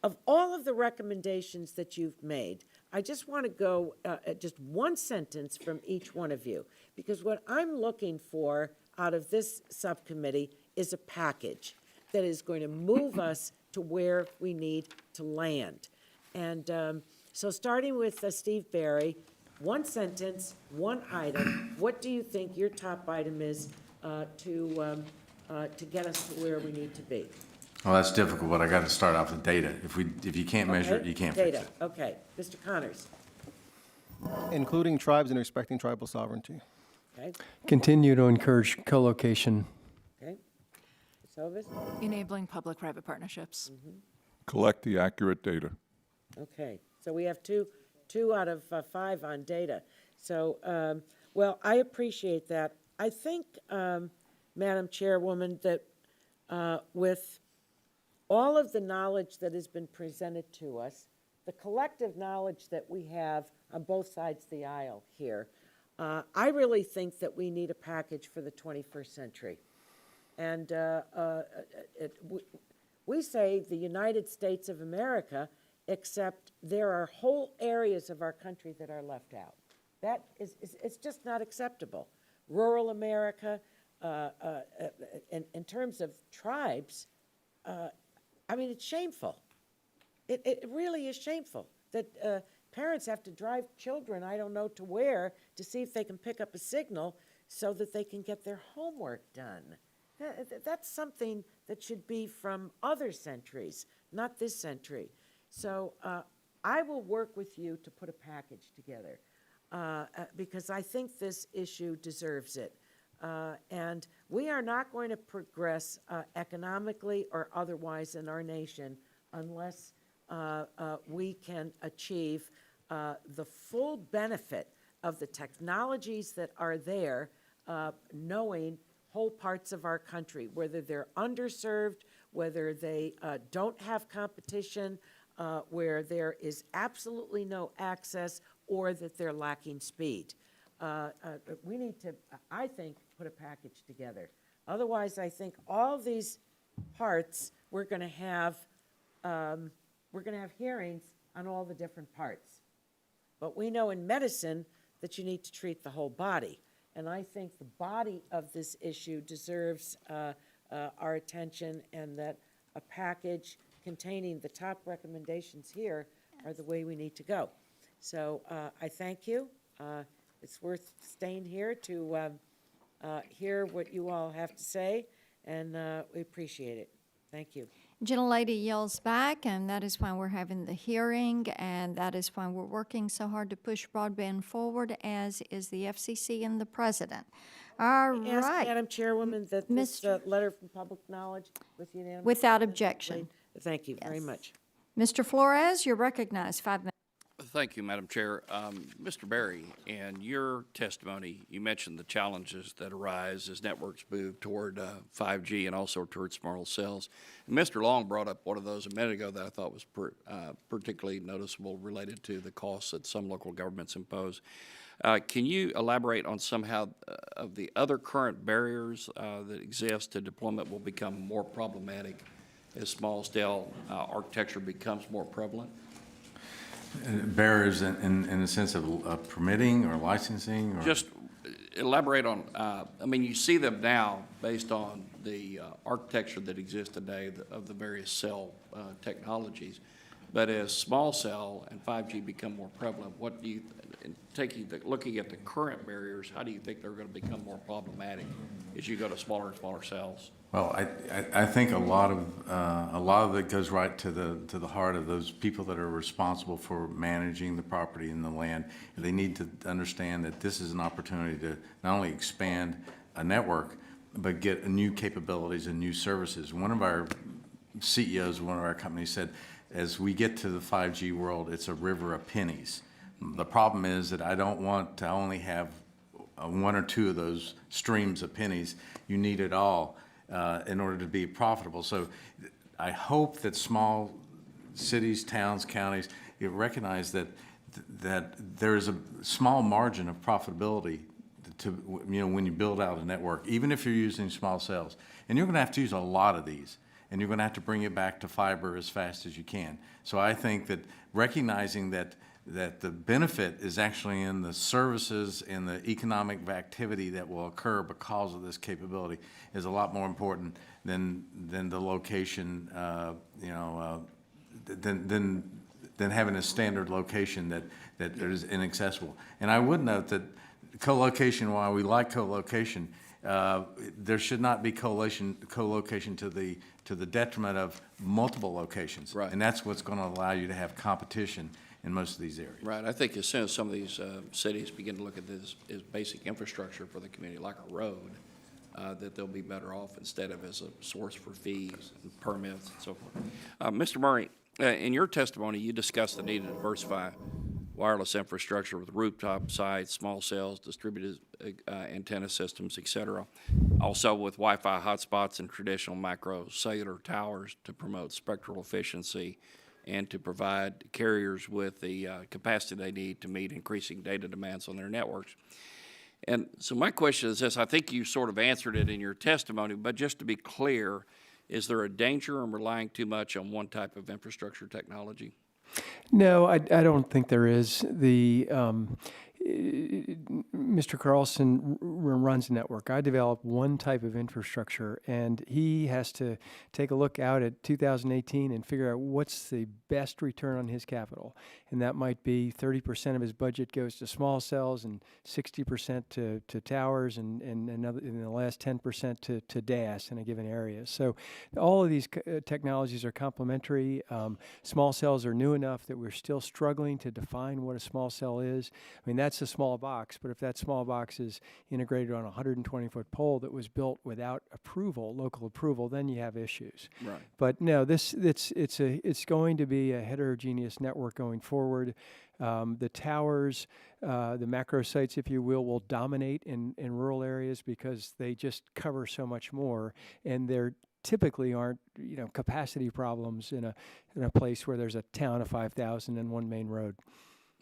Of all of the recommendations that you've made, I just want to go just one sentence from each one of you, because what I'm looking for out of this subcommittee is a package that is going to move us to where we need to land. And so starting with Steve Barry, one sentence, one item, what do you think your top item is to get us to where we need to be? Well, that's difficult, but I got to start off with data. If you can't measure it, you can't fix Data, it. okay. Mr. Connors? Including tribes and respecting tribal sovereignty. Okay, Continue to encourage co-location. okay. Ms. Hovis? Enabling public-private partnerships. Collect the accurate data. Okay, so we have two out of 5 on data. So, well, I appreciate that. I think, Madam Chairwoman, that with all of the knowledge that has been presented to us, the collective knowledge that we have on both sides of the aisle here, I really think that we need a package for the 21st century. And we say the United States of America, except there are whole areas of our country that are left out. That is, it's just not acceptable. Rural America, in terms of tribes, I mean, it's shameful. It really is shameful that parents have to drive children, I don't know to where, to see if they can pick up a signal so that they can get their homework done. That's something that should be from other centuries, not this century. So I will work with you to put a package together because I think this issue deserves it. And we are not going to progress economically or otherwise in our nation unless we can achieve the full benefit of the technologies that are there, knowing whole parts of our country, whether they're underserved, whether they don't have competition, where there is absolutely no access, or that they're lacking speed. We need to, I think, put a package together. Otherwise, I think all these parts, we're going to have hearings on all the different parts. But we know in medicine that you need to treat the whole body. And I think the body of this issue deserves our attention, and that a package containing the top recommendations here are the way we need to go. So I thank you. It's worth staying here to hear what you all have to say, and we appreciate it. Thank you. Gentlelady yells back, and that is why we're having the hearing, and that is why we're working so hard to push broadband forward, as is the FCC and the President. All Ask right. Madam Chairwoman that this letter from public knowledge with unanimous. Without objection. Thank you very much. Mr. Flores, you're recognized. 5 minutes. Thank you, Madam Chair. Mr. Berry, in your testimony, you mentioned the challenges that arise as networks move toward 5G and also toward small cells. And Mr. Long brought up one of those a minute ago that I thought was particularly noticeable, related to the costs that some local governments impose. Can you elaborate on somehow of the other current barriers that exist to deployment will become more problematic as small cell architecture becomes more prevalent? Barriers in the sense of permitting or licensing? Or? Just elaborate on, I mean, you see them now based on the architecture that exists today of the various cell technologies. But as small cell and 5G become more prevalent, what do you, looking at the current barriers, how do you think they're going to become more problematic as you go to smaller and smaller cells? Well, I think a lot of it goes right to the heart of those people that are responsible for managing the property and the land. They need to understand that this is an opportunity to not only expand a network, but get new capabilities and new services. One of our CEOs of one of our companies said, as we get to the 5G world, it's a river of pennies. The problem is that I don't want to only have one or two of those streams of pennies. You need it all in order to be profitable. So I hope that small cities, towns, counties, you recognize that there is a small margin of profitability to, when you build out a network, even if you're using small cells. And you're going to have to use a lot of these, and you're going to have to bring it back to fiber as fast as you can. So I think that recognizing that the benefit is actually in the services and the economic activity that will occur because of this capability is a lot more important than the location, than having a standard location that is inaccessible. And I would note that co-location, while we like co-location, there should not be co-location to the detriment of multiple locations. Right. And that's what's going to allow you to have competition in most of these areas. Right. I think as soon as some of these cities begin to look at this as basic infrastructure for the community, like a road, that they'll be better off instead of as a source for fees and permits and so forth. Mr. Murray, in your testimony, you discussed the need to diversify wireless infrastructure with rooftop sites, small cells, distributed antenna systems, et cetera. Also with Wi-Fi hotspots and traditional macro cellular towers to promote spectral efficiency and to provide carriers with the capacity they need to meet increasing data demands on their networks. And so my question is this, I think you sort of answered it in your testimony, but just to be clear, is there a danger in relying too much on one type of infrastructure technology? No, I don't think there is. Mr. Carlson runs a network. I develop one type of infrastructure, and he has to take a look out at 2018 and figure out what's the best return on his capital. And that might be 30% of his budget goes to small cells and 60% to towers and another, in the last 10% to DAS in a given area. So all of these technologies are complementary. Small cells are new enough that we're still struggling to define what a small cell is. I mean, that's a small box, but if that small box is integrated on a 120-foot pole that was built without approval, local approval, then you have issues. Right. But no, it's going to be a heterogeneous network going forward. The towers, the macro sites, if you will dominate in rural areas because they just cover so much more, and they're typically aren't, capacity problems in a place where there's a town of 5,000 and one main road.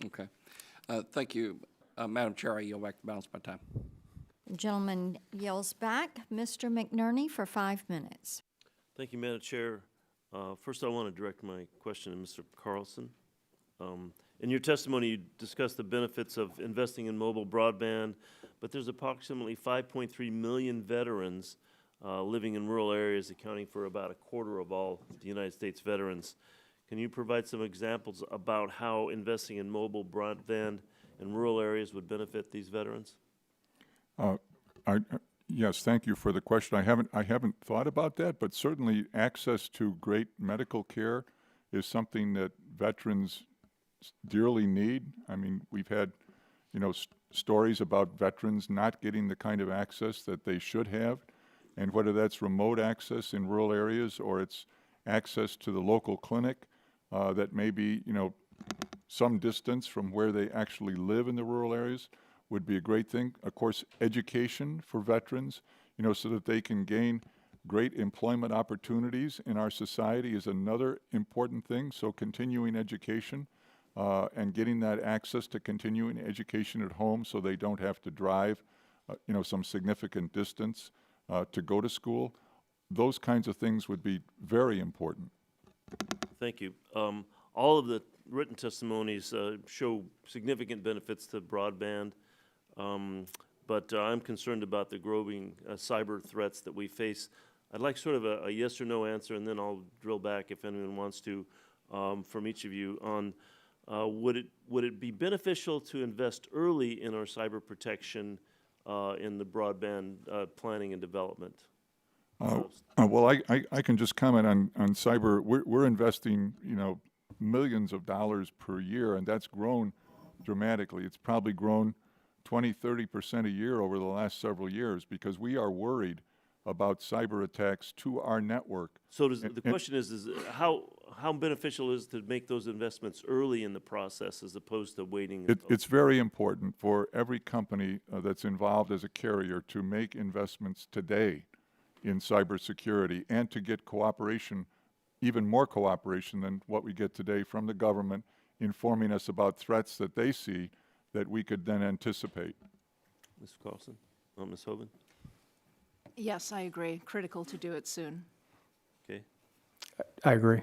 Okay. Thank you. Madam Chair, I yield back the balance of my time. Gentleman yields back. Mr. McNerney for 5 minutes. Thank you, Madam Chair. First, I want to direct my question to Mr. Carlson. In your testimony, you discussed the benefits of investing in mobile broadband, but there's approximately 5.3 million veterans living in rural areas, accounting for about a quarter of all the United States veterans. Can you provide some examples about how investing in mobile broadband in rural areas would benefit these veterans? Yes, thank you for the question. I haven't thought about that, but certainly access to great medical care is something that veterans dearly need. I mean, we've had, stories about veterans not getting the kind of access that they should have, and whether that's remote access in rural areas or it's access to the local clinic that may be, some distance from where they actually live in the rural areas would be a great thing. Of course, education for veterans, so that they can gain great employment opportunities in our society is another important thing. So continuing education and getting that access to continuing education at home so they don't have to drive, some significant distance to go to school. Those kinds of things would be very important. Thank you. All of the written testimonies show significant benefits to broadband, but I'm concerned about the growing cyber threats that we face. I'd like sort of a yes or no answer, and then I'll drill back if anyone wants to from each of you on would it be beneficial to invest early in our cyber protection in the broadband planning and development? Well, I can just comment on cyber. We're investing, millions of dollars per year, and that's grown dramatically. It's probably grown 20, 30% a year over the last several years because we are worried about cyber attacks to our network. So the question is how beneficial is it to make those investments early in the process as opposed to waiting? It's very important for every company that's involved as a carrier to make investments today in cybersecurity and to get cooperation, even more cooperation than what we get today from the government, informing us about threats that they see that we could then anticipate. Ms. Carlson? Ms. Hoven? Yes, I agree. Critical to do it soon. Okay. I agree.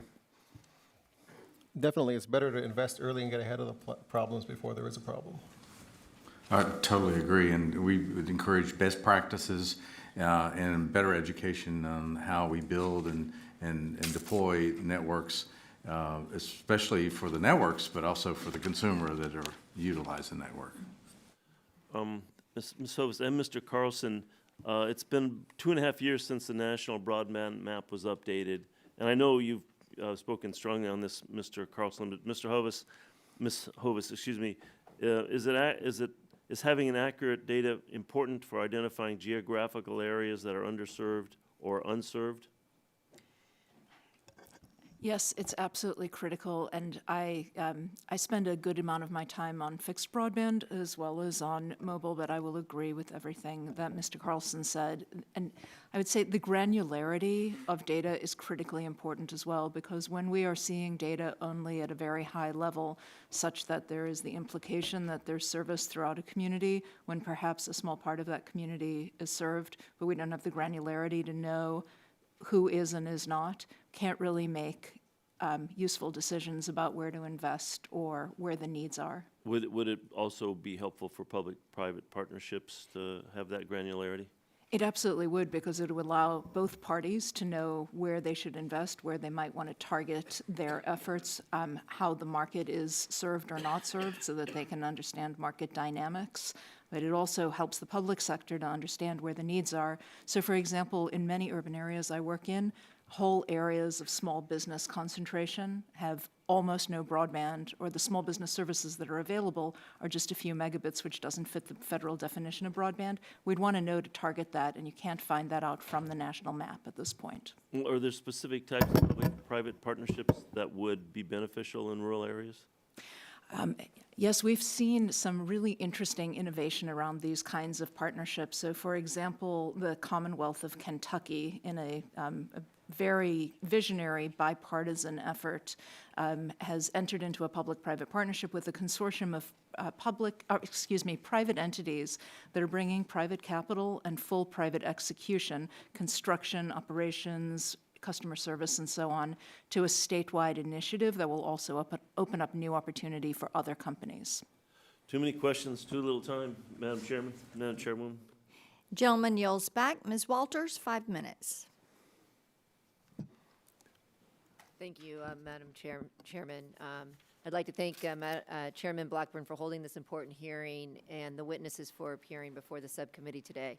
Definitely, it's better to invest early and get ahead of the problems before there is a problem. I totally agree, and we would encourage best practices and better education on how we build and deploy networks, especially for the networks, but also for the consumer that are utilizing the network. Ms. Hovis and Mr. Carlson, it's been 2.5 years since the national broadband map was updated, and I know you've spoken strongly on this, Mr. Carlson, but Mr. Hovis, Ms. Hovis, excuse me, is having an accurate data important for identifying geographical areas that are underserved or unserved? Yes, it's absolutely critical, and I spend a good amount of my time on fixed broadband as well as on mobile, but I will agree with everything that Mr. Carlson said. And I would say the granularity of data is critically important as well, because when we are seeing data only at a very high level, such that there is the implication that there's service throughout a community, when perhaps a small part of that community is served, but we don't have the granularity to know who is and is not, can't really make useful decisions about where to invest or where the needs are. Would it also be helpful for public-private partnerships to have that granularity? It absolutely would, because it would allow both parties to know where they should invest, where they might want to target their efforts, how the market is served or not served, so that they can understand market dynamics. But it also helps the public sector to understand where the needs are. So, for example, in many urban areas I work in, whole areas of small business concentration have almost no broadband, or the small business services that are available are just a few megabits, which doesn't fit the federal definition of broadband. We'd want to know to target that, and you can't find that out from the national map at this point. Are there specific types of public-private partnerships that would be beneficial in rural areas? Yes, we've seen some really interesting innovation around these kinds of partnerships. So, for example, the Commonwealth of Kentucky, in a very visionary bipartisan effort, has entered into a public-private partnership with a consortium of private entities that are bringing private capital and full private execution, construction, operations, customer service, and so on, to a statewide initiative that will also open up new opportunity for other companies. Too many questions, too little time, Madam Chairman, Madam Chairwoman. Gentleman yields back. Ms. Walters, 5 minutes. Thank you, Madam Chairman. I'd like to thank Chairman Blackburn for holding this important hearing and the witnesses for appearing before the subcommittee today.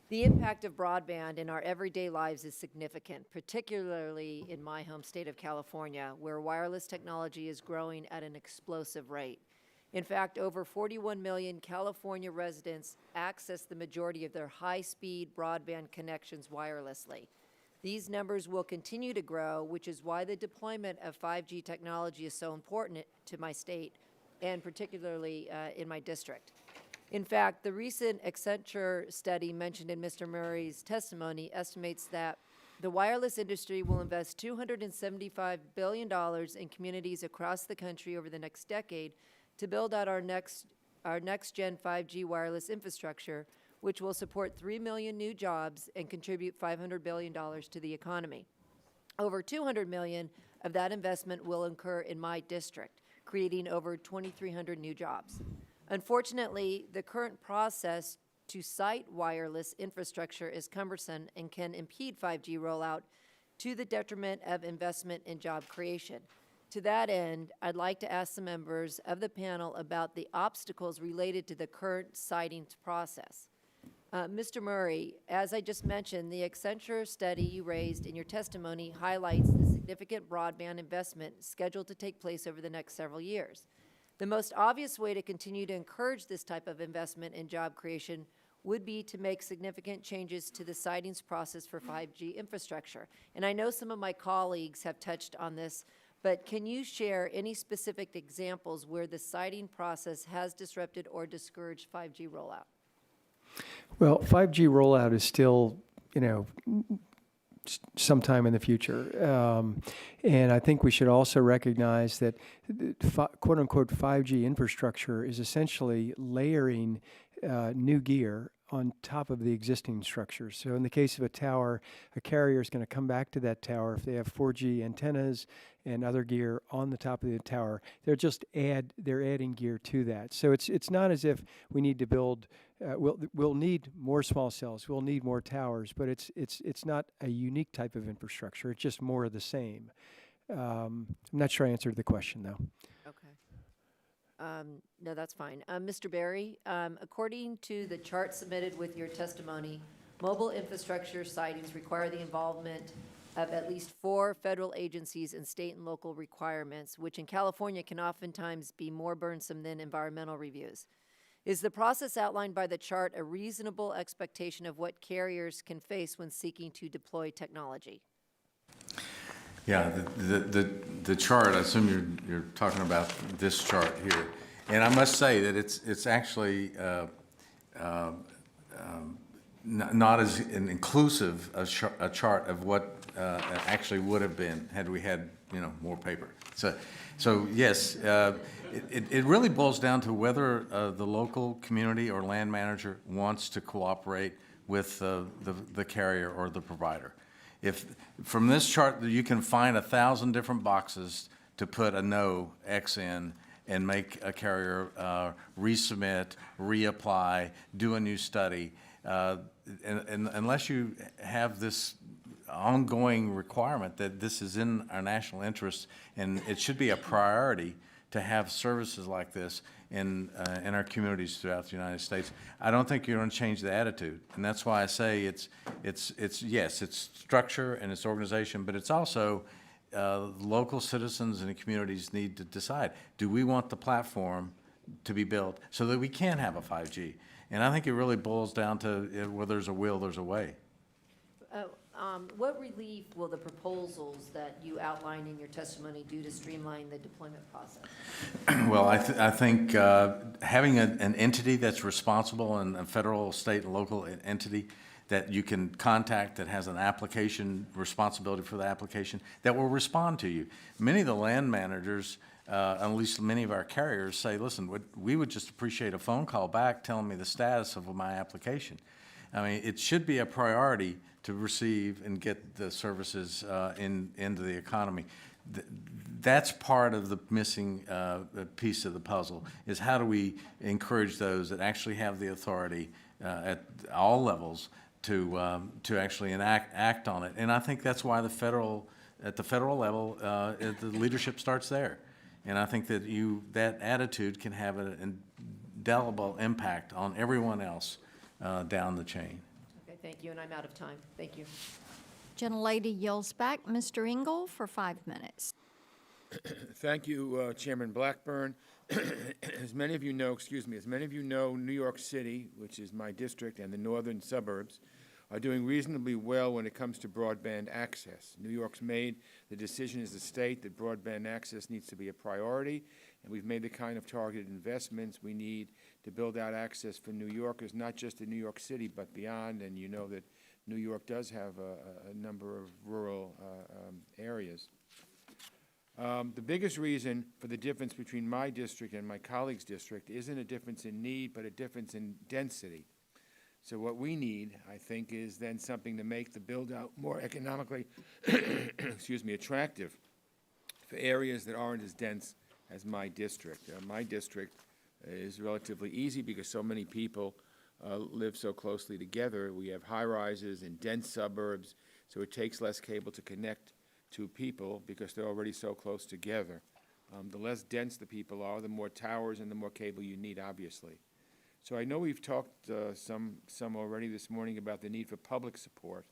The impact of broadband in our everyday lives is significant, particularly in my home state of California, where wireless technology is growing at an explosive rate. In fact, over 41 million California residents access the majority of their high-speed broadband connections wirelessly. These numbers will continue to grow, which is why the deployment of 5G technology is so important to my state, and particularly in my district. In fact, the recent Accenture study mentioned in Mr. Murray's testimony estimates that the wireless industry will invest $275 billion in communities across the country over the next decade to build out our next-gen 5G wireless infrastructure, which will support 3 million new jobs and contribute $500 billion to the economy. Over $200 million of that investment will incur in my district, creating over 2,300 new jobs. Unfortunately, the current process to site wireless infrastructure is cumbersome and can impede 5G rollout to the detriment of investment and job creation. To that end, I'd like to ask the members of the panel about the obstacles related to the current siting process. Mr. Murray, as I just mentioned, the Accenture study you raised in your testimony highlights the significant broadband investment scheduled to take place over the next several years. The most obvious way to continue to encourage this type of investment and job creation would be to make significant changes to the sightings process for 5G infrastructure. And I know some of my colleagues have touched on this, but can you share any specific examples where the siting process has disrupted or discouraged 5G rollout? Well, 5G rollout is still, sometime in the future. And I think we should also recognize that quote unquote 5G infrastructure is essentially layering new gear on top of the existing structures. So in the case of a tower, a carrier is going to come back to that tower if they have 4G antennas and other gear on the top of the tower. They're adding gear to that. So it's not as if we need to build. We'll need more small cells. We'll need more towers, but it's not a unique type of infrastructure. It's just more of the same. I'm not sure I answered the question though. Okay. No, that's fine. Mr. Berry, according to the chart submitted with your testimony, mobile infrastructure sightings require the involvement of at least 4 federal agencies and state and local requirements, which in California can oftentimes be more burdensome than environmental reviews. Is the process outlined by the chart a reasonable expectation of what carriers can face when seeking to deploy technology? Yeah, the chart, I assume you're talking about this chart here. And I must say that it's actually not as inclusive a chart of what actually would have been had we had, more paper. So yes, it really boils down to whether the local community or land manager wants to cooperate with the carrier or the provider. If from this chart you can find 1,000 different boxes to put a no X in and make a carrier resubmit, reapply, do a new study, and unless you have this ongoing requirement that this is in our national interest and it should be a priority to have services like this in our communities throughout the United States, I don't think you're going to change the attitude. And that's why I say it's yes, it's structure and it's organization, but it's also local citizens and the communities need to decide, do we want the platform to be built so that we can have a 5G? And I think it really boils down to where there's a will, there's a way. What relief will the proposals that you outlined in your testimony do to streamline the deployment process? Well, I think having an entity that's responsible, and a federal, state, and local entity that you can contact that has an application, responsibility for the application, that will respond to you. Many of the land managers, at least many of our carriers, say, listen, we would just appreciate a phone call back telling me the status of my application. I mean, it should be a priority to receive and get the services into the economy. That's part of the missing piece of the puzzle, is how do we encourage those that actually have the authority at all levels to actually act on it. And I think that's why at the federal level, the leadership starts there. And I think that that attitude can have an indelible impact on everyone else down the chain. Okay, thank you, and I'm out of time. Thank you. Gentlelady yields back. Mr. Engel for 5 minutes. Thank you, Chairman Blackburn. As many of you know, New York City, which is my district, and the northern suburbs are doing reasonably well when it comes to broadband access. New York's made the decision as a state that broadband access needs to be a priority, and we've made the kind of targeted investments we need to build out access for New Yorkers, not just in New York City, but beyond. And you know that New York does have a number of rural areas. The biggest reason for the difference between my district and my colleague's district isn't a difference in need, but a difference in density. So what we need, I think, is then something to make the build-out more economically attractive for areas that aren't as dense as my district. My district is relatively easy because so many people live so closely together. We have high-rises in dense suburbs, so it takes less cable to connect to people because they're already so close together. The less dense the people are, the more towers and the more cable you need, obviously. So I know we've talked some already this morning about the need for public support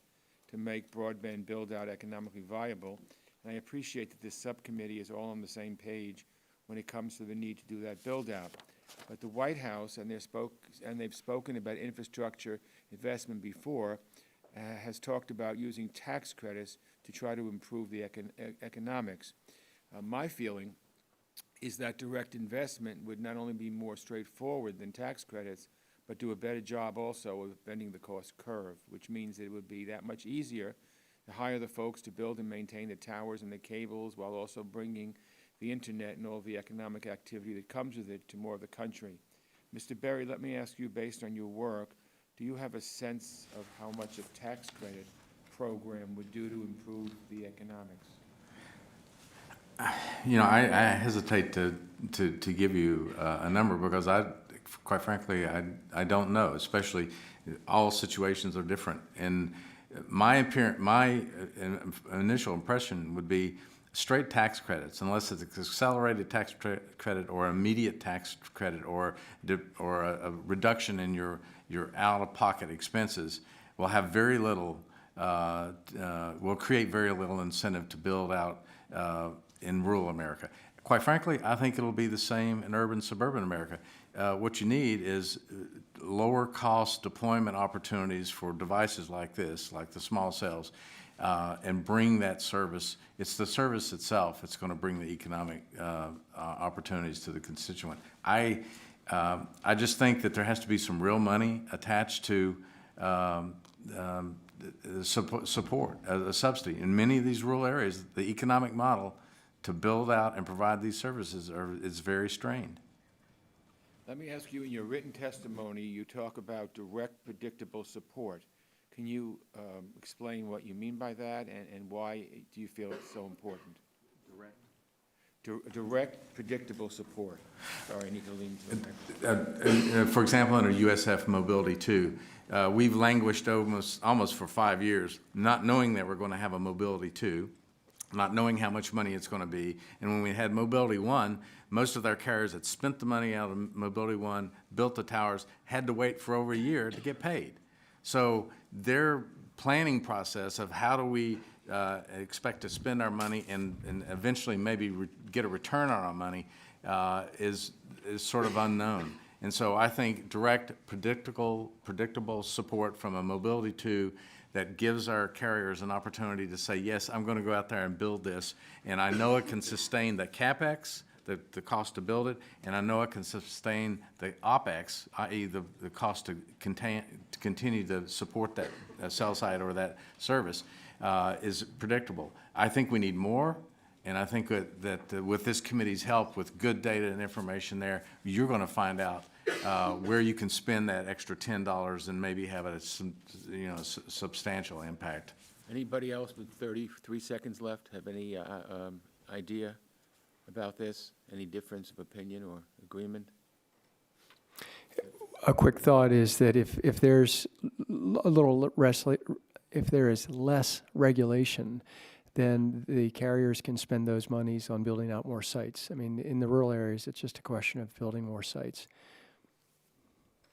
to make broadband build-out economically viable, and I appreciate that this subcommittee is all on the same page when it comes to the need to do that build-out. But the White House, and they've spoken about infrastructure investment before, has talked about using tax credits to try to improve the economics. My feeling is that direct investment would not only be more straightforward than tax credits, but do a better job also of bending the cost curve, which means it would be that much easier to hire the folks to build and maintain the towers and the cables while also bringing the internet and all the economic activity that comes with it to more of the country. Mr. Berry, let me ask you, based on your work, do you have a sense of how much a tax credit program would do to improve the economics? You know, I hesitate to give you a number because quite frankly, I don't know, especially all situations are different. And my initial impression would be straight tax credits, unless it's an accelerated tax credit or immediate tax credit or a reduction in your out-of-pocket expenses, will have very little, will create very little incentive to build out in rural America. Quite frankly, I think it'll be the same in urban, suburban America. What you need is lower cost deployment opportunities for devices like this, like the small cells, and bring that service. It's the service itself that's going to bring the economic opportunities to the constituent. I just think that there has to be some real money attached to support, a subsidy. In many of these rural areas, the economic model to build out and provide these services is very strained. Let me ask you, in your written testimony, you talk about direct, predictable support. Can you explain what you mean by that, and why do you feel it's so important? Direct, predictable support. Sorry, I need to lean to the next. For example, under USF Mobility 2, we've languished almost for 5 years, not knowing that we're going to have a Mobility 2, not knowing how much money it's going to be. And when we had Mobility 1, most of their carriers had spent the money out of Mobility 1, built the towers, had to wait for over a year to get paid. So their planning process of how do we expect to spend our money and eventually maybe get a return on our money is sort of unknown. And so I think direct, predictable support from a Mobility 2 that gives our carriers an opportunity to say, yes, I'm going to go out there and build this, and I know it can sustain the CapEx, the cost to build it, and I know it can sustain the OpEx, i.e. the cost to continue to support that cell site or that service, is predictable. I think we need more, and I think that with this committee's help, with good data and information there, you're going to find out where you can spend that extra $10 and maybe have a substantial impact. Anybody else with 33 seconds left have any idea about this? Any difference of opinion or agreement? A quick thought is that if there's if there is less regulation, then the carriers can spend those monies on building out more sites. I mean, in the rural areas, it's just a question of building more sites.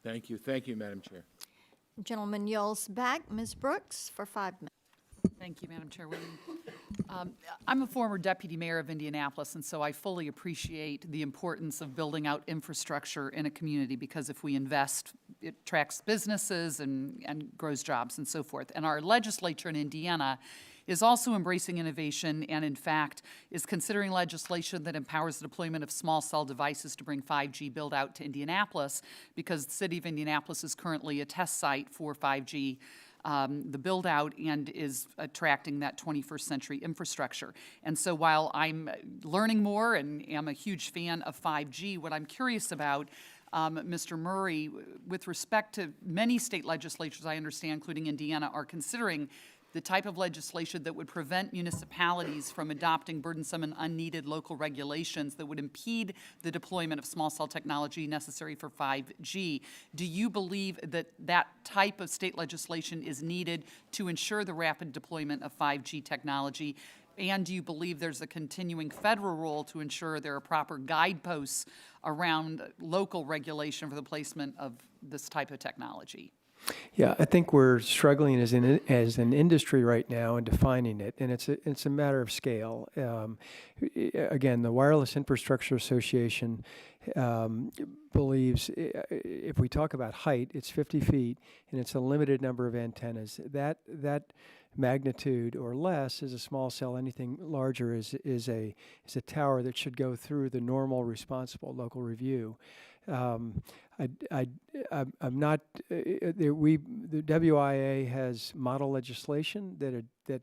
Thank you. Thank you, Madam Chair. Gentleman yells back. Ms. Brooks for 5 minutes. Thank you, Madam Chairwoman. I'm a former deputy mayor of Indianapolis, and so I fully appreciate the importance of building out infrastructure in a community, because if we invest, it attracts businesses and grows jobs and so forth. And our legislature in Indiana is also embracing innovation and, in fact, is considering legislation that empowers the deployment of small cell devices to bring 5G build out to Indianapolis, because the city of Indianapolis is currently a test site for 5G. The build out and is attracting that 21st century infrastructure. And so while I'm learning more and am a huge fan of 5G, what I'm curious about, Mr. Murray, with respect to many state legislatures, I understand, including Indiana, are considering the type of legislation that would prevent municipalities from adopting burdensome and unneeded local regulations that would impede the deployment of small cell technology necessary for 5G. Do you believe that that type of state legislation is needed to ensure the rapid deployment of 5G technology? And do you believe there's a continuing federal role to ensure there are proper guideposts around local regulation for the placement of this type of technology? Yeah, I think we're struggling as an industry right now in defining it, and it's a matter of scale. Again, the Wireless Infrastructure Association believes if we talk about height, it's 50 feet, and it's a limited number of antennas. That magnitude or less is a small cell. Anything larger is a tower that should go through the normal responsible local review. I'm not. The WIA has model legislation that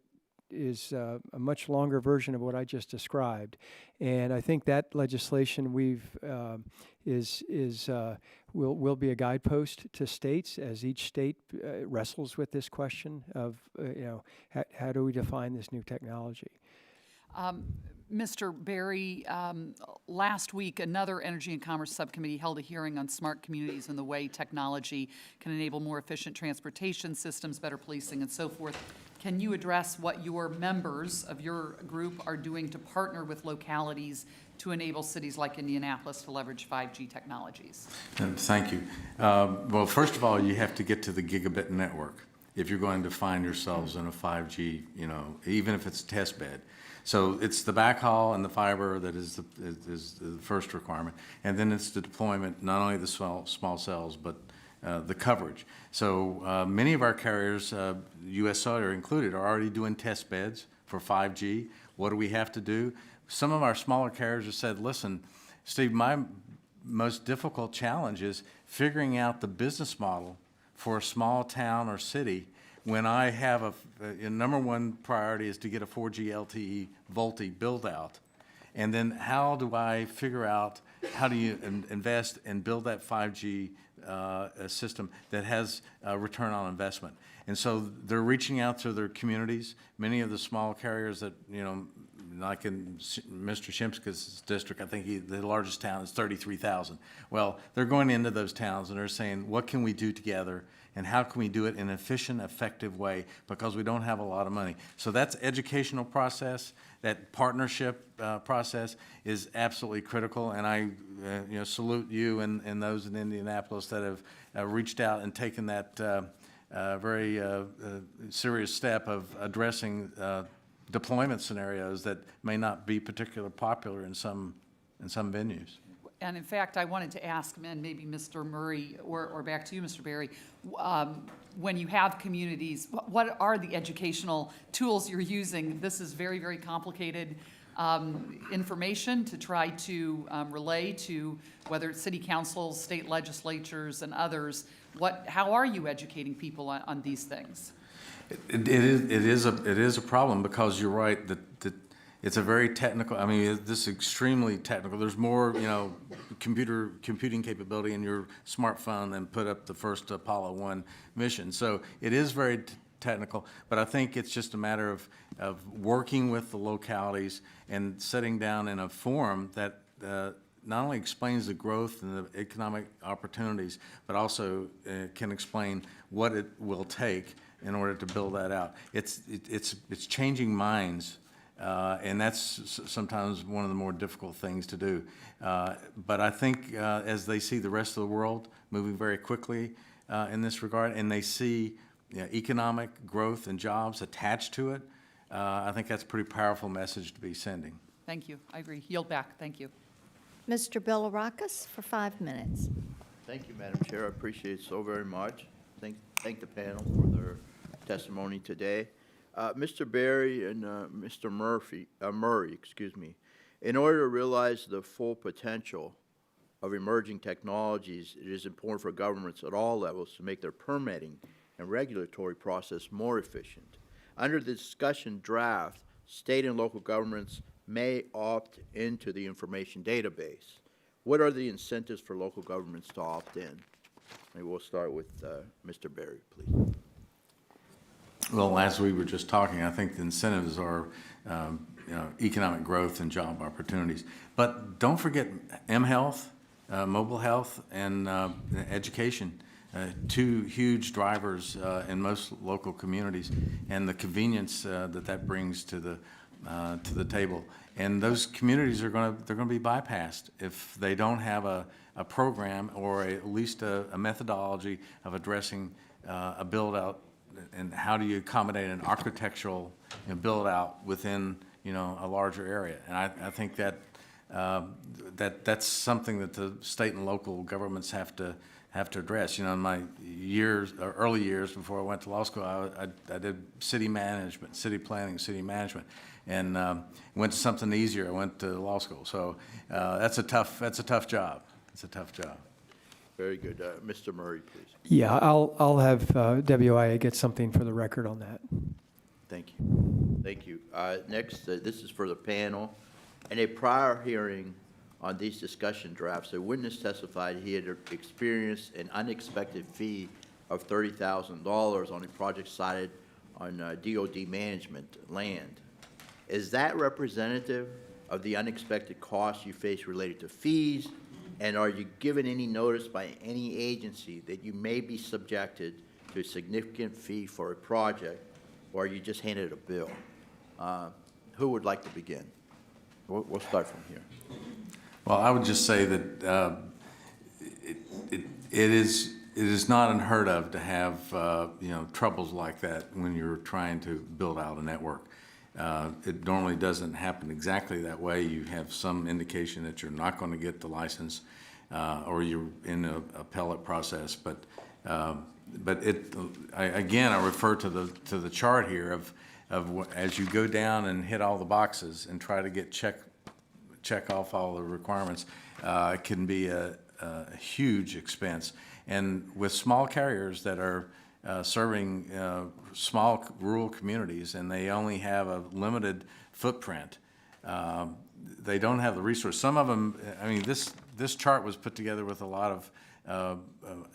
is a much longer version of what I just described, and I think that legislation will be a guidepost to states as each state wrestles with this question of how do we define this new technology. Mr. Berry, last week, another Energy and Commerce Subcommittee held a hearing on smart communities and the way technology can enable more efficient transportation systems, better policing, and so forth. Can you address what your members of your group are doing to partner with localities to enable cities like Indianapolis to leverage 5G technologies? Thank you. Well, first of all, you have to get to the gigabit network if you're going to find yourselves in a 5G, even if it's a test bed. So it's the backhaul and the fiber that is the first requirement, and then it's the deployment, not only the small cells, but the coverage. So many of our carriers, U.S. Cellular included, are already doing test beds for 5G. What do we have to do? Some of our smaller carriers have said, listen, Steve, my most difficult challenge is figuring out the business model for a small town or city when I have a number one priority is to get a 4G LTE VoLTE build out. And then how do I figure out how do you invest and build that 5G system that has a return on investment? And so they're reaching out to their communities. Many of the small carriers that, like in Mr. Shimska's district, I think the largest town is 33,000. Well, they're going into those towns and they're saying, what can we do together? And how can we do it in an efficient, effective way, because we don't have a lot of money. So that's educational process. That partnership process is absolutely critical, and I salute you and those in Indianapolis that have reached out and taken that very serious step of addressing deployment scenarios that may not be particularly popular in some venues. And in fact, I wanted to ask, and maybe Mr. Murray, or back to you, Mr. Berry, when you have communities, what are the educational tools you're using? This is very, very complicated information to try to relay to whether it's city councils, state legislatures, and others. How are you educating people on these things? It is a problem, because you're right that it's a very technical. I mean, this is extremely technical. There's more, computing capability in your smartphone than put up the first Apollo 1 mission. So it is very technical, but I think it's just a matter of working with the localities and sitting down in a forum that not only explains the growth and the economic opportunities, but also can explain what it will take in order to build that out. It's changing minds. And that's sometimes one of the more difficult things to do. But I think as they see the rest of the world moving very quickly in this regard, and they see economic growth and jobs attached to it, I think that's a pretty powerful message to be sending. Thank you. I agree. Yield back. Thank you. Mr. Bilirakis for 5 minutes. Thank you, Madam Chair. I appreciate it so very much. Thank the panel for their testimony today. Mr. Berry and Mr. Murray, in order to realize the full potential of emerging technologies, it is important for governments at all levels to make their permitting and regulatory process more efficient. Under the discussion draft, state and local governments may opt into the information database. What are the incentives for local governments to opt in? Maybe we'll start with Mr. Berry, please. Well, as we were just talking, I think the incentives are economic growth and job opportunities. But don't forget mHealth, mobile health, and education, two huge drivers in most local communities, and the convenience that brings to the table. And those communities they're going to be bypassed if they don't have a program or at least a methodology of addressing a build-out, and how do you accommodate an architectural build-out within, a larger area? And I think that that's something that the state and local governments have to address. In my early years before I went to law school, I did city management, city planning, city management, and went to something easier. I went to law school. So that's a tough job. It's a tough job. Very good. Mr. Murray, please. Yeah, I'll have WIA get something for the record on that. Thank you. Thank you. Next, this is for the panel. In a prior hearing on these discussion drafts, a witness testified he had experienced an unexpected fee of $30,000 on a project cited on DOD management land. Is that representative of the unexpected costs you face related to fees? And are you given any notice by any agency that you may be subjected to a significant fee for a project, or are you just handed a bill? Who would like to begin? We'll start from here. Well, I would just say that it is not unheard of to have troubles like that when you're trying to build out a network. It normally doesn't happen exactly that way. You have some indication that you're not going to get the license, or you're in an appellate process. But again, I refer to the chart here of as you go down and hit all the boxes and try to get check off all the requirements, it can be a huge expense. And with small carriers that are serving small rural communities, and they only have a limited footprint, they don't have the resource. Some of them, I mean, this chart was put together with a lot of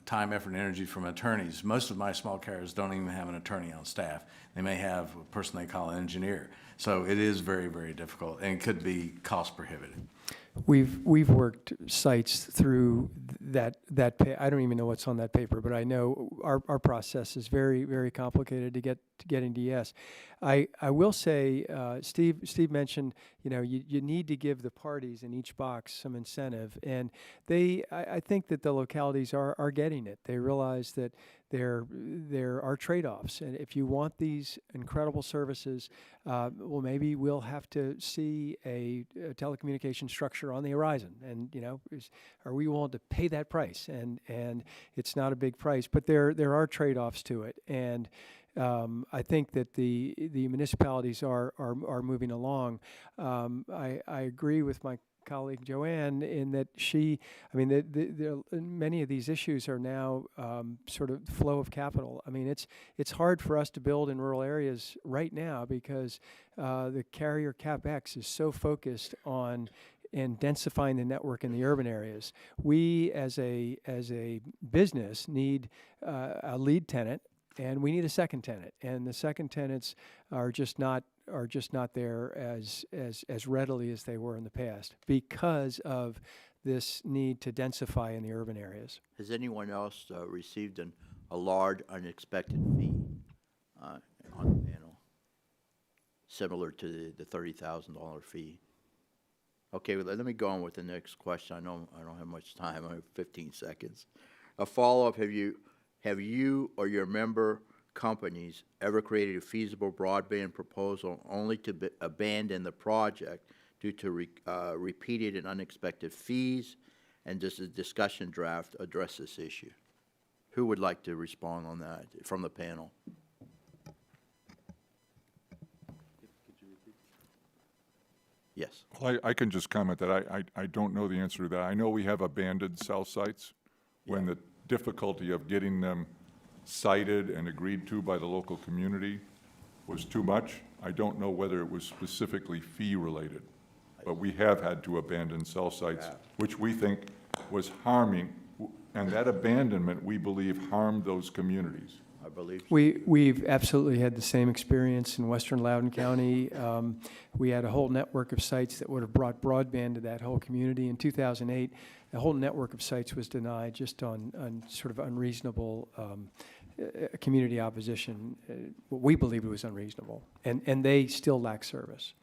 time, effort, and energy from attorneys. Most of my small carriers don't even have an attorney on staff. They may have a person they call an engineer. So it is very, very difficult, and could be cost prohibitive. We've worked sites through that I don't even know what's on that paper, but I know our process is very, very complicated to get into yes. I will say, Steve mentioned, you need to give the parties in each box some incentive, and I think that the localities are getting it. They realize that there are trade-offs, and if you want these incredible services, well, maybe we'll have to see a telecommunication structure on the horizon, and are we willing to pay that price? And it's not a big price, but there are trade-offs to it, and I think that the municipalities are moving along. I agree with my colleague Joanne in that many of these issues are now sort of flow of capital. I mean, it's hard for us to build in rural areas right now because the carrier CapEx is so focused on densifying the network in the urban areas. We as a business need a lead tenant, and we need a second tenant, and the second tenants are just not there as readily as they were in the past because of this need to densify in the urban areas. Has anyone else received a large unexpected fee on the panel, similar to the $30,000 fee? Okay, well, let me go on with the next question. I know I don't have much time. I have 15 seconds. A follow-up: Have you or your member companies ever created a feasible broadband proposal only to abandon the project due to repeated and unexpected fees? And does the discussion draft address this issue? Who would like to respond on that from the panel? Yes. Well, I can just comment that I don't know the answer to that. I know we have abandoned cell sites when the difficulty of getting them cited and agreed to by the local community was too much. I don't know whether it was specifically fee-related, but we have had to abandon cell sites, which we think was harming, and that abandonment, we believe, harmed those communities. I believe so. We've absolutely had the same experience in western Loudoun County. We had a whole network of sites that would have brought broadband to that whole community. In 2008, a whole network of sites was denied just on sort of unreasonable community opposition. What we believed was unreasonable, and they still lack service.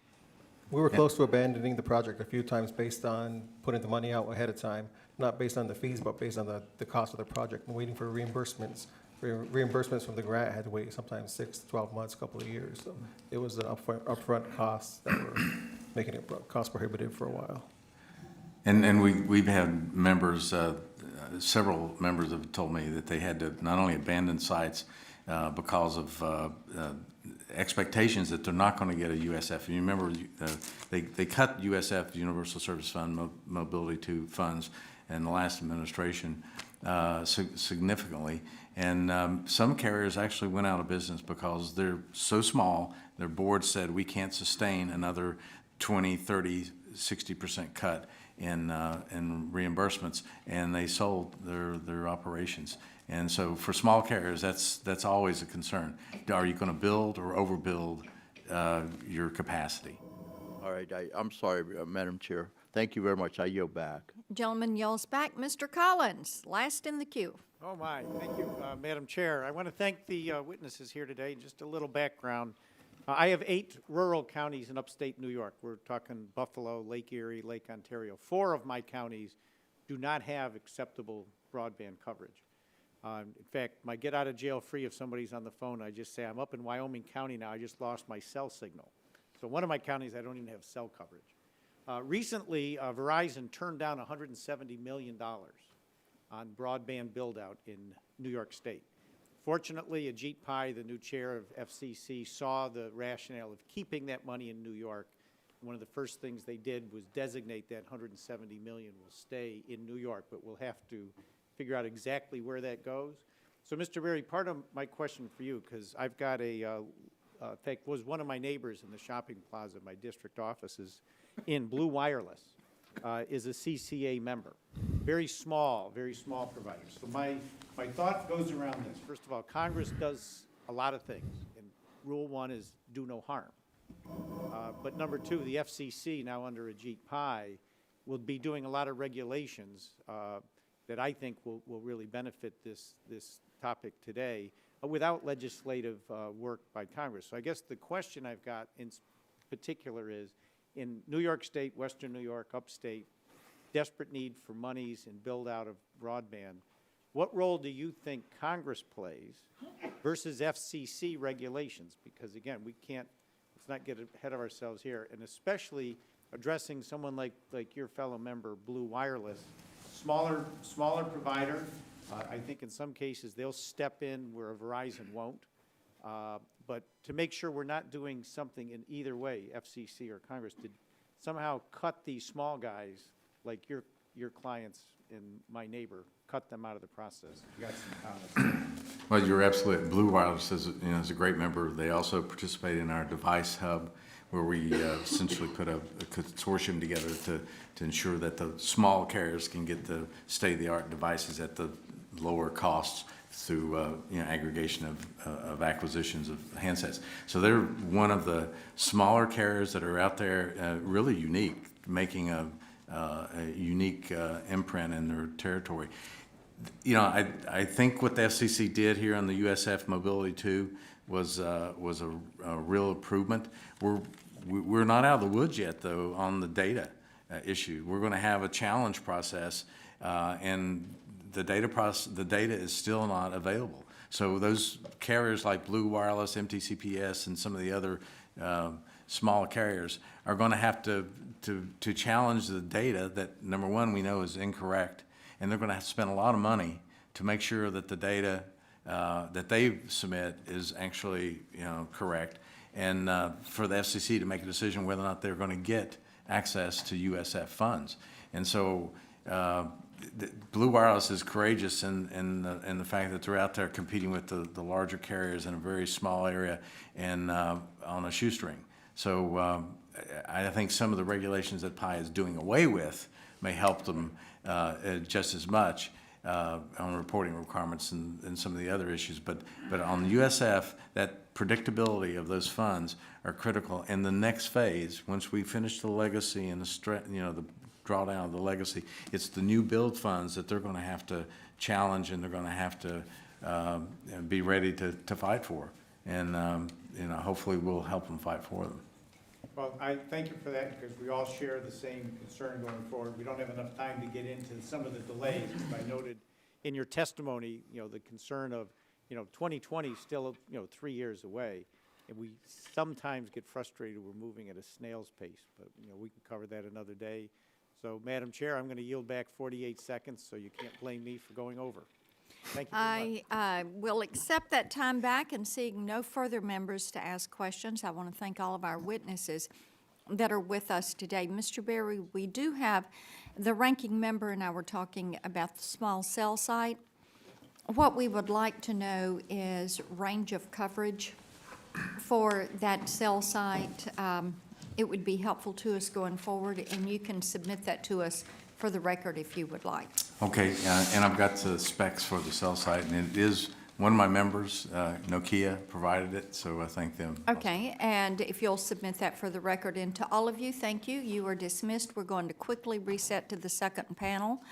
We were close to abandoning the project a few times based on putting the money out ahead of time, not based on the fees, but based on the cost of the project and waiting for reimbursements Reimbursements from the grant had to wait sometimes 6 to 12 months, a couple of years. So it was an upfront costs that were making it cost prohibitive for a while. And we've had members, several members have told me that they had to not only abandon sites because of expectations that they're not going to get a USF. And you remember they cut USF, Universal Service Fund, Mobility 2 funds in the last administration significantly. And some carriers actually went out of business because they're so small, their board said we can't sustain another 20, 30, 60% cut in reimbursements, and they sold their operations. And so for small carriers, that's always a concern. Are you going to build or overbuild your capacity? All right, I'm sorry, Madam Chair. Thank you very much. I yield back. Gentleman yells back, Mr. Collins, last in the queue. Oh, my. Thank you, Madam Chair. I want to thank the witnesses here today. Just a little background. I have 8 rural counties in upstate New York. We're talking Buffalo, Lake Erie, Lake Ontario. 4 of my counties do not have acceptable broadband coverage. In fact, my get out of jail free, if somebody's on the phone, I just say, I'm up in Wyoming County now, I just lost my cell signal. So one of my counties, I don't even have cell coverage. Recently, Verizon turned down $170 million on broadband build-out in New York State. Fortunately, Ajit Pai, the new chair of FCC, saw the rationale of keeping that money in New York. One of the first things they did was designate that $170 million will stay in New York, but we'll have to figure out exactly where that goes. So, Mr. Berry, part of my question for you, because I've got in fact, was one of my neighbors in the shopping plaza, my district offices in Blue Wireless, is a CCA member. Very small provider. So my thought goes around this. First of all, Congress does a lot of things, and Rule 1 is do no harm. But number 2, the FCC, now under Ajit Pai, will be doing a lot of regulations that I think will really benefit this topic today without legislative work by Congress. So I guess the question I've got in particular is, in New York State, Western New York, upstate, desperate need for monies and build out of broadband, what role do you think Congress plays versus FCC regulations? Because again, let's not get ahead of ourselves here, and especially addressing someone like your fellow member, Blue Wireless, smaller provider. I think in some cases they'll step in where Verizon won't. But to make sure we're not doing something in either way, FCC or Congress, to somehow cut these small guys like your clients and my neighbor, cut them out of the process. You got some comments? Well, you're absolutely. Blue Wireless is a great member. They also participate in our device hub, where we essentially put a consortium together to ensure that the small carriers can get the state-of-the-art devices at the lower costs through aggregation of acquisitions of handsets. So they're one of the smaller carriers that are out there, really unique, making a unique imprint in their territory. You know, I think what the FCC did here on the USF Mobility 2 was a real improvement. We're not out of the woods yet, though, on the data issue. We're going to have a challenge process, and the data is still not available. So those carriers like Blue Wireless, MTCPS, and some of the other small carriers are going to have to challenge the data that, number one, we know is incorrect, and they're going to have to spend a lot of money to make sure that the data that they submit is actually correct, and for the FCC to make a decision whether or not they're going to get access to USF funds. And so Blue Wireless is courageous in the fact that they're out there competing with the larger carriers in a very small area and on a shoestring. So I think some of the regulations that PI is doing away with may help them just as much on reporting requirements and some of the other issues. But on the USF, that predictability of those funds are critical. In the next phase, once we finish the legacy and the drawdown of the legacy, it's the new build funds that they're going to have to challenge, and they're going to have to be ready to fight for. And hopefully we'll help them fight for them. Well, I thank you for that, because we all share the same concern going forward. We don't have enough time to get into some of the delays. I noted in your testimony, the concern of 2020 is still, 3 years away, and we sometimes get frustrated we're moving at a snail's pace, but, we can cover that another day. So, Madam Chair, I'm going to yield back 48 seconds, so you can't blame me for going over. Thank you very much. I will accept that time back, and seeing no further members to ask questions, I want to thank all of our witnesses that are with us today. Mr. Berry, we do have the ranking member and I were talking about the small cell site. What we would like to know is range of coverage for that cell site. It would be helpful to us going forward, and you can submit that to us for the record if you would like. Okay, and I've got the specs for the cell site, and it is, one of my members, Nokia, provided it, so I thank them. Okay, and if you'll submit that for the record, and to all of you, thank you. You are dismissed. We're going to quickly reset to the second panel.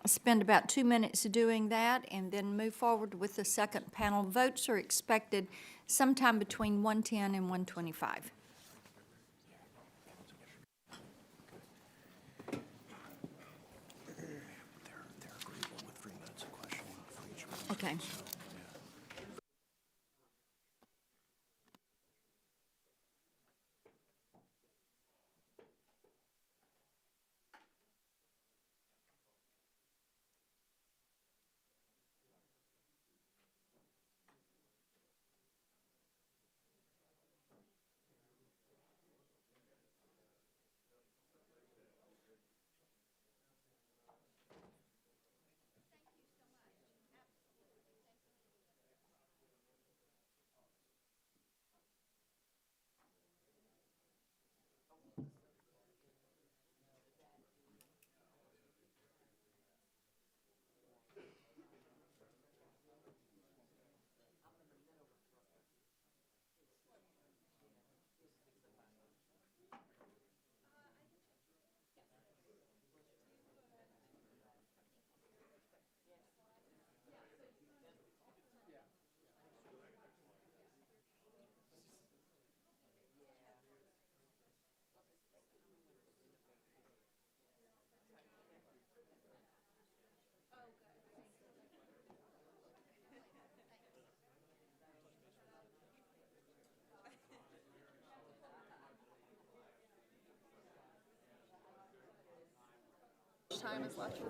Spend about 2 minutes doing that, and then move forward with the second panel. Votes are expected sometime between 1:10 and 1:25. Okay. Time is left.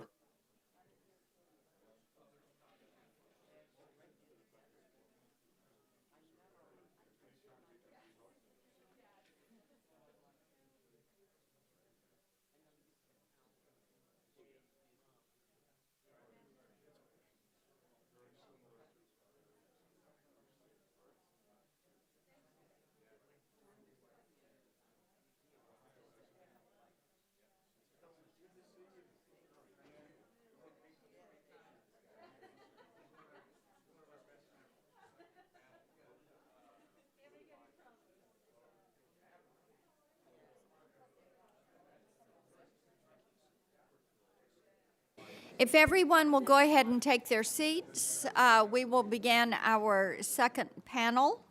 If everyone will go ahead and take their seats, we will begin our second panel.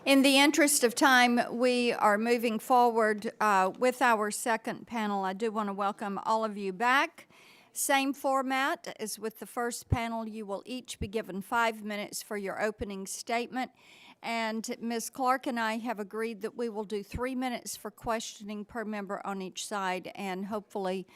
In the interest of time, we are moving forward with our second panel. I do want to welcome all of you back. Same format as with the first panel. You will each be given 5 minutes for your opening statement. And Ms. Clark and I have agreed that we will do 3 minutes for questioning per member on each side, and hopefully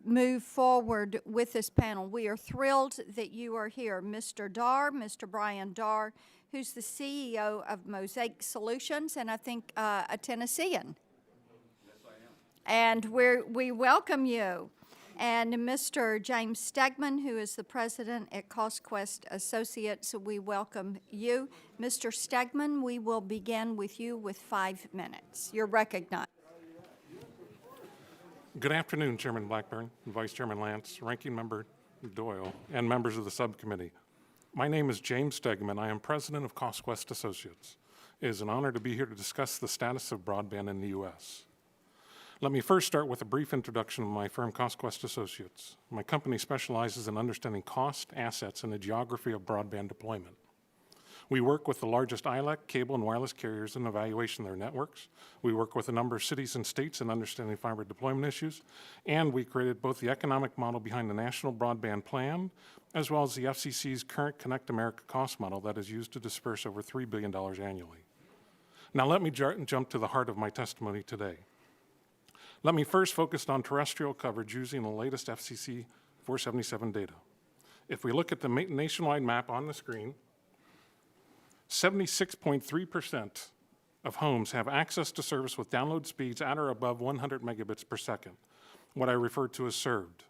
move forward with this panel. We are thrilled that you are here. Mr. Dar, Mr. Brian Dar, who's the CEO of Mosaic Solutions, and I think a Tennessean. Yes, I am. And we welcome you. And Mr. James Stegman, who is the president at CostQuest Associates, we welcome you. Mr. Stegman, we will begin with you with 5 minutes. You're recognized. Good afternoon, Chairman Blackburn, Vice Chairman Lance, Ranking Member Doyle, and members of the subcommittee. My name is James Stegman. I am president of CostQuest Associates. It is an honor to be here to discuss the status of broadband in the U.S. Let me first start with a brief introduction of my firm, CostQuest Associates. My company specializes in understanding cost, assets, and the geography of broadband deployment. We work with the largest ILEC, cable, and wireless carriers in evaluation of their networks. We work with a number of cities and states in understanding fiber deployment issues. And we created both the economic model behind the National Broadband Plan, as well as the FCC's current Connect America cost model that is used to disperse over $3 billion annually. Now let me jump to the heart of my testimony today. Let me first focus on terrestrial coverage using the latest FCC 477 data. If we look at the nationwide map on the screen, 76.3% of homes have access to service with download speeds at or above 100 megabits per second, what I refer to as served.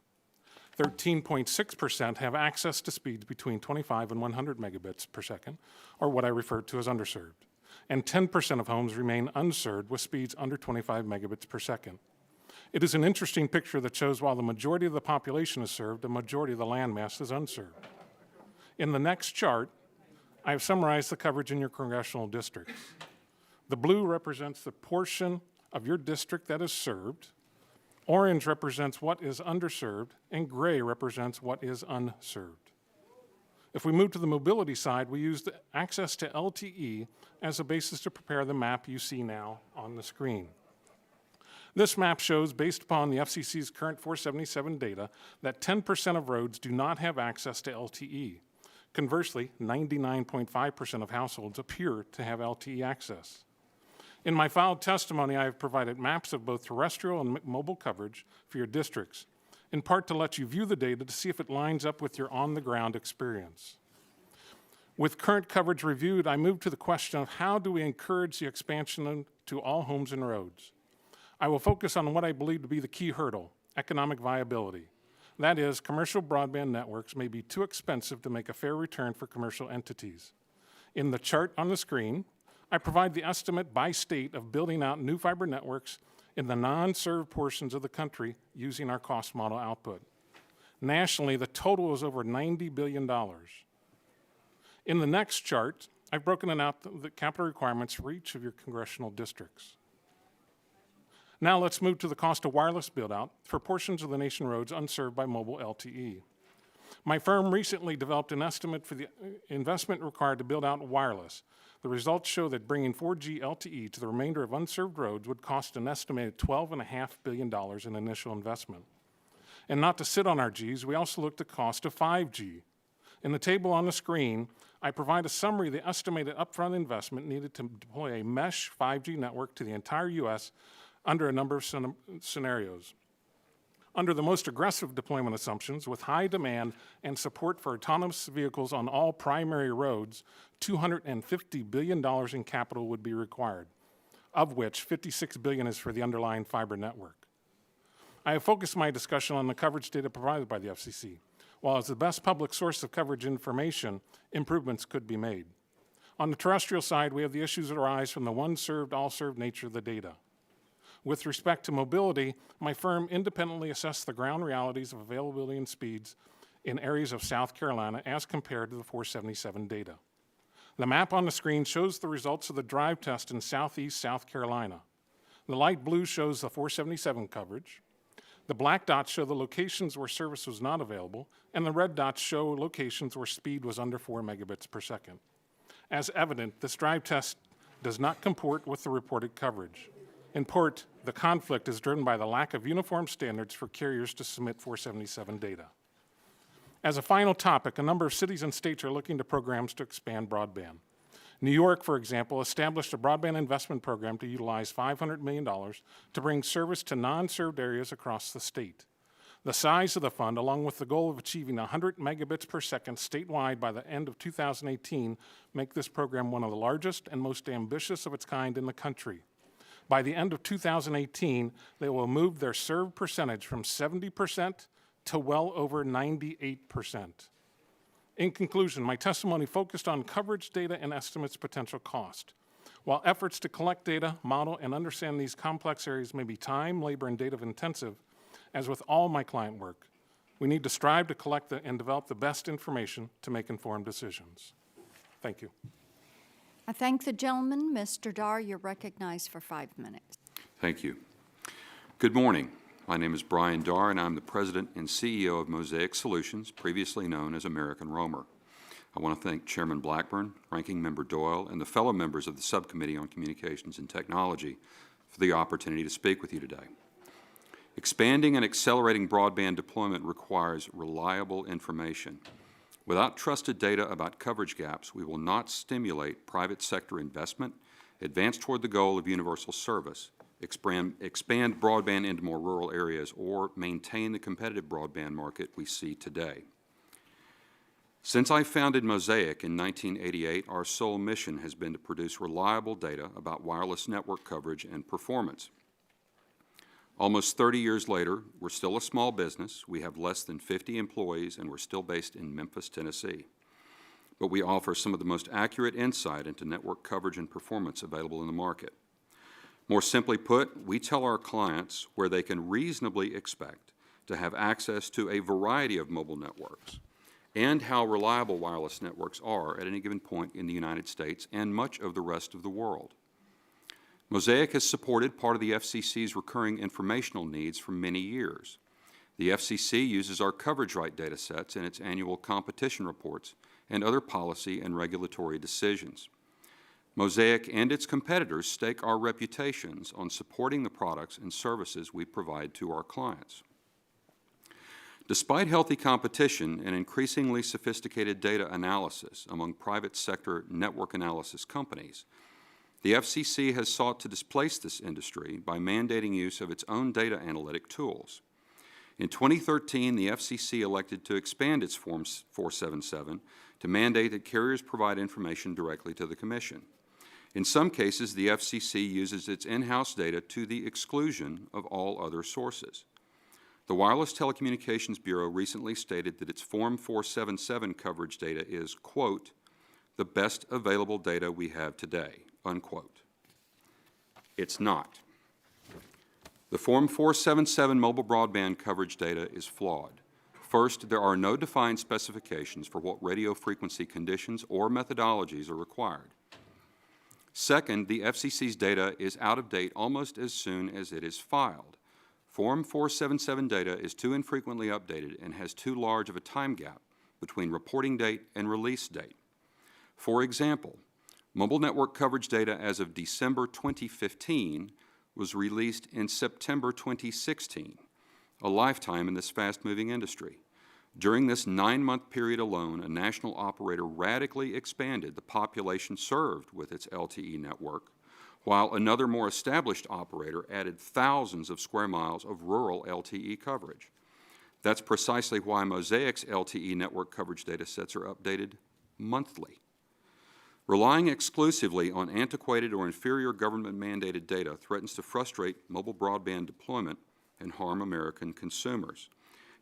13.6% have access to speeds between 25 and 100 megabits per second, or what I refer to as underserved. And 10% of homes remain unserved with speeds under 25 megabits per second. It is an interesting picture that shows while the majority of the population is served, the majority of the landmass is unserved. In the next chart, I have summarized the coverage in your congressional districts. The blue represents the portion of your district that is served, orange represents what is underserved, and gray represents what is unserved. If we move to the mobility side, we use the access to LTE as a basis to prepare the map you see now on the screen. This map shows, based upon the FCC's current 477 data, that 10% of roads do not have access to LTE. Conversely, 99.5% of households appear to have LTE access. In my filed testimony, I have provided maps of both terrestrial and mobile coverage for your districts, in part to let you view the data to see if it lines up with your on-the-ground experience. With current coverage reviewed, I move to the question of how do we encourage the expansion to all homes and roads. I will focus on what I believe to be the key hurdle, economic viability. That is, commercial broadband networks may be too expensive to make a fair return for commercial entities. In the chart on the screen, I provide the estimate by state of building out new fiber networks in the non-served portions of the country using our cost model output. Nationally, the total is over $90 billion. In the next chart, I've broken out the capital requirements for each of your congressional districts. Now let's move to the cost of wireless build-out for portions of the nation roads unserved by mobile LTE. My firm recently developed an estimate for the investment required to build out wireless. The results show that bringing 4G LTE to the remainder of unserved roads would cost an estimated $12.5 billion in initial investment. And not to sit on our Gs, we also looked at the cost of 5G. In the table on the screen, I provide a summary of the estimated upfront investment needed to deploy a mesh 5G network to the entire U.S. under a number of scenarios. Under the most aggressive deployment assumptions, with high demand and support for autonomous vehicles on all primary roads, $250 billion in capital would be required, of which $56 billion is for the underlying fiber network. I have focused my discussion on the coverage data provided by the FCC. While it's the best public source of coverage information, improvements could be made. On the terrestrial side, we have the issues that arise from the one-served, all-served nature of the data. With respect to mobility, my firm independently assessed the ground realities of availability and speeds in areas of South Carolina as compared to the 477 data. The map on the screen shows the results of the drive test in southeast South Carolina. The light blue shows the 477 coverage. The black dots show the locations where service was not available, and the red dots show locations where speed was under 4 megabits per second. As evident, this drive test does not comport with the reported coverage. In part, the conflict is driven by the lack of uniform standards for carriers to submit 477 data. As a final topic, a number of cities and states are looking to programs to expand broadband. New York, for example, established a broadband investment program to utilize $500 million to bring service to non-served areas across the state. The size of the fund, along with the goal of achieving 100 megabits per second statewide by the end of 2018, make this program one of the largest and most ambitious of its kind in the country. By the end of 2018, they will move their served percentage from 70% to well over 98%. In conclusion, my testimony focused on coverage data and estimates potential cost. While efforts to collect data, model, and understand these complex areas may be time, labor, and data intensive, as with all my client work, we need to strive to collect and develop the best information to make informed decisions. Thank you. I thank the gentleman. Mr. Dar, you're recognized for 5 minutes. Thank you. Good morning. My name is Brian Dar, and I'm the President and CEO of Mosaic Solutions, previously known as American Roamer. I want to thank Chairman Blackburn, Ranking Member Doyle, and the fellow members of the Subcommittee on Communications and Technology for the opportunity to speak with you today. Expanding and accelerating broadband deployment requires reliable information. Without trusted data about coverage gaps, we will not stimulate private sector investment, advance toward the goal of universal service, expand broadband into more rural areas, or maintain the competitive broadband market we see today. Since I founded Mosaic in 1988, our sole mission has been to produce reliable data about wireless network coverage and performance. Almost 30 years later, we're still a small business. We have less than 50 employees, and we're still based in Memphis, Tennessee. But we offer some of the most accurate insight into network coverage and performance available in the market. More simply put, we tell our clients where they can reasonably expect to have access to a variety of mobile networks and how reliable wireless networks are at any given point in the United States and much of the rest of the world. Mosaic has supported part of the FCC's recurring informational needs for many years. The FCC uses our coverage right data sets in its annual competition reports and other policy and regulatory decisions. Mosaic and its competitors stake our reputations on supporting the products and services we provide to our clients. Despite healthy competition and increasingly sophisticated data analysis among private sector network analysis companies, the FCC has sought to displace this industry by mandating use of its own data analytic tools. In 2013, the FCC elected to expand its Form 477 to mandate that carriers provide information directly to the Commission. In some cases, the FCC uses its in-house data to the exclusion of all other sources. The Wireless Telecommunications Bureau recently stated that its Form 477 coverage data is, quote, the best available data we have today, unquote. It's not. The Form 477 mobile broadband coverage data is flawed. First, there are no defined specifications for what radio frequency conditions or methodologies are required. Second, the FCC's data is out of date almost as soon as it is filed. Form 477 data is too infrequently updated and has too large of a time gap between reporting date and release date. For example, mobile network coverage data as of December 2015 was released in September 2016, a lifetime in this fast-moving industry. During this 9-month period alone, a national operator radically expanded the population served with its LTE network, while another more established operator added thousands of square miles of rural LTE coverage. That's precisely why Mosaic's LTE network coverage data sets are updated monthly. Relying exclusively on antiquated or inferior government-mandated data threatens to frustrate mobile broadband deployment and harm American consumers.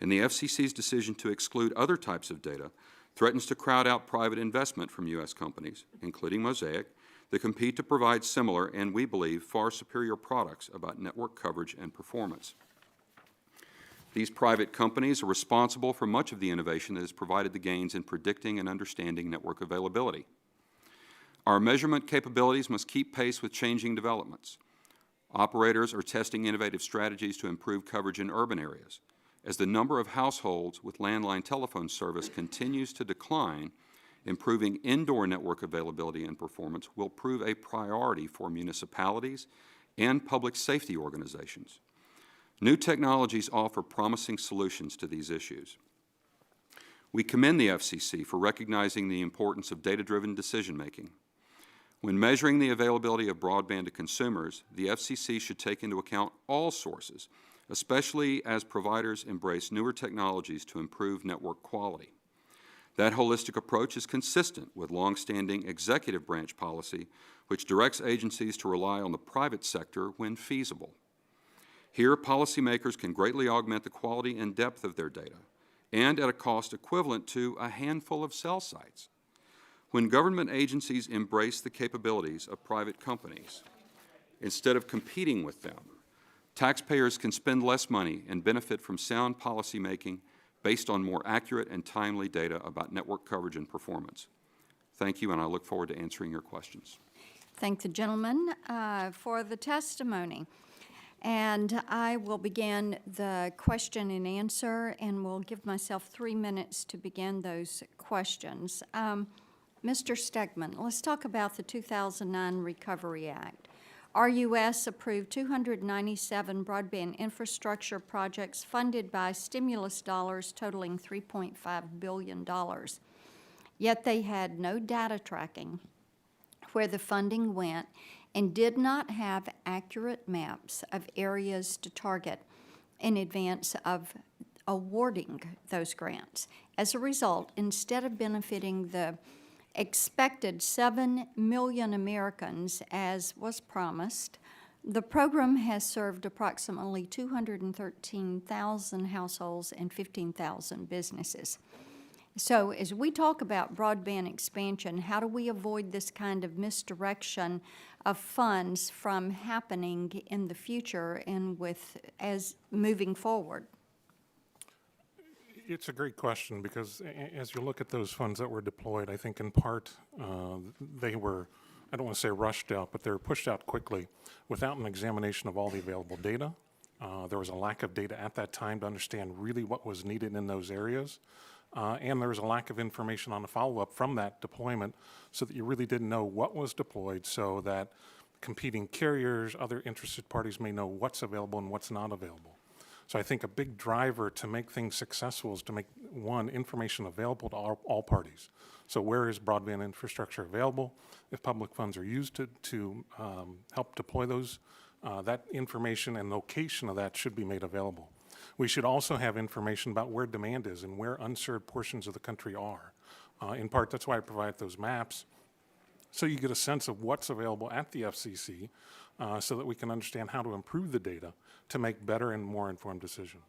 And the FCC's decision to exclude other types of data threatens to crowd out private investment from U.S. companies, including Mosaic, that compete to provide similar and, we believe, far superior products about network coverage and performance. These private companies are responsible for much of the innovation that has provided the gains in predicting and understanding network availability. Our measurement capabilities must keep pace with changing developments. Operators are testing innovative strategies to improve coverage in urban areas. As the number of households with landline telephone service continues to decline, improving indoor network availability and performance will prove a priority for municipalities and public safety organizations. New technologies offer promising solutions to these issues. We commend the FCC for recognizing the importance of data-driven decision-making. When measuring the availability of broadband to consumers, the FCC should take into account all sources, especially as providers embrace newer technologies to improve network quality. That holistic approach is consistent with longstanding executive branch policy, which directs agencies to rely on the private sector when feasible. Here, policymakers can greatly augment the quality and depth of their data, and at a cost equivalent to a handful of cell sites. When government agencies embrace the capabilities of private companies, instead of competing with them, taxpayers can spend less money and benefit from sound policymaking based on more accurate and timely data about network coverage and performance. Thank you, and I look forward to answering your questions. Thank the gentleman for the testimony. And I will begin the question and answer, and will give myself 3 minutes to begin those questions. Mr. Stegman, let's talk about the 2009 Recovery Act. RUS approved 297 broadband infrastructure projects funded by stimulus dollars totaling $3.5 billion. Yet they had no data tracking where the funding went and did not have accurate maps of areas to target in advance of awarding those grants. As a result, instead of benefiting the expected 7 million Americans as was promised, the program has served approximately 213,000 households and 15,000 businesses. So as we talk about broadband expansion, how do we avoid this kind of misdirection of funds from happening in the future and as moving forward? It's a great question, because as you look at those funds that were deployed, I think in part they were, I don't want to say rushed out, but they were pushed out quickly without an examination of all the available data. There was a lack of data at that time to understand really what was needed in those areas. And there was a lack of information on the follow-up from that deployment, so that you really didn't know what was deployed, so that competing carriers, other interested parties may know what's available and what's not available. So I think a big driver to make things successful is to make, one, information available to all parties. So where is broadband infrastructure available? If public funds are used to help deploy those, that information and location of that should be made available. We should also have information about where demand is and where unserved portions of the country are. In part, that's why I provide those maps, so you get a sense of what's available at the FCC, so that we can understand how to improve the data to make better and more informed decisions.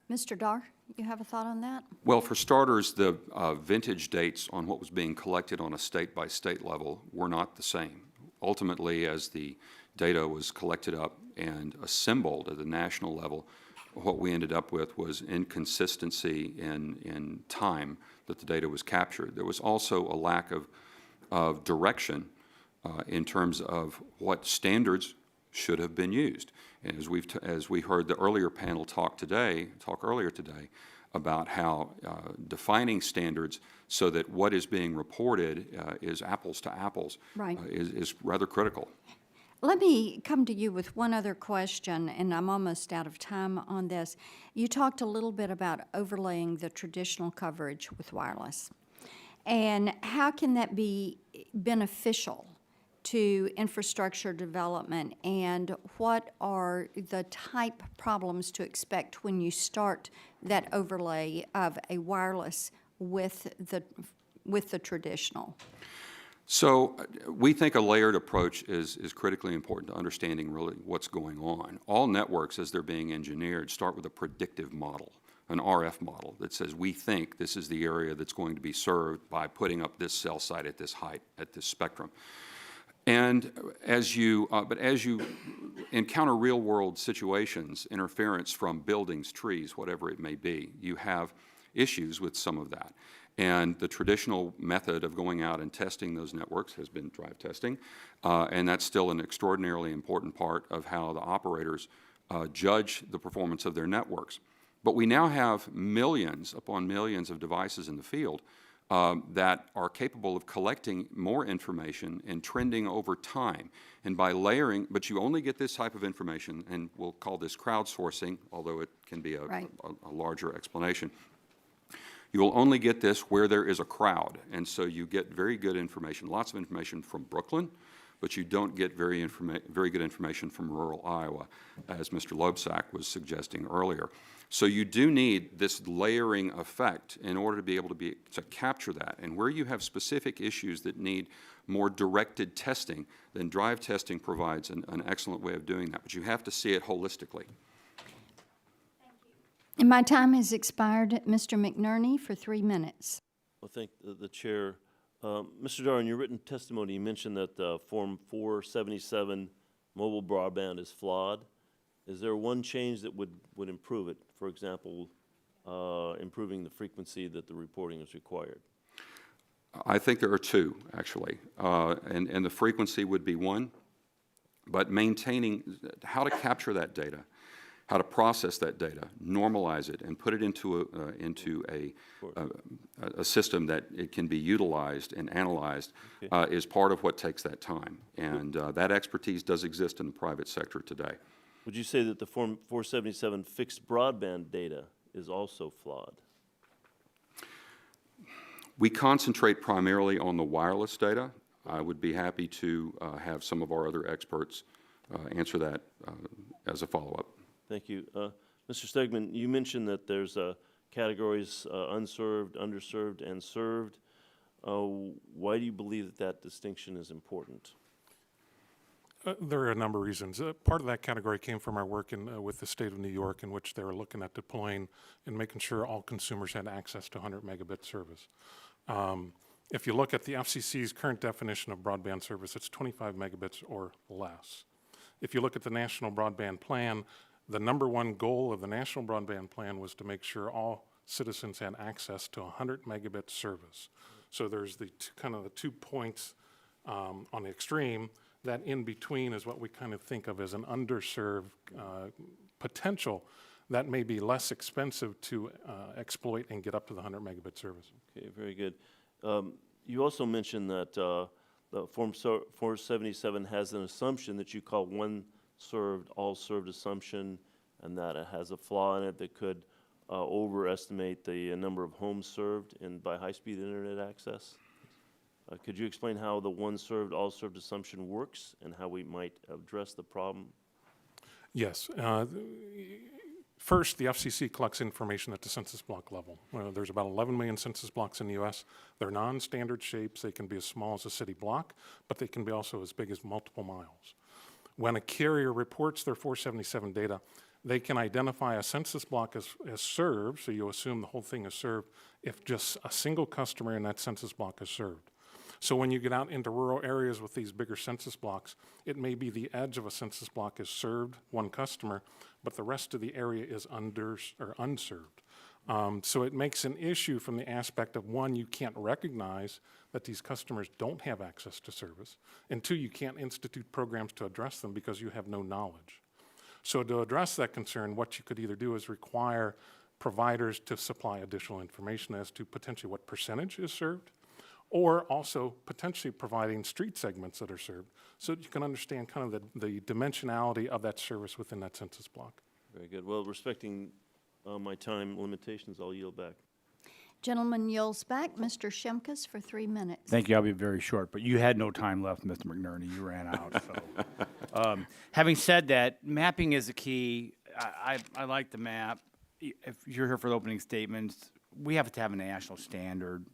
Mr. Dar, you have a thought on that? Well, for starters, the vintage dates on what was being collected on a state-by-state level were not the same. Ultimately, as the data was collected up and assembled at the national level, what we ended up with was inconsistency in time that the data was captured. There was also a lack of direction in terms of what standards should have been used. And as we heard the earlier panel talk earlier today about how defining standards so that what is being reported is apples to apples, right, is rather critical. Let me come to you with one other question, and I'm almost out of time on this. You talked a little bit about overlaying the traditional coverage with wireless. And how can that be beneficial to infrastructure development, and what are the type problems to expect when you start that overlay of a wireless with the traditional? So we think a layered approach is critically important to understanding really what's going on. All networks, as they're being engineered, start with a predictive model, an RF model that says we think this is the area that's going to be served by putting up this cell site at this height, at this spectrum. And as you encounter real-world situations, interference from buildings, trees, whatever it may be, you have issues with some of that. And the traditional method of going out and testing those networks has been drive testing, and that's still an extraordinarily important part of how the operators judge the performance of their networks. But we now have millions upon millions of devices in the field that are capable of collecting more information and trending over time. And by layering, but you only get this type of information, and we'll call this crowdsourcing, although it can be a larger explanation. You will only get this where there is a crowd, and so you get very good information, lots of information from Brooklyn, but you don't get very good information from rural Iowa, as Mr. Loebsack was suggesting earlier. So you do need this layering effect in order to be able to capture that. And where you have specific issues that need more directed testing, then drive testing provides an excellent way of doing that. But you have to see it holistically. And my time has expired. Mr. McNerney for 3 minutes. Well, thank the chair. Mr. Dar, in your written testimony, you mentioned that Form 477 mobile broadband is flawed. Is there one change that would improve it? For example, improving the frequency that the reporting is required? I think there are two, actually. And the frequency would be one. but maintaining how to capture that data, how to process that data, normalize it, and put it into a system that it can be utilized and analyzed is part of what takes that time. And that expertise does exist in the private sector today. Would you say that the Form 477 fixed broadband data is also flawed? We concentrate primarily on the wireless data. I would be happy to have some of our other experts answer that as a follow-up. Thank you. Mr. Stegman, you mentioned that there's categories unserved, underserved, and served. Why do you believe that that distinction is important? There are a number of reasons. Part of that category came from our work with the state of New York, in which they were looking at deploying and making sure all consumers had access to 100 megabit service. If you look at the FCC's current definition of broadband service, it's 25 megabits or less. If you look at the National Broadband Plan, the number one goal of the National Broadband Plan was to make sure all citizens had access to 100 megabit service. So there's the kind of the 2 points on the extreme. That in between is what we kind of think of as an underserved potential that may be less expensive to exploit and get up to the 100 megabit service. Okay, very good. You also mentioned that the Form 477 has an assumption that you call one served, all served assumption, and that it has a flaw in it that could overestimate the number of homes served by high-speed internet access. Could you explain how the one served, all served assumption works and how we might address the problem? Yes. First, the FCC collects information at the census block level. There's about 11 million census blocks in the U.S. They're non-standard shapes. They can be as small as a city block, but they can be also as big as multiple miles. When a carrier reports their 477 data, they can identify a census block as served, so you assume the whole thing is served, if just a single customer in that census block is served. So when you get out into rural areas with these bigger census blocks, it may be the edge of a census block is served, one customer, but the rest of the area is unserved. So it makes an issue from the aspect of, one, you can't recognize that these customers don't have access to service, and two, you can't institute programs to address them because you have no knowledge. So to address that concern, what you could either do is require providers to supply additional information as to potentially what percentage is served, or also potentially providing street segments that are served so that you can understand kind of the dimensionality of that service within that census block. Very good. Well, respecting my time limitations, I'll yield back. Gentleman yields back. Mr. Shimkus for 3 minutes. Thank you. I'll be very short, but you had no time left, Mr. McNerney. You ran out. So, having said that, mapping is the key. I like the map. If you're here for the opening statements, we have to have a national standard.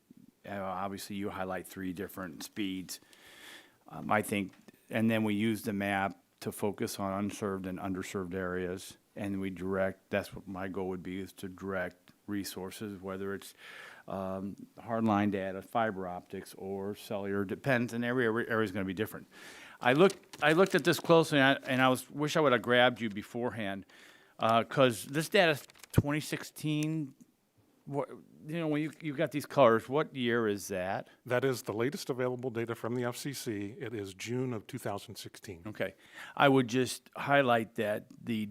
Obviously, you highlight 3 different speeds. I think, and then we use the map to focus on unserved and underserved areas, and we direct. That's what my goal would be: is to direct resources, whether it's hardline data, fiber optics, or cellular. Depends, and every area is going to be different. I looked at this closely, and I wish I would have grabbed you beforehand, because this data is 2016. What, when you've got these colors, what year is that? That is the latest available data from the FCC. It is June of 2016. Okay. I would just highlight that the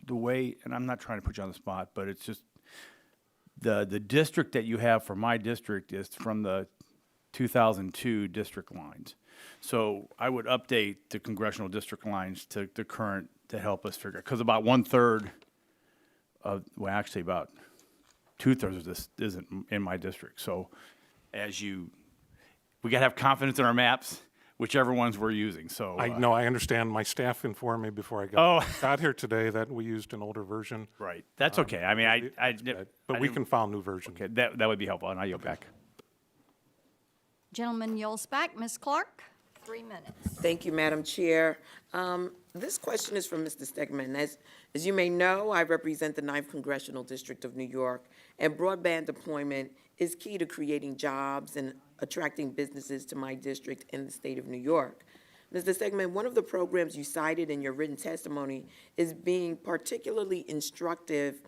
way, and I'm not trying to put you on the spot, but it's just the district that you have for my district is from the 2002 district lines. So I would update the congressional district lines to the current to help us figure, because about 1/3 of, well, actually about 2/3 of this isn't in my district. So we got to have confidence in our maps, whichever ones we're using. So I understand. My staff informed me before I got here today that we used an older version. Right. That's okay. I mean, but we can file new versions. Okay, that would be helpful, and I'll yield back. Gentleman yields back. Ms. Clark, 3 minutes. Thank you, Madam Chair. This question is from Mr. Stegman. As you may know, I represent the 9th Congressional District of New York, and broadband deployment is key to creating jobs and attracting businesses to my district in the state of New York. Mr. Stegman, one of the programs you cited in your written testimony is being particularly instructive.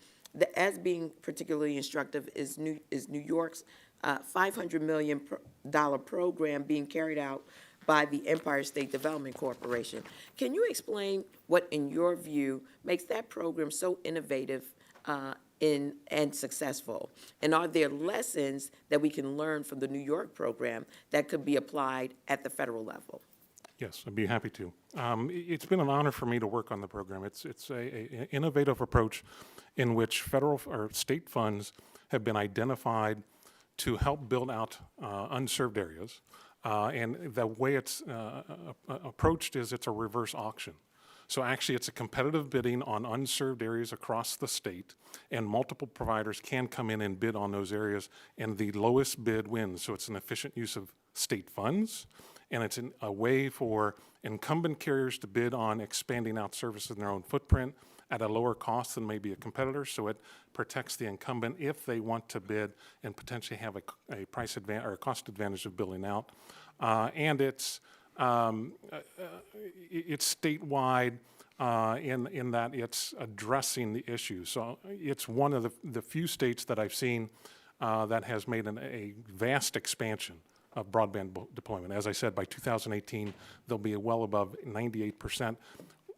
Is New York's $500 million program being carried out by the Empire State Development Corporation. Can you explain what, in your view, makes that program so innovative and successful? And are there lessons that we can learn from the New York program that could be applied at the federal level? Yes, I'd be happy to. It's been an honor for me to work on the program. It's a innovative approach in which federal or state funds have been identified to help build out unserved areas. And the way it's approached is it's a reverse auction. So actually, it's a competitive bidding on unserved areas across the state, and multiple providers can come in and bid on those areas, and the lowest bid wins. So it's an efficient use of state funds, and it's a way for incumbent carriers to bid on expanding out services in their own footprint at a lower cost than maybe a competitor. So it protects the incumbent if they want to bid and potentially have a price advantage or a cost advantage of building out. And it's statewide in that it's addressing the issue. So it's one of the few states that I've seen that has made a vast expansion of broadband deployment. As I said, by 2018, there'll be well above 98%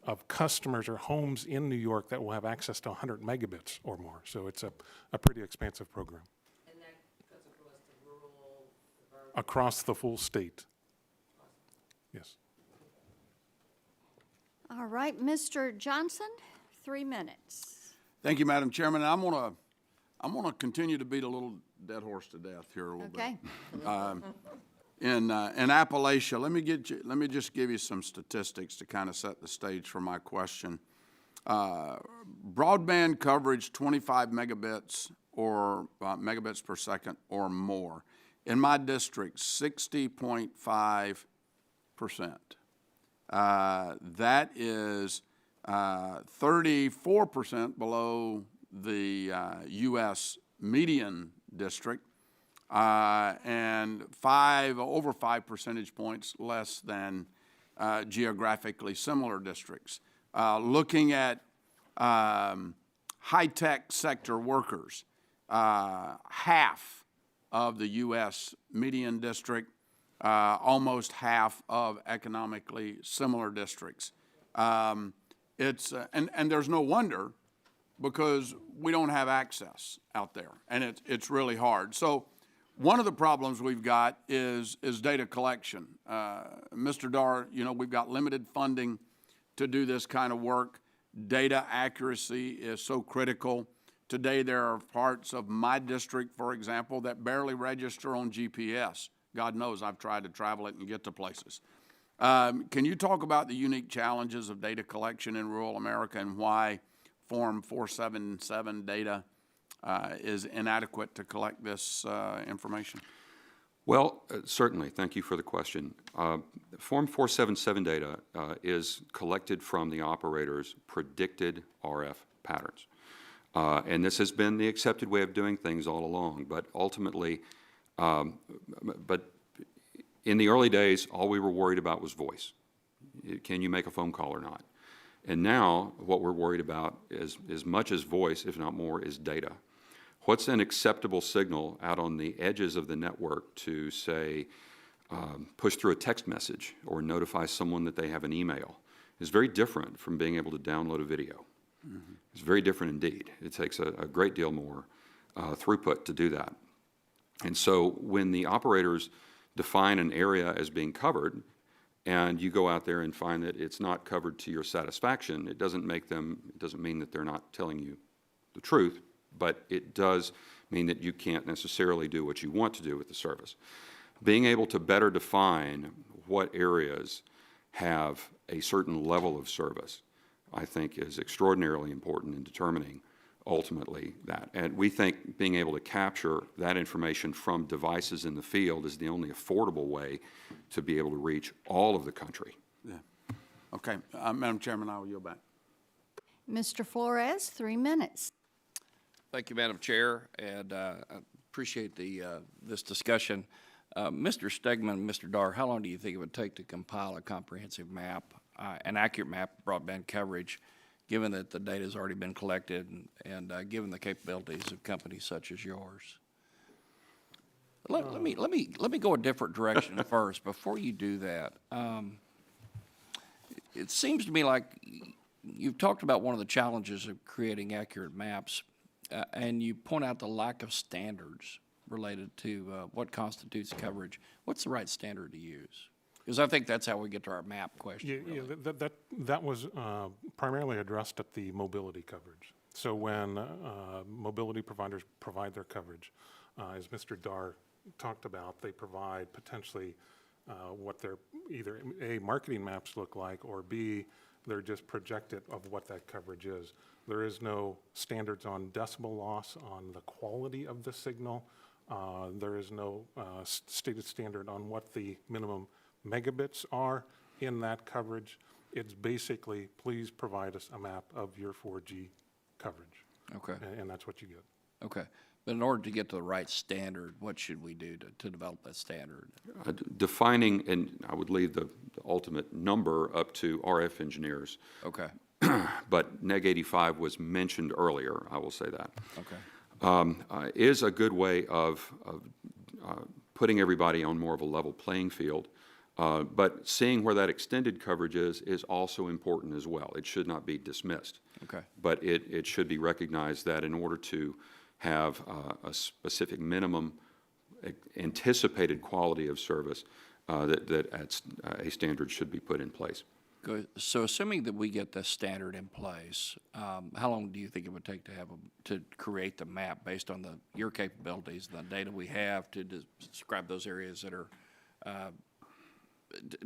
of customers or homes in New York that will have access to 100 megabits or more. So it's a pretty expansive program. And that cuts across the rural, Across the full state. Yes. All right, Mr. Johnson, 3 minutes. Thank you, Madam Chairman. I'm gonna continue to beat a little dead horse to death here a little Okay. bit. In Appalachia, let me just give you some statistics to kind of set the stage for my question. Broadband coverage 25 megabits or megabits per second or more. In my district, 60.5%. That is 34% below the U.S. median district, and over 5 percentage points less than geographically similar districts. Looking at high-tech sector workers, half of the U.S. median district, almost half of economically similar districts. And there's no wonder, because we don't have access out there, and it's really hard. So one of the problems we've got is data collection. Mr. Dar, we've got limited funding to do this kind of work. Data accuracy is so critical. Today there are parts of my district, for example, that barely register on GPS. God knows I've tried to travel it and get to places. Can you talk about the unique challenges of data collection in rural America and why Form 477 data is inadequate to collect this information? Well, certainly. Thank you for the question. Form 477 data is collected from the operator's predicted RF patterns. And this has been the accepted way of doing things all along. But ultimately, but in the early days, all we were worried about was voice. Can you make a phone call or not? And now what we're worried about is, as much as voice, if not more, is data. What's an acceptable signal out on the edges of the network to, say, push through a text message or notify someone that they have an email is very different from being able to download a video. Mm-hmm. It's very different indeed. It takes a great deal more throughput to do that. And so when the operators define an area as being covered, and you go out there and find that it's not covered to your satisfaction, it doesn't mean that they're not telling you the truth, but it does mean that you can't necessarily do what you want to do with the service. Being able to better define what areas have a certain level of service, I think, is extraordinarily important in determining ultimately that. And we think being able to capture that information from devices in the field is the only affordable way to be able to reach all of the country. Yeah. Okay. Madam Chairman, I will yield back. Mr. Flores, 3 minutes. Thank you, Madam Chair, and I appreciate this discussion. Mr. Stegman, Mr. Dar, how long do you think it would take to compile a comprehensive map, an accurate map of broadband coverage, given that the data has already been collected and given the capabilities of companies such as yours? Let me go a different direction first. Before you do that, it seems to me like you've talked about one of the challenges of creating accurate maps, and you point out the lack of standards related to what constitutes coverage. What's the right standard to use? Because I think that's how we get to our map question. Yeah, really. that was primarily addressed at the mobility coverage. So when mobility providers provide their coverage, as Mr. Dar talked about, they provide potentially what their either A, marketing maps look like, or B, they're just projected of what that coverage is. There is no standards on decibel loss, on the quality of the signal. There is no stated standard on what the minimum megabits are in that coverage. It's basically, please provide us a map of your 4G coverage. Okay. And that's what you get. Okay. But in order to get to the right standard, what should we do to develop that standard? Defining, and I would leave the ultimate number up to RF engineers. Okay. But Neg 85 was mentioned earlier, I will say that. Okay. Is a good way of putting everybody on more of a level playing field. But seeing where that extended coverage is also important as well. It should not be dismissed. Okay. But it should be recognized that in order to have a specific minimum anticipated quality of service, that a standard should be put in place. Good. So assuming that we get the standard in place, how long do you think it would take to create the map based on your capabilities, the data we have to describe those areas that are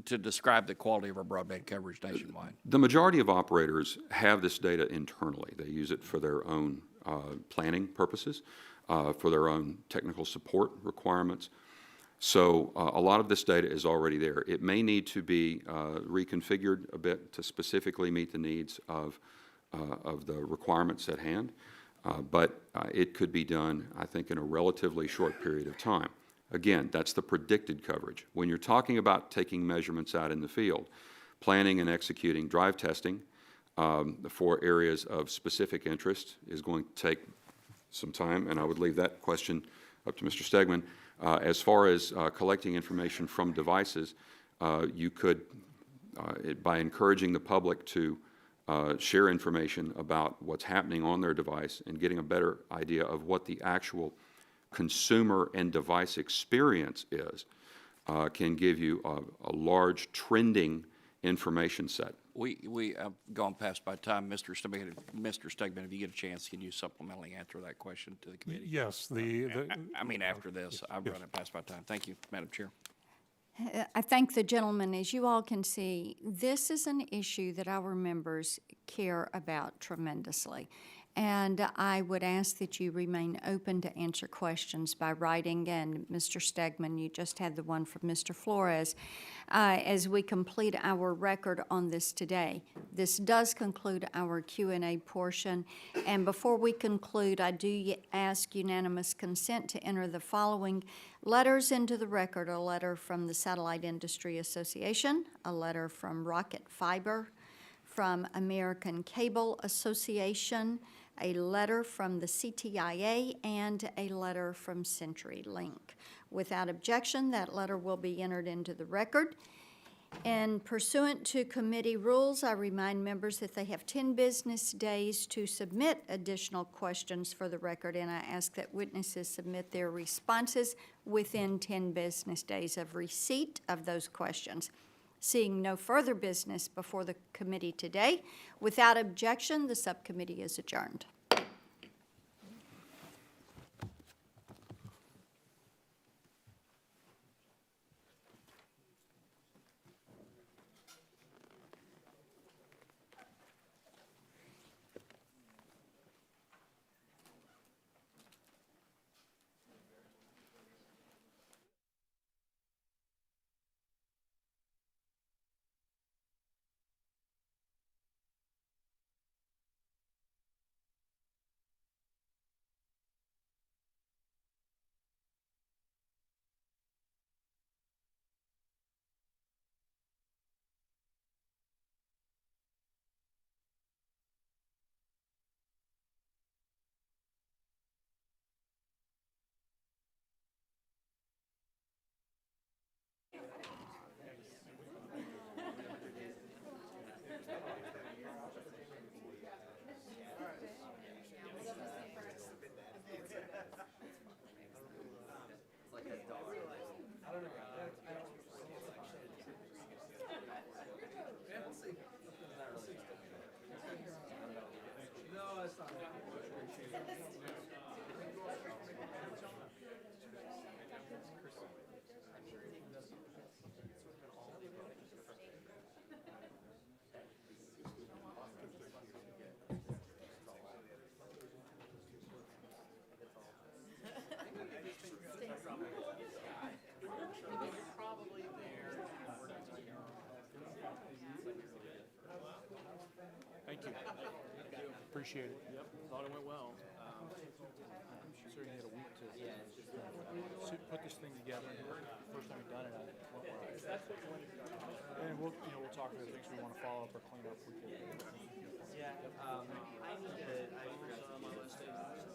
to describe the quality of our broadband coverage nationwide? The majority of operators have this data internally. They use it for their own planning purposes, for their own technical support requirements. So a lot of this data is already there. It may need to be reconfigured a bit to specifically meet the needs of the requirements at hand, but it could be done, I think, in a relatively short period of time. Again, that's the predicted coverage. When you're talking about taking measurements out in the field, planning and executing drive testing for areas of specific interest is going to take some time, and I would leave that question up to Mr. Stegman. As far as collecting information from devices, you could, by encouraging the public to share information about what's happening on their device and getting a better idea of what the actual consumer and device experience is, can give you a large trending information set. We have gone past by time. Mr. Stegman, if you get a chance, can you supplementally answer that question to the committee? Yes. I mean, after this, I've run it past my time. Thank you, Madam Chair. I thank the gentleman. As you all can see, this is an issue that our members care about tremendously. And I would ask that you remain open to answer questions by writing. And Mr. Stegman, you just had the one from Mr. Flores. As we complete our record on this today, this does conclude our Q&A portion. And before we conclude, I do ask unanimous consent to enter the following letters into the record: a letter from the Satellite Industry Association, a letter from Rocket Fiber, from American Cable Association, a letter from the CTIA, and a letter from CenturyLink. Without objection, that letter will be entered into the record. And pursuant to committee rules, I remind members that they have 10 business days to submit additional questions for the record, and I ask that witnesses submit their responses within 10 business days of receipt of those questions. Seeing no further business before the committee today, without objection, the subcommittee is adjourned. Thank you. Appreciate it. Yep, thought it went well. I'm sure you had a week to put this thing together. First time we've done it, I went well. And we'll talk about things we want to follow up or clean up. Yeah, I need to, I was on my list of